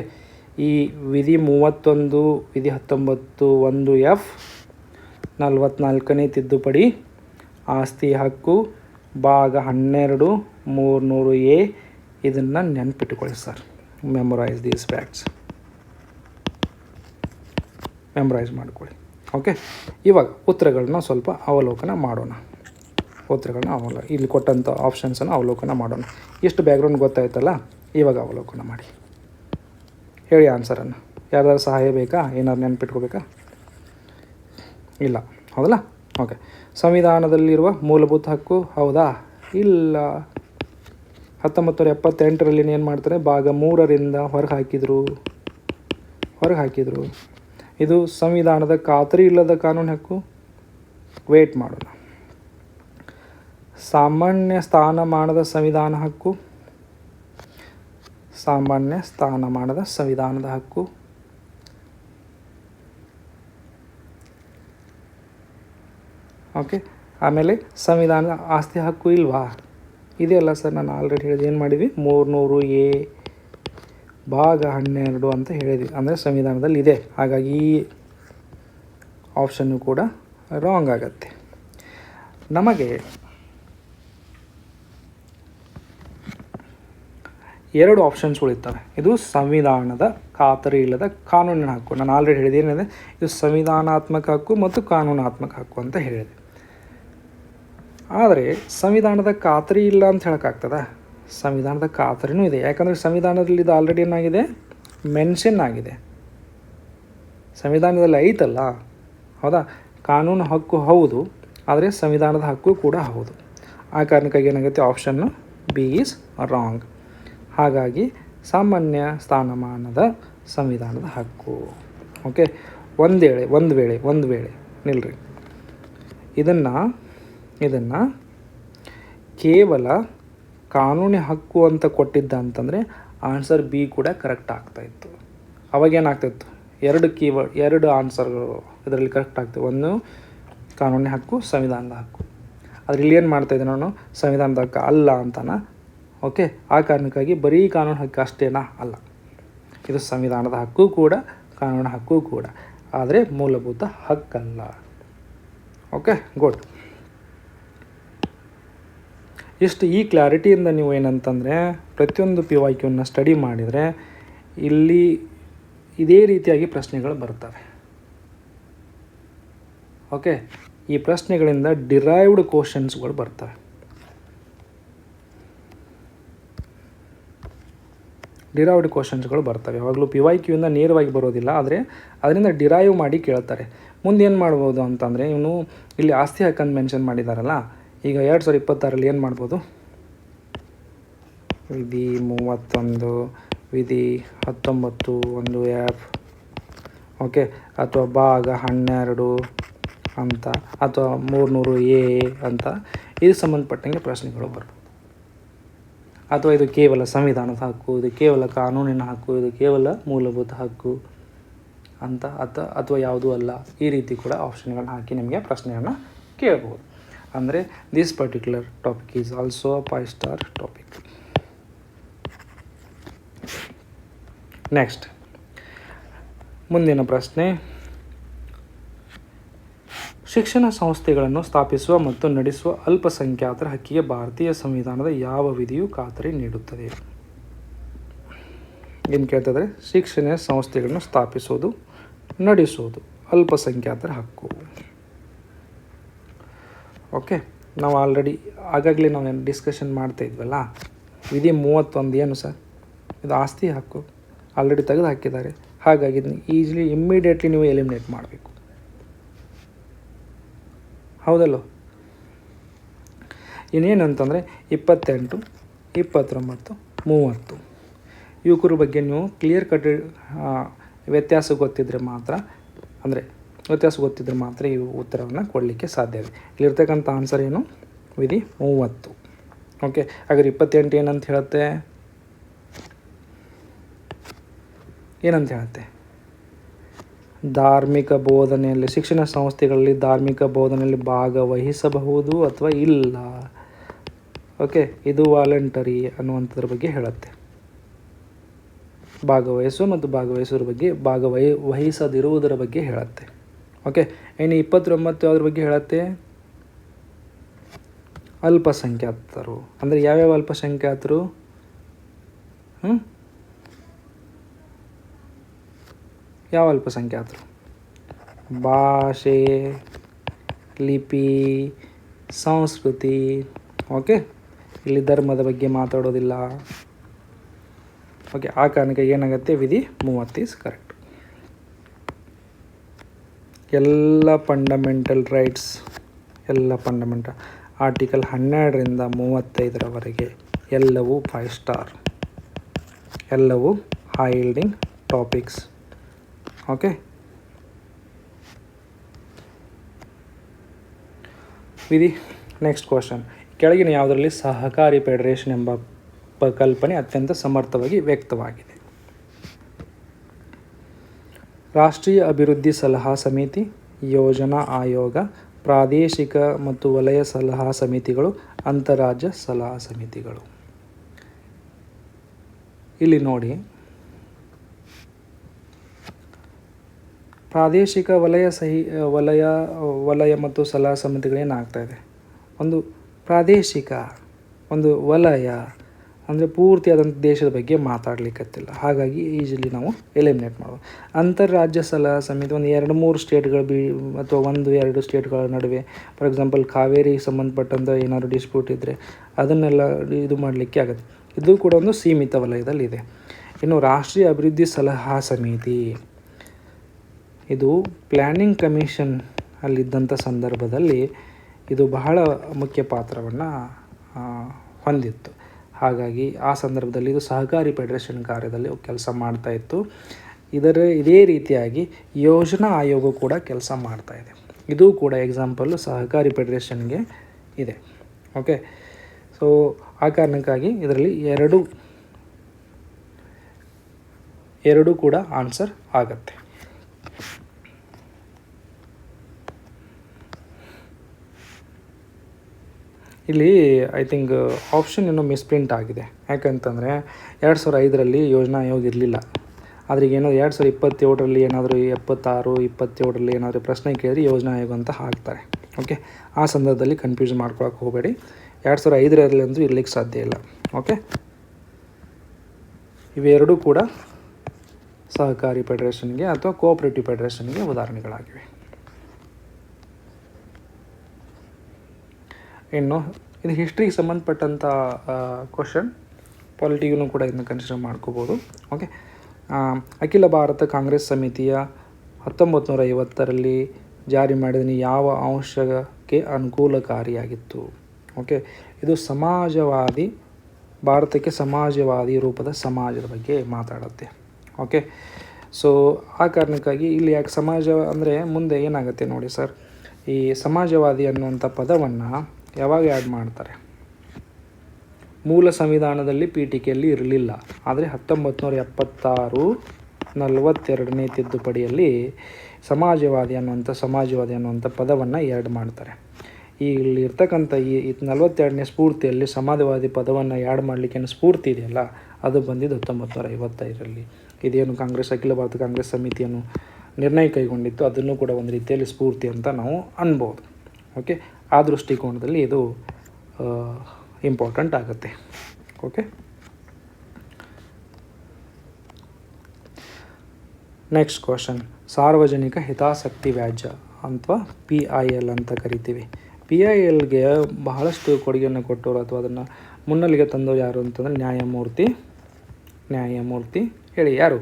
ಈ ವಿಧಿ 31 ವಿಧಿ 19 1F 44ನೇ ತಿದ್ದುಪಡಿ ಆಸ್ತಿ ಹಕ್ಕು ಭಾಗ 12 300A ಇದನ್ನು ನೆನಪಿಟ್ಟುಕೊಳ್ಳಿ sir. Memorise these facts, memorise ಮಾಡಿಕೊಳ್ಳಿ. ಓಕೆ, ಇವಾಗ ಉತ್ತರಗಳನ್ನ ಸ್ವಲ್ಪ ಅವಲೋಕನ ಮಾಡೋಣ. ಇಲ್ಲಿ ಕೊಟ್ಟಂಥ ಆಪ್ಷನ್ಸನ್ನು ಅವಲೋಕನ ಮಾಡೋಣ. ಇಷ್ಟು ಬ್ಯಾಕ್ಗ್ರೌಂಡ್ ಗೊತ್ತಾಯ್ತಲ್ಲ, ಇವಾಗ ಅವಲೋಕನ ಮಾಡಿ ಹೇಳಿ ಆನ್ಸರನ್ನು. ಯಾರ್ದಾದ್ರು ಸಹಾಯ ಬೇಕಾ? ಏನಾದ್ರು ನೆನಪಿಟ್ಕೋಬೇಕಾ? ಇಲ್ಲ, ಹೌದಲ್ಲ? ಓಕೆ. ಸಂವಿಧಾನದಲ್ಲಿರುವ ಮೂಲಭೂತ ಹಕ್ಕು ಹೌದಾ? ಇಲ್ಲ. 1978ರಲ್ಲಿ ಏನು ಮಾಡ್ತಾರೆ, ಭಾಗ 3ರಿಂದ ಹೊರಗೆ ಹಾಕಿದರು. ಇದು ಸಂವಿಧಾನದ ಖಾತರಿ ಇಲ್ಲದ ಕಾನೂನು ಹಕ್ಕು. ವೇಟ್ ಮಾಡೋಣ. ಸಾಮಾನ್ಯ ಸ್ಥಾನಮಾನದ ಸಂವಿಧಾನ ಹಕ್ಕು, ಸಾಮಾನ್ಯ ಸ್ಥಾನಮಾನದ ಸಂವಿಧಾನದ ಹಕ್ಕು. ಓಕೆ, ಆಮೇಲೆ ಸಂವಿಧಾನದ ಆಸ್ತಿ ಹಕ್ಕು ಇಲ್ವಾ? ಇದೆಯಲ್ಲ ಸರ್, ನಾನು ಆಲ್ರೆಡಿ ಹೇಳಿದೆ. ಏನು ಮಾಡಿದ್ವಿ? 300A ಭಾಗ 12 ಅಂತ ಹೇಳಿದ್ವಿ. ಅಂದರೆ ಸಂವಿಧಾನದಲ್ಲಿ ಇದೆ. ಹಾಗಾಗಿ ಈ ಆಪ್ಷನ್ನು ಕೂಡ ರಾಂಗ್ ಆಗತ್ತೆ. ನಮಗೆ 2 ಆಪ್ಷನ್ಸ್ಗಳಿರ್ತವೆ. ಇದು ಸಂವಿಧಾನದ ಖಾತರಿ ಇಲ್ಲದ ಕಾನೂನಿನ ಹಕ್ಕು. ನಾನು ಆಲ್ರೆಡಿ ಹೇಳಿದೆ. ಏನಿದೆ? ಇದು ಸಂವಿಧಾನಾತ್ಮಕ ಹಕ್ಕು ಮತ್ತು ಕಾನೂನಾತ್ಮಕ ಹಕ್ಕು ಅಂತ ಹೇಳಿದೆ. ಆದರೆ ಸಂವಿಧಾನದ ಖಾತರಿ ಇಲ್ಲ ಅಂತ ಹೇಳೋಕ್ಕಾಗ್ತದ? ಸಂವಿಧಾನದ ಖಾತರಿನೂ ಇದೆ. ಯಾಕಂದರೆ ಸಂವಿಧಾನದಲ್ಲಿ ಇದು ಆಲ್ರೆಡಿ ಏನಾಗಿದೆ? ಮೆನ್ಷನ್ ಆಗಿದೆ. ಸಂವಿಧಾನದಲ್ಲಿ ಐತಲ್ಲ, ಹೌದಾ? ಕಾನೂನು ಹಕ್ಕು ಹೌದು, ಆದರೆ ಸಂವಿಧಾನದ ಹಕ್ಕು ಕೂಡ ಹೌದು. ಆ ಕಾರಣಕ್ಕಾಗಿ ಏನಾಗುತ್ತೆ? Option B is wrong. ಹಾಗಾಗಿ ಸಾಮಾನ್ಯ ಸ್ಥಾನಮಾನದ ಸಂವಿಧಾನದ ಹಕ್ಕು. ಓಕೆ, ಒಂದು ವೇಳೆ ನಿಲ್ರಿ, ಇದನ್ನು ಕೇವಲ ಕಾನೂನಿನ ಹಕ್ಕು ಅಂತ ಕೊಟ್ಟಿದ್ದ ಅಂತಂದರೆ ಆನ್ಸರ್ ಬಿ ಕೂಡ ಕರೆಕ್ಟ್ ಆಗ್ತಾಯಿತ್ತು. ಅವಾಗೇನಾಗ್ತಾಯಿತ್ತು? 2 ಆನ್ಸರ್ಗಳು ಇದರಲ್ಲಿ ಕರೆಕ್ಟ್ ಆಗ್ತವೆ. ಒಂದು ಕಾನೂನಿನ ಹಕ್ಕು, ಸಂವಿಧಾನದ ಹಕ್ಕು. ಆದರೆ ಇಲ್ಲಿ ಏನು ಮಾಡ್ತಾಯಿದ್ದೆ ನಾನು? ಸಂವಿಧಾನದ ಹಕ್ಕು ಅಲ್ಲ ಅಂತಾನ. ಓಕೆ, ಆ ಕಾರಣಕ್ಕಾಗಿ ಬರೀ ಕಾನೂನು ಹಕ್ಕು ಅಷ್ಟೇನಾ? ಅಲ್ಲ, ಇದು ಸಂವಿಧಾನದ ಹಕ್ಕು ಕೂಡ, ಕಾನೂನು ಹಕ್ಕು ಕೂಡ, ಆದರೆ ಮೂಲಭೂತ ಹಕ್ಕಲ್ಲ. Okay, good. ಇಷ್ಟು ಈ ಕ್ಲಾರಿಟಿಯಿಂದ ನೀವು ಏನಂತಂದರೆ ಪ್ರತಿಯೊಂದು PYQನ ಸ್ಟಡಿ ಮಾಡಿದರೆ ಇಲ್ಲಿ ಇದೇ ರೀತಿಯಾಗಿ ಪ್ರಶ್ನೆಗಳು ಬರ್ತವೆ. ಓಕೆ, ಈ ಪ್ರಶ್ನೆಗಳಿಂದ ಡಿರೈವ್ಡ್ ಕ್ವಶನ್ಸ್ಗಳು ಬರ್ತವೆ. ಯಾವಾಗಲೂ PYQಯಿಂದ ನೇರವಾಗಿ ಬರೋದಿಲ್ಲ, ಆದರೆ ಅದರಿಂದ ಡಿರೈವ್ ಮಾಡಿ ಕೇಳ್ತಾರೆ. ಮುಂದೆ ಏನು ಮಾಡ್ಬೋದು ಅಂತಂದರೆ, ಇವನು ಇಲ್ಲಿ ಆಸ್ತಿ ಹಕ್ಕನ್ನು ಮೆನ್ಷನ್ ಮಾಡಿದಾರಲ್ಲ, ಈಗ 2026ರಲ್ಲಿ ಏನು ಮಾಡ್ಬೋದು? ವಿಧಿ 31 ವಿಧಿ 19 1F, ಓಕೆ, ಅಥವಾ ಭಾಗ 12 ಅಂತ, ಅಥವಾ 300A ಅಂತ ಇದು ಸಂಬಂಧಪಟ್ಟಂಗೆ ಪ್ರಶ್ನೆಗಳು ಬರ್ಬೋದು. ಅಥವಾ ಇದು ಕೇವಲ ಸಂವಿಧಾನದ ಹಕ್ಕು, ಇದು ಕೇವಲ ಕಾನೂನಿನ ಹಕ್ಕು, ಇದು ಕೇವಲ ಮೂಲಭೂತ ಹಕ್ಕು ಅಂತ, ಅಥವಾ ಯಾವುದೂ ಅಲ್ಲ, ಈ ರೀತಿ ಕೂಡ ಆಪ್ಷನ್ಗಳನ್ನ ಹಾಕಿ ನಿಮಗೆ ಪ್ರಶ್ನೆಯನ್ನು ಕೇಳ್ಬೋದು. ಅಂದರೆ this particular topic is also a 5 star topic. Next, ಮುಂದಿನ ಪ್ರಶ್ನೆ. ಶಿಕ್ಷಣ ಸಂಸ್ಥೆಗಳನ್ನು ಸ್ಥಾಪಿಸುವ ಮತ್ತು ನಡೆಸುವ ಅಲ್ಪಸಂಖ್ಯಾತರ ಹಕ್ಕಿಗೆ ಭಾರತೀಯ ಸಂವಿಧಾನದ ಯಾವ ವಿಧಿಯು ಖಾತರಿ ನೀಡುತ್ತದೆ? ಏನು ಕೇಳ್ತಿದ್ರೆ, ಶಿಕ್ಷಣ ಸಂಸ್ಥೆಗಳನ್ನು ಸ್ಥಾಪಿಸೋದು, ನಡೆಸೋದು ಅಲ್ಪಸಂಖ್ಯಾತರ ಹಕ್ಕು. ಓಕೆ, ನಾವು ಆಗಾಗಲೇ ನಾವು ಡಿಸ್ಕಷನ್ ಮಾಡ್ತಾ ಇದ್ವಲ್ಲ, ವಿಧಿ 31 ಏನು ಸರ್? ಇದು ಆಸ್ತಿ ಹಕ್ಕು, ಆಲ್ರೆಡಿ ತೆಗೆದು ಹಾಕಿದ್ದಾರೆ. ಹಾಗಾಗಿ ಇದನ್ನು ಇಮ್ಮಿಡಿಯೇಟ್ಲಿ ನೀವು ಎಲಿಮಿನೇಟ್ ಮಾಡಬೇಕು. ಹೌದಲ್ಲೋ? ಇನ್ನೇನಂತಂದರೆ 28, 29, 30 ಯುವಕರ ಬಗ್ಗೆ ನೀವು ಕ್ಲಿಯರ್ ಕಟ್ ವ್ಯತ್ಯಾಸ ಗೊತ್ತಿದ್ದರೆ ಮಾತ್ರ ಈ ಉತ್ತರವನ್ನು ಕೊಡಲಿಕ್ಕೆ ಸಾಧ್ಯ ಇದೆ. ಇಲ್ಲಿರ್ತಕ್ಕಂಥ ಆನ್ಸರ್ ಏನು? ವಿಧಿ 30. ಓಕೆ, ಹಾಗಾದ್ರೆ 28 ಏನಂತ ಹೇಳುತ್ತೆ? ಧಾರ್ಮಿಕ ಬೋಧನೆಯಲ್ಲಿ, ಶಿಕ್ಷಣ ಸಂಸ್ಥೆಗಳಲ್ಲಿ ಧಾರ್ಮಿಕ ಬೋಧನೆಯಲ್ಲಿ ಭಾಗವಹಿಸಬಹುದು ಅಥವಾ ಇಲ್ಲ. ಓಕೆ, ಇದು ವಾಲಂಟರಿ ಅನ್ನುವಂಥದ್ರ ಬಗ್ಗೆ ಹೇಳುತ್ತೆ. ಭಾಗವಹಿಸುವ ಮತ್ತು ಭಾಗವಹಿಸೋದ್ರ ಬಗ್ಗೆ ವಹಿಸದಿರುವುದರ ಬಗ್ಗೆ ಹೇಳುತ್ತೆ. ಓಕೆ, ಇನ್ನು 29 ಯಾವುದ್ರ ಬಗ್ಗೆ ಹೇಳುತ್ತೆ? ಅಲ್ಪಸಂಖ್ಯಾತರು. ಅಂದರೆ ಯಾವ್ಯಾವ ಅಲ್ಪಸಂಖ್ಯಾತರು? ಯಾವ ಅಲ್ಪಸಂಖ್ಯಾತರು? ಭಾಷೆ, ಲಿಪಿ, ಸಂಸ್ಕೃತಿ. ಓಕೆ, ಇಲ್ಲಿ ಧರ್ಮದ ಬಗ್ಗೆ ಮಾತಾಡೋದಿಲ್ಲ. ಓಕೆ, ಆ ಕಾರಣಕ್ಕೆ ಏನಾಗುತ್ತೆ? ವಿಧಿ 30 ಈಸ್ ಕರೆಕ್ಟ್. ಎಲ್ಲ ಫಂಡಮೆಂಟಲ್ ರೈಟ್ಸ್, ಎಲ್ಲ ಫಂಡಮೆಂಟಲ್ ಆರ್ಟಿಕಲ್ 12ರಿಂದ 35ರವರೆಗೆ ಎಲ್ಲವೂ 5 ಸ್ಟಾರ್, ಎಲ್ಲವೂ ಹೈ ಯೀಲ್ಡಿಂಗ್ ಟಾಪಿಕ್ಸ್. ಓಕೆ, ವಿಧಿ. ನೆಕ್ಸ್ಟ್ ಕ್ವಶನ್, ಕೆಳಗಿನ ಯಾವುದರಲ್ಲಿ ಸಹಕಾರಿ ಫೆಡರೇಷನ್ ಎಂಬ ಕಲ್ಪನೆ ಅತ್ಯಂತ ಸಮರ್ಥವಾಗಿ ವ್ಯಕ್ತವಾಗಿದೆ? ರಾಷ್ಟ್ರೀಯ ಅಭಿವೃದ್ಧಿ ಸಲಹಾ ಸಮಿತಿ, ಯೋಜನಾ ಆಯೋಗ, ಪ್ರಾದೇಶಿಕ ಮತ್ತು ವಲಯ ಸಲಹಾ ಸಮಿತಿಗಳು, ಅಂತಾರಾಜ್ಯ ಸಲಹಾ ಸಮಿತಿಗಳು. ಇಲ್ಲಿ ಪ್ರಾದೇಶಿಕ ವಲಯ ಮತ್ತು ಸಲಹಾ ಸಮಿತಿಗಳೇನಾಗ್ತಾ ಇದೆ? ಒಂದು ಪ್ರಾದೇಶಿಕ, ಒಂದು ವಲಯ ಅಂದರೆ ಪೂರ್ತಿಯಾದಂಥ ದೇಶದ ಬಗ್ಗೆ ಮಾತಾಡಲಿಕ್ಕತ್ತಿಲ್ಲ. ಹಾಗಾಗಿ ಈಜಿಲಿ ನಾವು ಎಲಿಮಿನೇಟ್ ಮಾಡ್ಬೋದು. ಅಂತಾರಾಜ್ಯ ಸಲಹಾ ಸಮಿತಿ ಒಂದು 2-3 ಸ್ಟೇಟ್ಗಳು ಅಥವಾ 1-2 ಸ್ಟೇಟ್ಗಳ ನಡುವೆ, ಫಾರ್ ಎಕ್ಸಾಂಪಲ್ ಕಾವೇರಿಗೆ ಸಂಬಂಧಪಟ್ಟಂಥ ಏನಾದರೂ ಡಿಸ್ಪ್ಯೂಟ್ ಇದ್ದರೆ ಅದನ್ನೆಲ್ಲ ಇದು ಮಾಡಲಿಕ್ಕೆ ಆಗುತ್ತೆ. ಇದು ಕೂಡ ಒಂದು ಸೀಮಿತ ವಲಯದಲ್ಲಿದೆ. ಇನ್ನು ರಾಷ್ಟ್ರೀಯ ಅಭಿವೃದ್ಧಿ ಸಲಹಾ ಸಮಿತಿ, ಇದು ಪ್ಲ್ಯಾನಿಂಗ್ ಕಮಿಷನ್ ಅಲ್ಲಿದ್ದಂಥ ಸಂದರ್ಭದಲ್ಲಿ ಇದು ಬಹಳ ಮುಖ್ಯ ಪಾತ್ರವನ್ನು ಹೊಂದಿತ್ತು. ಹಾಗಾಗಿ ಆ ಸಂದರ್ಭದಲ್ಲಿ ಇದು ಸಹಕಾರಿ ಫೆಡರೇಷನ್ ಕಾರ್ಯದಲ್ಲಿ ಕೆಲಸ ಮಾಡ್ತಾಯಿತ್ತು. ಇದೇ ರೀತಿಯಾಗಿ ಯೋಜನಾ ಆಯೋಗ ಕೂಡ ಕೆಲಸ ಮಾಡ್ತಾಯಿದೆ. ಇದು ಕೂಡ ಎಕ್ಸಾಂಪಲ್ಲು ಸಹಕಾರಿ ಫೆಡರೇಷನ್ಗೆ ಇದೆ. ಓಕೆ, ಸೊ ಆ ಕಾರಣಕ್ಕಾಗಿ ಇದರಲ್ಲಿ ಎರಡು ಕೂಡ ಆನ್ಸರ್ ಆಗತ್ತೆ. ಇಲ್ಲಿ ಐ ಥಿಂಕ್ ಆಪ್ಷನ್ ಏನೋ ಮಿಸ್ಪ್ರಿಂಟ್ ಆಗಿದೆ. ಯಾಕಂತಂದರೆ 2005ರಲ್ಲಿ ಯೋಜನಾ ಆಯೋಗ ಇರಲಿಲ್ಲ. ಆದರೆ ಏನೋ 2027ರಲ್ಲಿ ಏನಾದರೂ 76, 27ರಲ್ಲಿ ಏನಾದರೂ ಪ್ರಶ್ನೆ ಕೇಳಿದ್ರೆ ಯೋಜನಾ ಆಯೋಗ ಅಂತ ಹಾಕ್ತಾರೆ. ಓಕೆ, ಆ ಸಂದರ್ಭದಲ್ಲಿ ಕನ್ಫ್ಯೂಸ್ ಮಾಡ್ಕೊಳಕ್ಕೆ ಹೋಗಬೇಡಿ. 2005ರಲ್ಲಿ ಅಂತೂ ಇರಲಿಕ್ಕೆ ಸಾಧ್ಯ ಇಲ್ಲ. ಓಕೆ, ಇವೆರಡೂ ಕೂಡ ಸಹಕಾರಿ ಫೆಡರೇಷನ್ಗೆ ಅಥವಾ ಕೋಆಪರೇಟಿವ್ ಫೆಡರೇಷನ್ಗೆ ಉದಾಹರಣೆಗಳಾಗಿವೆ. ಇನ್ನು ಇದು ಹಿಸ್ಟ್ರಿಗೆ ಸಂಬಂಧಪಟ್ಟಂಥ ಕ್ವಶನ್, ಪಾಲಿಟಿಗೂ ಕೂಡ ಇದನ್ನು ಕನ್ಸಿಡರ್ ಮಾಡ್ಕೋಬೋದು. ಓಕೆ, ಅಖಿಲ ಭಾರತ ಕಾಂಗ್ರೆಸ್ ಸಮಿತಿಯ 1950ರಲ್ಲಿ ಜಾರಿ ಮಾಡಿದ ಯಾವ ಅಂಶಕ್ಕೆ ಅನುಕೂಲಕಾರಿಯಾಗಿತ್ತು? ಓಕೆ, ಇದು ಭಾರತಕ್ಕೆ ಸಮಾಜವಾದಿ ರೂಪದ ಸಮಾಜದ ಬಗ್ಗೆ ಮಾತಾಡುತ್ತೆ. ಓಕೆ, ಸೊ ಆ ಕಾರಣಕ್ಕಾಗಿ ಇಲ್ಲಿ ಯಾಕೆ ಸಮಾಜ ಅಂದರೆ ಮುಂದೆ ಏನಾಗುತ್ತೆ ನೋಡಿ ಸರ್, ಈ ಸಮಾಜವಾದಿ ಅನ್ನುವಂಥ ಪದವನ್ನು ಯಾವಾಗ ಆ್ಯಡ್ ಮಾಡ್ತಾರೆ? ಮೂಲ ಸಂವಿಧಾನದಲ್ಲಿ ಪೀಠಿಕೆಯಲ್ಲಿ ಇರಲಿಲ್ಲ. ಆದರೆ 1976 42ನೇ ತಿದ್ದುಪಡಿಯಲ್ಲಿ ಸಮಾಜವಾದಿ ಅನ್ನುವಂಥ ಪದವನ್ನು ಆ್ಯಡ್ ಮಾಡ್ತಾರೆ. ಇಲ್ಲಿ ಇರ್ತಕ್ಕಂಥ ಈ 42ನೇ ಸ್ಫೂರ್ತಿಯಲ್ಲಿ ಸಮಾಜವಾದಿ ಪದವನ್ನು ಆ್ಯಡ್ ಮಾಡಲಿಕ್ಕೆ ಸ್ಫೂರ್ತಿ ಇದೆಯಲ್ಲ, ಅದು ಬಂದಿದ್ದು 1955ರಲ್ಲಿ. ಇದೇನು ಅಖಿಲ ಭಾರತ ಕಾಂಗ್ರೆಸ್ ಸಮಿತಿಯನ್ನು ನಿರ್ಣಯ ಕೈಗೊಂಡಿತ್ತು, ಅದನ್ನು ಕೂಡ ಒಂದು ರೀತಿಯಲ್ಲಿ ಸ್ಫೂರ್ತಿ ಅಂತ ನಾವು ಅನ್ಬೋದು. ಓಕೆ, ಆ ದೃಷ್ಟಿಕೋನದಲ್ಲಿ ಇದು ಇಂಪಾರ್ಟೆಂಟ್ ಆಗುತ್ತೆ. ಓಕೆ, ನೆಕ್ಸ್ಟ್ ಕ್ವಶನ್, ಸಾರ್ವಜನಿಕ ಹಿತಾಸಕ್ತಿ ವ್ಯಾಜ್ಯ ಅಥವಾ PIL ಅಂತ ಕರಿತೀವಿ. PILಗೆ ಬಹಳಷ್ಟು ಕೊಡುಗೆಯನ್ನು ಕೊಟ್ಟವರು ಅಥವಾ ಅದನ್ನು ಮುನ್ನೆಲೆಗೆ ತಂದವರು ಯಾರು ಅಂತಂದರೆ ನ್ಯಾಯಮೂರ್ತಿ ಹೇಳಿ ಯಾರು?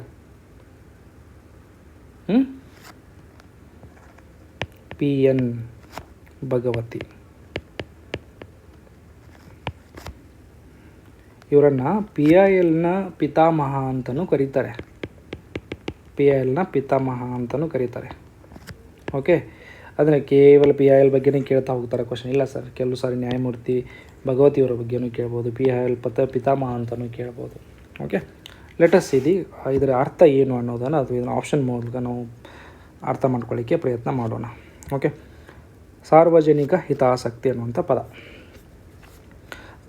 PN ಭಗವತಿ. ಇವರನ್ನು PILನ ಪಿತಾಮಹ ಅಂತಲೂ ಕರೀತಾರೆ. ಓಕೆ, ಅಂದರೆ ಕೇವಲ PIL ಬಗ್ಗೆನೇ ಕೇಳ್ತಾ ಹೋಗ್ತಾರೆ ಕ್ವಶನ್. ಇಲ್ಲ ಸರ್, ಕೆಲವು ಸಾರಿ ನ್ಯಾಯಮೂರ್ತಿ ಭಗವತಿಯವರ ಬಗ್ಗೆನೂ ಕೇಳ್ಬೋದು, PIL ಪಿತಾಮಹ ಅಂತಲೂ ಕೇಳ್ಬೋದು. ಓಕೆ, ಲೆಟಸ್ ಇದರ ಅರ್ಥ ಏನು ಅನ್ನೋದನ್ನು ಅಥವಾ ಇದನ್ನು ಆಪ್ಷನ್ ಮೂಲಕ ನಾವು ಅರ್ಥ ಮಾಡ್ಕೊಳ್ಳಿಕ್ಕೆ ಪ್ರಯತ್ನ ಮಾಡೋಣ. ಓಕೆ, ಸಾರ್ವಜನಿಕ ಹಿತಾಸಕ್ತಿ ಅನ್ನುವಂಥ ಪದ.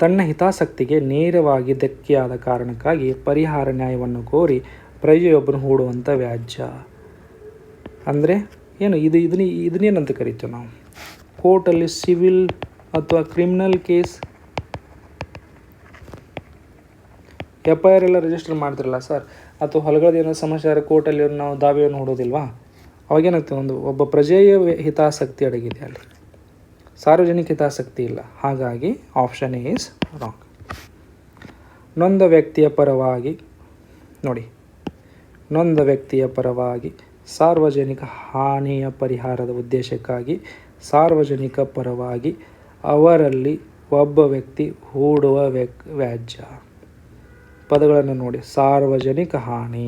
ತನ್ನ ಹಿತಾಸಕ್ತಿಗೆ ನೇರವಾಗಿ ಧಕ್ಕೆಯಾದ ಕಾರಣಕ್ಕಾಗಿ ಪರಿಹಾರ ನ್ಯಾಯವನ್ನು ಕೋರಿ ಪ್ರಜೆಯೊಬ್ಬನು ಹೂಡುವಂಥ ವ್ಯಾಜ್ಯ. ಅಂದರೆ ಏನು ಇದನ್ನೇನಂತ ಕರಿತೀವಿ ನಾವು? ಕೋರ್ಟಲ್ಲಿ ಸಿವಿಲ್ ಅಥವಾ ಕ್ರಿಮಿನಲ್ ಕೇಸ್ FIR ಎಲ್ಲ ರಿಜಿಸ್ಟರ್ ಮಾಡ್ತಿರಲ್ಲ ಸರ್, ಅಥವಾ ಹೊಲಗಳದ್ದು ಏನೋ ಸಮಸ್ಯೆ ಕೋರ್ಟಲ್ಲಿ ನಾವು ದಾವೆಯನ್ನು ಹೂಡೋದಿಲ್ವಾ? ಅವಾಗೇನಾಗ್ತದೆ, ಒಬ್ಬ ಪ್ರಜೆಯ ಹಿತಾಸಕ್ತಿ ಅಡಗಿದೆ ಅಲ್ಲಿ, ಸಾರ್ವಜನಿಕ ಹಿತಾಸಕ್ತಿ ಇಲ್ಲ. ಹಾಗಾಗಿ ಆಪ್ಷನ್ ಎ ಈಸ್ ರಾಂಗ್. ನೊಂದ ವ್ಯಕ್ತಿಯ ಪರವಾಗಿ ನೋಡಿ, ನೊಂದ ವ್ಯಕ್ತಿಯ ಪರವಾಗಿ ಸಾರ್ವಜನಿಕ ಹಾನಿಯ ಪರಿಹಾರದ ಉದ್ದೇಶಕ್ಕಾಗಿ ಸಾರ್ವಜನಿಕ ಪರವಾಗಿ ಅವರಲ್ಲಿ ಒಬ್ಬ ವ್ಯಕ್ತಿ ಹೂಡುವ ವ್ಯಾಜ್ಯ. ಪದಗಳನ್ನು ನೋಡಿ, ಸಾರ್ವಜನಿಕ ಹಾನಿ,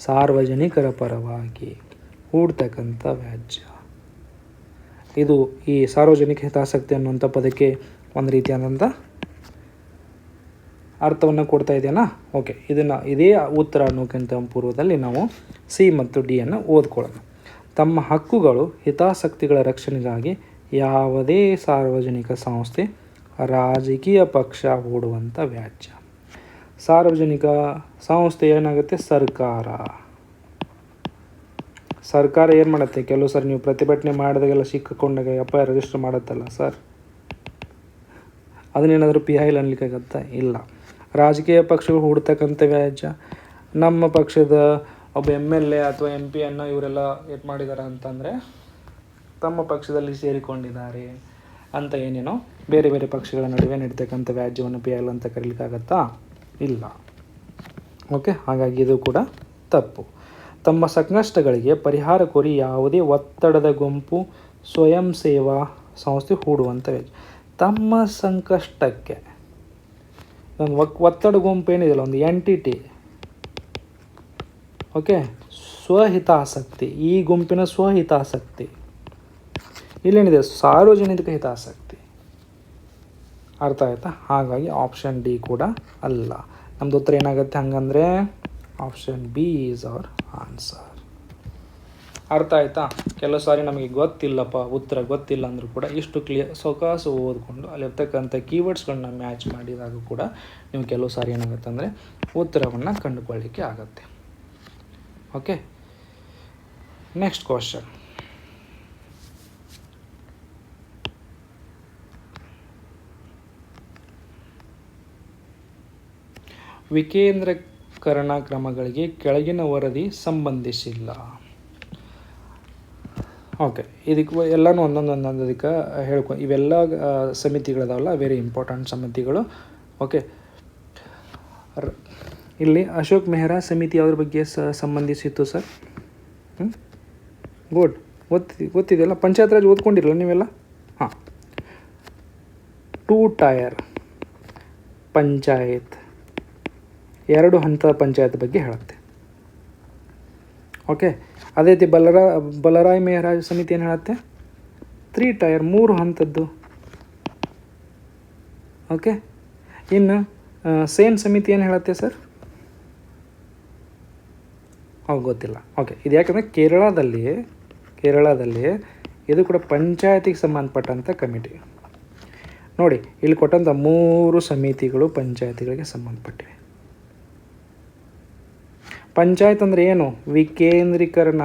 ಸಾರ್ವಜನಿಕರ ಪರವಾಗಿ ಹೂಡ್ತಕ್ಕಂಥ ವ್ಯಾಜ್ಯ. ಇದು ಈ ಸಾರ್ವಜನಿಕ ಹಿತಾಸಕ್ತಿ ಅನ್ನುವಂಥ ಪದಕ್ಕೆ ಒಂದು ರೀತಿಯಾದಂಥ ಅರ್ಥವನ್ನು ಕೊಡ್ತಾ ಇದೆಯಾ? ಓಕೆ, ಇದೇ ಉತ್ತರ ಅನ್ನೋಕ್ಕಿಂತ ಪೂರ್ವದಲ್ಲಿ ನಾವು ಸಿ ಮತ್ತು ಡಿಯನ್ನು ಓದ್ಕೊಳ್ಳೋಣ. ತಮ್ಮ ಹಕ್ಕುಗಳು ಹಿತಾಸಕ್ತಿಗಳ ರಕ್ಷಣೆಗಾಗಿ ಯಾವುದೇ ಸಾರ್ವಜನಿಕ ಸಂಸ್ಥೆ ರಾಜಕೀಯ ಪಕ್ಷ ಹೂಡುವಂಥ ವ್ಯಾಜ್ಯ. ಸಾರ್ವಜನಿಕ ಸಂಸ್ಥೆ ಏನಾಗುತ್ತೆ? ಸರ್ಕಾರ ಏನು ಮಾಡುತ್ತೆ? ಕೆಲವು ಸರಿ ನೀವು ಪ್ರತಿಭಟನೆ ಮಾಡಿದಾಗೆಲ್ಲ ಸಿಕ್ಕಿಕೊಂಡಾಗ FIR ರಿಜಿಸ್ಟರ್ ಮಾಡುತ್ತಲ್ಲ ಸರ್, ಅದನ್ನೇನಾದರೂ PIL ಅನ್ಲಿಕ್ಕಾಗತ್ತಾ? ಇಲ್ಲ. ರಾಜಕೀಯ ಪಕ್ಷಗಳು ಹೂಡ್ತಕ್ಕಂಥ ವ್ಯಾಜ್ಯ. ನಮ್ಮ ಪಕ್ಷದ ಒಬ್ಬ MLA ಅಥವಾ MP ಇವರೆಲ್ಲ ಏನು ಮಾಡಿದ್ದಾರೆ ಅಂತಂದರೆ ತಮ್ಮ ಪಕ್ಷದಲ್ಲಿ ಸೇರಿಕೊಂಡಿದ್ದಾರೆ ಅಂತ ಏನೇನೋ ಬೇರೆ ಬೇರೆ ಪಕ್ಷಗಳ ನಡುವೆ ನಡೀತಕ್ಕಂಥ ವ್ಯಾಜ್ಯವನ್ನು PIL ಅಂತ ಕರೀಲಿಕ್ಕಾಗತ್ತಾ? ಇಲ್ಲ. ಓಕೆ, ಹಾಗಾಗಿ ಇದು ಕೂಡ ತಪ್ಪು. ತಮ್ಮ ಸಂಕಷ್ಟಗಳಿಗೆ ಪರಿಹಾರ ಕೋರಿ ಯಾವುದೇ ಒತ್ತಡದ ಗುಂಪು ಸ್ವಯಂ ಸೇವಾ ಸಂಸ್ಥೆ ಹೂಡುವಂಥ ವ್ಯಾಜ್ಯ. ತಮ್ಮ ಸಂಕಷ್ಟಕ್ಕೆ ಒಂದು ಒತ್ತಡ ಗುಂಪು ಏನಿದೆಯಲ್ಲ, ಒಂದು ಎಂಟಿಟಿ, ಓಕೆ, ಸ್ವಹಿತಾಸಕ್ತಿ, ಈ ಗುಂಪಿನ ಸ್ವಹಿತಾಸಕ್ತಿ. ಇಲ್ಲೇನಿದೆ? ಸಾರ್ವಜನಿಕ ಹಿತಾಸಕ್ತಿ. ಅರ್ಥ ಆಯ್ತಾ? ಹಾಗಾಗಿ ಆಪ್ಷನ್ ಡಿ ಕೂಡ ಅಲ್ಲ. ನಮ್ಮದು ಉತ್ತರ ಏನಾಗುತ್ತೆ ಹಂಗಂದರೆ option B is our answer. ಅರ್ಥ ಆಯ್ತಾ? ಕೆಲವು ಸಾರಿ ನಮಗೆ ಗೊತ್ತಿಲ್ಲಪ್ಪ, ಉತ್ತರ ಗೊತ್ತಿಲ್ಲ ಅಂದರೂ ಕೂಡ ಇಷ್ಟು ಸೊಕಾಸು ಓದ್ಕೊಂಡು ಅಲ್ಲಿರ್ತಕ್ಕಂಥ ಕೀವರ್ಡ್ಸ್ಗಳನ್ನ ಮ್ಯಾಚ್ ಮಾಡಿದಾಗ ಕೂಡ ನೀವು ಕೆಲವು ಸಾರಿ ಏನಾಗುತ್ತೆ ಅಂದರೆ ಉತ್ತರವನ್ನು ಕಂಡುಕೊಳ್ಳಿಕ್ಕೆ ಆಗುತ್ತೆ. Okay, next question. ವಿಕೇಂದ್ರೀಕರಣ ಕ್ರಮಗಳಿಗೆ ಕೆಳಗಿನ ವರದಿ ಸಂಬಂಧಿಸಿಲ್ಲ. ಓಕೆ, ಇದಕ್ಕೆ ಎಲ್ಲನೂ ಒಂದೊಂದು ಅದಕ್ಕೆ ಇವೆಲ್ಲ ಸಮಿತಿಗಳದಾವಲ್ಲ, ವೆರಿ ಇಂಪಾರ್ಟೆಂಟ್ ಸಮಿತಿಗಳು. ಓಕೆ, ಇಲ್ಲಿ ಅಶೋಕ್ ಮೆಹ್ರಾ ಸಮಿತಿ ಯಾವುದ್ರ ಬಗ್ಗೆ ಸಂಬಂಧಿಸಿತ್ತು ಸರ್? ಗುಡ್, ಗೊತ್ತಿದೆಯಲ್ಲ, ಪಂಚಾಯತ್ ರಾಜ್ ಓದ್ಕೊಂಡಿರಲ್ಲ ನೀವೆಲ್ಲ? ಹಾಂ, 2 ಟೈರ್ ಪಂಚಾಯತ್, 2 ಹಂತದ ಪಂಚಾಯತ್ ಬಗ್ಗೆ ಹೇಳುತ್ತೆ. ಓಕೆ, ಅದೇ ರೀತಿ ಬಲರಾಯ್ ಮೆಹ್ರಾ ಸಮಿತಿ ಏನು ಹೇಳುತ್ತೆ? 3 ಟೈರ್, 3 ಹಂತದ್ದು. ಓಕೆ, ಇನ್ನು ಸೇನ್ ಸಮಿತಿ ಏನು ಹೇಳುತ್ತೆ ಸರ್? ಗೊತ್ತಿಲ್ಲ. ಓಕೆ, ಇದು ಯಾಕಂದರೆ ಕೇರಳದಲ್ಲಿ ಇದು ಕೂಡ ಪಂಚಾಯತಿಗೆ ಸಂಬಂಧಪಟ್ಟಂಥ ಕಮಿಟಿ. ನೋಡಿ, ಇಲ್ಲಿ ಕೊಟ್ಟಂಥ 3 ಸಮಿತಿಗಳು ಪಂಚಾಯತಿಗಳಿಗೆ ಸಂಬಂಧಪಟ್ಟಿವೆ. ಪಂಚಾಯತ್ ಅಂದರೆ ಏನು? ವಿಕೇಂದ್ರೀಕರಣ.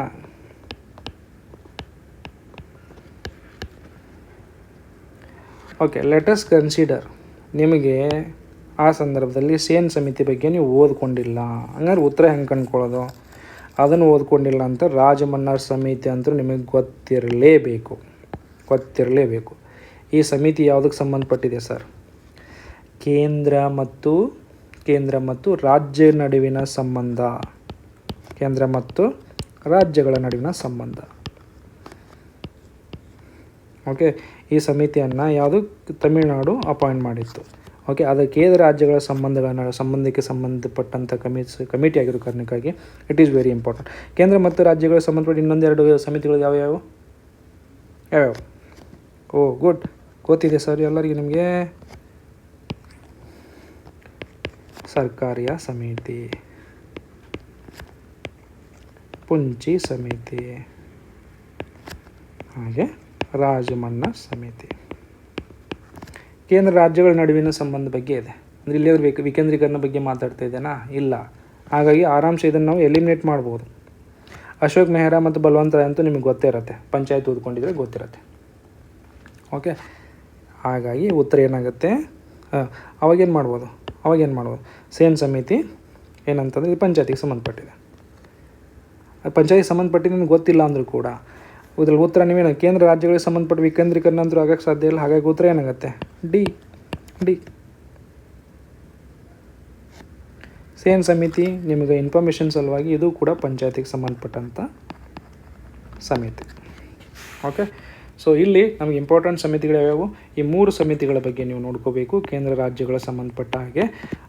Okay, let's consider. ನಿಮಗೆ ಆ ಸಂದರ್ಭದಲ್ಲಿ ಸೇನ್ ಸಮಿತಿ ಬಗ್ಗೆ ನೀವು ಓದ್ಕೊಂಡಿಲ್ಲ, ಹಂಗಾದ್ರೆ ಉತ್ತರ ಹೆಂಗೆ ಕಂಡುಕೊಳ್ಳೋದು? ಅದನ್ನು ಓದ್ಕೊಂಡಿಲ್ಲ ಅಂತ ರಾಜಮನ್ನಾರ್ ಸಮಿತಿ ಅಂತೂ ನಿಮಗೆ ಗೊತ್ತಿರಲೇಬೇಕು. ಈ ಸಮಿತಿ ಯಾವುದಕ್ಕೆ ಸಂಬಂಧಪಟ್ಟಿದೆ ಸರ್? ಕೇಂದ್ರ ಮತ್ತು ರಾಜ್ಯ ನಡುವಿನ ಸಂಬಂಧ, ಕೇಂದ್ರ ಮತ್ತು ರಾಜ್ಯಗಳ ನಡುವಿನ ಸಂಬಂಧ. ಓಕೆ, ಈ ಸಮಿತಿಯನ್ನು ಯಾವುದು ತಮಿಳುನಾಡು ಅಪಾಯಿಂಟ್ ಮಾಡಿತ್ತು. ಓಕೆ, ಅದು ಕೇಂದ್ರ ರಾಜ್ಯಗಳ ಸಂಬಂಧಕ್ಕೆ ಸಂಬಂಧಪಟ್ಟಂಥ ಕಮಿಟಿ ಆಗಿರೋ ಕಾರಣಕ್ಕಾಗಿ ಇಟ್ ಈಸ್ ವೆರಿ ಇಂಪಾರ್ಟೆಂಟ್. ಕೇಂದ್ರ ಮತ್ತು ರಾಜ್ಯಗಳ ಸಂಬಂಧಪಟ್ಟ ಇನ್ನೊಂದೆರಡು ಸಮಿತಿಗಳು ಯಾವ್ಯಾವು? ಓ ಗುಡ್, ಗೊತ್ತಿದೆ ಸರ್ ಎಲ್ಲರಿಗೆ ನಿಮಗೆ. ಸರ್ಕಾರಿಯ ಸಮಿತಿ, ಪುಂಚಿ ಸಮಿತಿ, ಹಾಗೆ ರಾಜಮನ್ನಾ ಸಮಿತಿ. ಕೇಂದ್ರ ರಾಜ್ಯಗಳ ನಡುವಿನ ಸಂಬಂಧ ಬಗ್ಗೆ ಇದೆ. ಅಂದರೆ ಇಲ್ಲಿಯಾದ್ರೂ ವಿಕೇಂದ್ರೀಕರಣ ಬಗ್ಗೆ ಮಾತಾಡ್ತಾ ಇದ್ದೇನಾ? ಇಲ್ಲ. ಹಾಗಾಗಿ ಆರಾಮ್ಸೆ ಇದನ್ನು ನಾವು ಎಲಿಮಿನೇಟ್ ಮಾಡ್ಬೋದು. ಅಶೋಕ್ ಮೆಹ್ರಾ ಮತ್ತು ಬಲವಂತ ರಾಯ್ ಅಂತೂ ನಿಮಗೆ ಗೊತ್ತೇ ಇರುತ್ತೆ, ಪಂಚಾಯತ್ ಓದ್ಕೊಂಡಿದ್ರೆ ಗೊತ್ತಿರುತ್ತೆ. ಓಕೆ, ಹಾಗಾಗಿ ಉತ್ತರ ಏನಾಗುತ್ತೆ? ಅವಾಗೇನು ಮಾಡ್ಬೋದು? ಸೇನ್ ಸಮಿತಿ ಏನಂತಂದರೆ ಇದು ಪಂಚಾಯತಿಗೆ ಸಂಬಂಧಪಟ್ಟಿದೆ. ಪಂಚಾಯತಿಗೆ ಸಂಬಂಧಪಟ್ಟಿದ್ದು ನಿಮ್ಗೆ ಗೊತ್ತಿಲ್ಲ ಅಂದರೂ ಕೂಡ ಇದ್ರಲ್ಲಿ ಉತ್ತರ ನೀವೇನು ಕೇಂದ್ರ ರಾಜ್ಯಗಳಿಗೆ ಸಂಬಂಧಪಟ್ಟ ವಿಕೇಂದ್ರೀಕರಣ ಅಂತೂ ಆಗೋಕ್ಕೆ ಸಾಧ್ಯ ಇಲ್ಲ. ಹಾಗಾಗಿ ಉತ್ತರ ಏನಾಗುತ್ತೆ? ಡಿ. ಸೇನ್ ಸಮಿತಿ ನಿಮಗೆ ಇನ್ಫಾರ್ಮೇಷನ್ ಸಲುವಾಗಿ ಇದು ಕೂಡ ಪಂಚಾಯತಿಗೆ ಸಂಬಂಧಪಟ್ಟಂಥ ಸಮಿತಿ. ಓಕೆ, ಸೊ ಇಲ್ಲಿ ನಮಗೆ ಇಂಪಾರ್ಟೆಂಟ್ ಸಮಿತಿಗಳು ಯಾವ್ಯಾವು? ಈ 3 ಸಮಿತಿಗಳ ಬಗ್ಗೆ ನೀವು ನೋಡ್ಕೋಬೇಕು. ಕೇಂದ್ರ ರಾಜ್ಯಗಳ ಸಂಬಂಧಪಟ್ಟ ಹಾಗೆ,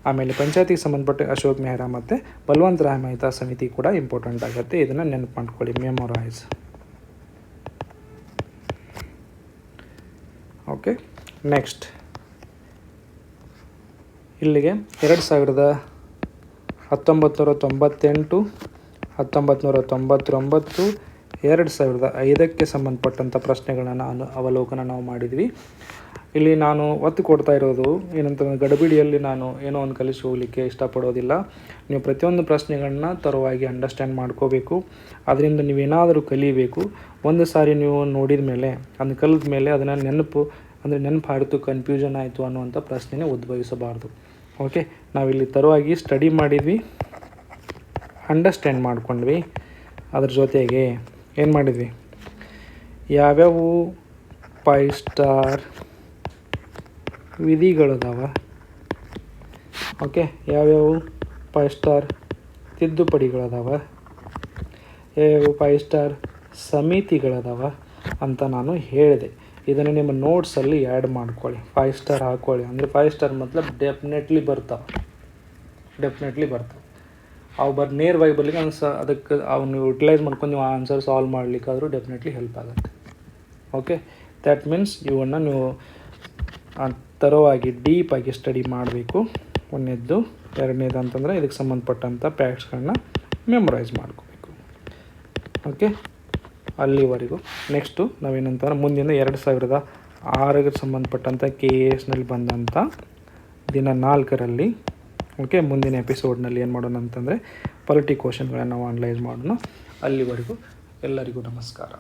ಆಮೇಲೆ ಪಂಚಾಯತಿಗೆ ಸಂಬಂಧಪಟ್ಟ ಅಶೋಕ್ ಮೆಹ್ರಾ ಮತ್ತು ಬಲವಂತ ರಾಯ್ ಮೆಹ್ತಾ ಸಮಿತಿ ಕೂಡ ಇಂಪಾರ್ಟೆಂಟ್ ಆಗುತ್ತೆ. ಇದನ್ನು ನೆನಪು ಮಾಡ್ಕೊಳ್ಳಿ, ಮೆಮೊರೈಸ್. ಓಕೆ, ನೆಕ್ಸ್ಟ್ ಇಲ್ಲಿಗೆ 1998, 1999, 2005ಕ್ಕೆ ಸಂಬಂಧಪಟ್ಟಂಥ ಪ್ರಶ್ನೆಗಳನ್ನು ಅವಲೋಕನ ನಾವು ಮಾಡಿದ್ವಿ. ಇಲ್ಲಿ ನಾನು ಒತ್ತು ಕೊಡ್ತಾ ಇರೋದು ಏನಂತಂದರೆ ಗಡಿಬಿಡಿಯಲ್ಲಿ ನಾನು ಏನೋ ಒಂದು ಕಲಿಸಿ ಹೋಗಲಿಕ್ಕೆ ಇಷ್ಟಪಡೋದಿಲ್ಲ. ನೀವು ಪ್ರತಿಯೊಂದು ಪ್ರಶ್ನೆಗಳನ್ನ ತರವಾಗಿ ಅಂಡರ್ಸ್ಟ್ಯಾಂಡ್ ಮಾಡ್ಕೋಬೇಕು. ಅದರಿಂದ ನೀವೇನಾದರೂ ಕಲಿಬೇಕು. ಒಂದು ಸಾರಿ ನೀವು ನೋಡಿದ ಮೇಲೆ, ಅದನ್ನು ಕಲಿತ ಮೇಲೆ ಅದನ್ನು ನೆನಪಾಯಿತು, ಕನ್ಫ್ಯೂಷನ್ ಆಯಿತು ಅನ್ನುವಂಥ ಪ್ರಶ್ನೆನೇ ಉದ್ಭವಿಸಬಾರ್ದು. ಓಕೆ, ನಾವಿಲ್ಲಿ ತರವಾಗಿ ಸ್ಟಡಿ ಮಾಡಿದ್ವಿ, ಅಂಡರ್ಸ್ಟ್ಯಾಂಡ್ ಮಾಡ್ಕೊಂಡ್ವಿ. ಅದ್ರ ಜೊತೆಗೆ ಏನು ಮಾಡಿದ್ವಿ? ಯಾವ್ಯಾವು 5 ಸ್ಟಾರ್ ವಿಧಿಗಳದಾವ, ಓಕೆ, ಯಾವ್ಯಾವು 5 ಸ್ಟಾರ್ ತಿದ್ದುಪಡಿಗಳದಾವ, ಯಾವ್ಯಾವ 5 ಸ್ಟಾರ್ ಸಮಿತಿಗಳದಾವ ಅಂತ ನಾನು ಹೇಳಿದೆ. ಇದನ್ನು ನಿಮ್ಮ ನೋಟ್ಸಲ್ಲಿ ಆ್ಯಡ್ ಮಾಡ್ಕೊಳ್ಳಿ, 5 ಸ್ಟಾರ್ ಹಾಕ್ಕೊಳ್ಳಿ. ಅಂದರೆ 5 ಸ್ಟಾರ್ ಮತ್ಲಬ್ ಡೆಫಿನೆಟ್ಲಿ ಬರ್ತಾವೆ. ಅವು ನೇರವಾಗಿ ಬರ್ಲಿಕ್ಕೆ ಅದಕ್ಕೆ ಅವನು ಯುಟಿಲೈಸ್ ಮಾಡ್ಕೊಂಡು ನೀವು ಆನ್ಸರ್ ಸಾಲ್ವ್ ಮಾಡಲಿಕ್ಕಾದರೂ ಡೆಫಿನೆಟ್ಲಿ ಹೆಲ್ಪ್ ಆಗುತ್ತೆ. ಓಕೆ, ದ್ಯಾಟ್ ಮೀನ್ಸ್ ಇವನ್ನು ನೀವು ತರವಾಗಿ ಡೀಪಾಗಿ ಸ್ಟಡಿ ಮಾಡಬೇಕು. ಒಂದನೇದ್ದು. ಎರಡನೇದು ಅಂತಂದರೆ ಇದಕ್ಕೆ ಸಂಬಂಧಪಟ್ಟಂಥ ಫ್ಯಾಕ್ಟ್ಸ್ಗಳನ್ನ ಮೆಮೊರೈಸ್ ಮಾಡ್ಕೋಬೇಕು. ಓಕೆ, ಅಲ್ಲಿವರೆಗೂ. ನೆಕ್ಸ್ಟು ನಾವೇನಂತಂದ್ರೆ ಮುಂದಿನ 2006ಗೆ ಸಂಬಂಧಪಟ್ಟಂಥ KASನಲ್ಲಿ ಬಂದಂಥ ದಿನ 4ರಲ್ಲಿ, ಓಕೆ, ಮುಂದಿನ ಎಪಿಸೋಡ್ನಲ್ಲಿ ಏನು ಮಾಡೋಣ ಅಂತಂದರೆ ಪಾಲಿಟಿ ಕ್ವಶನ್ಗಳನ್ನು ನಾವು ಅನಲೈಸ್ ಮಾಡೋಣ. ಅಲ್ಲಿವರೆಗೂ ಎಲ್ಲರಿಗೂ ನಮಸ್ಕಾರ.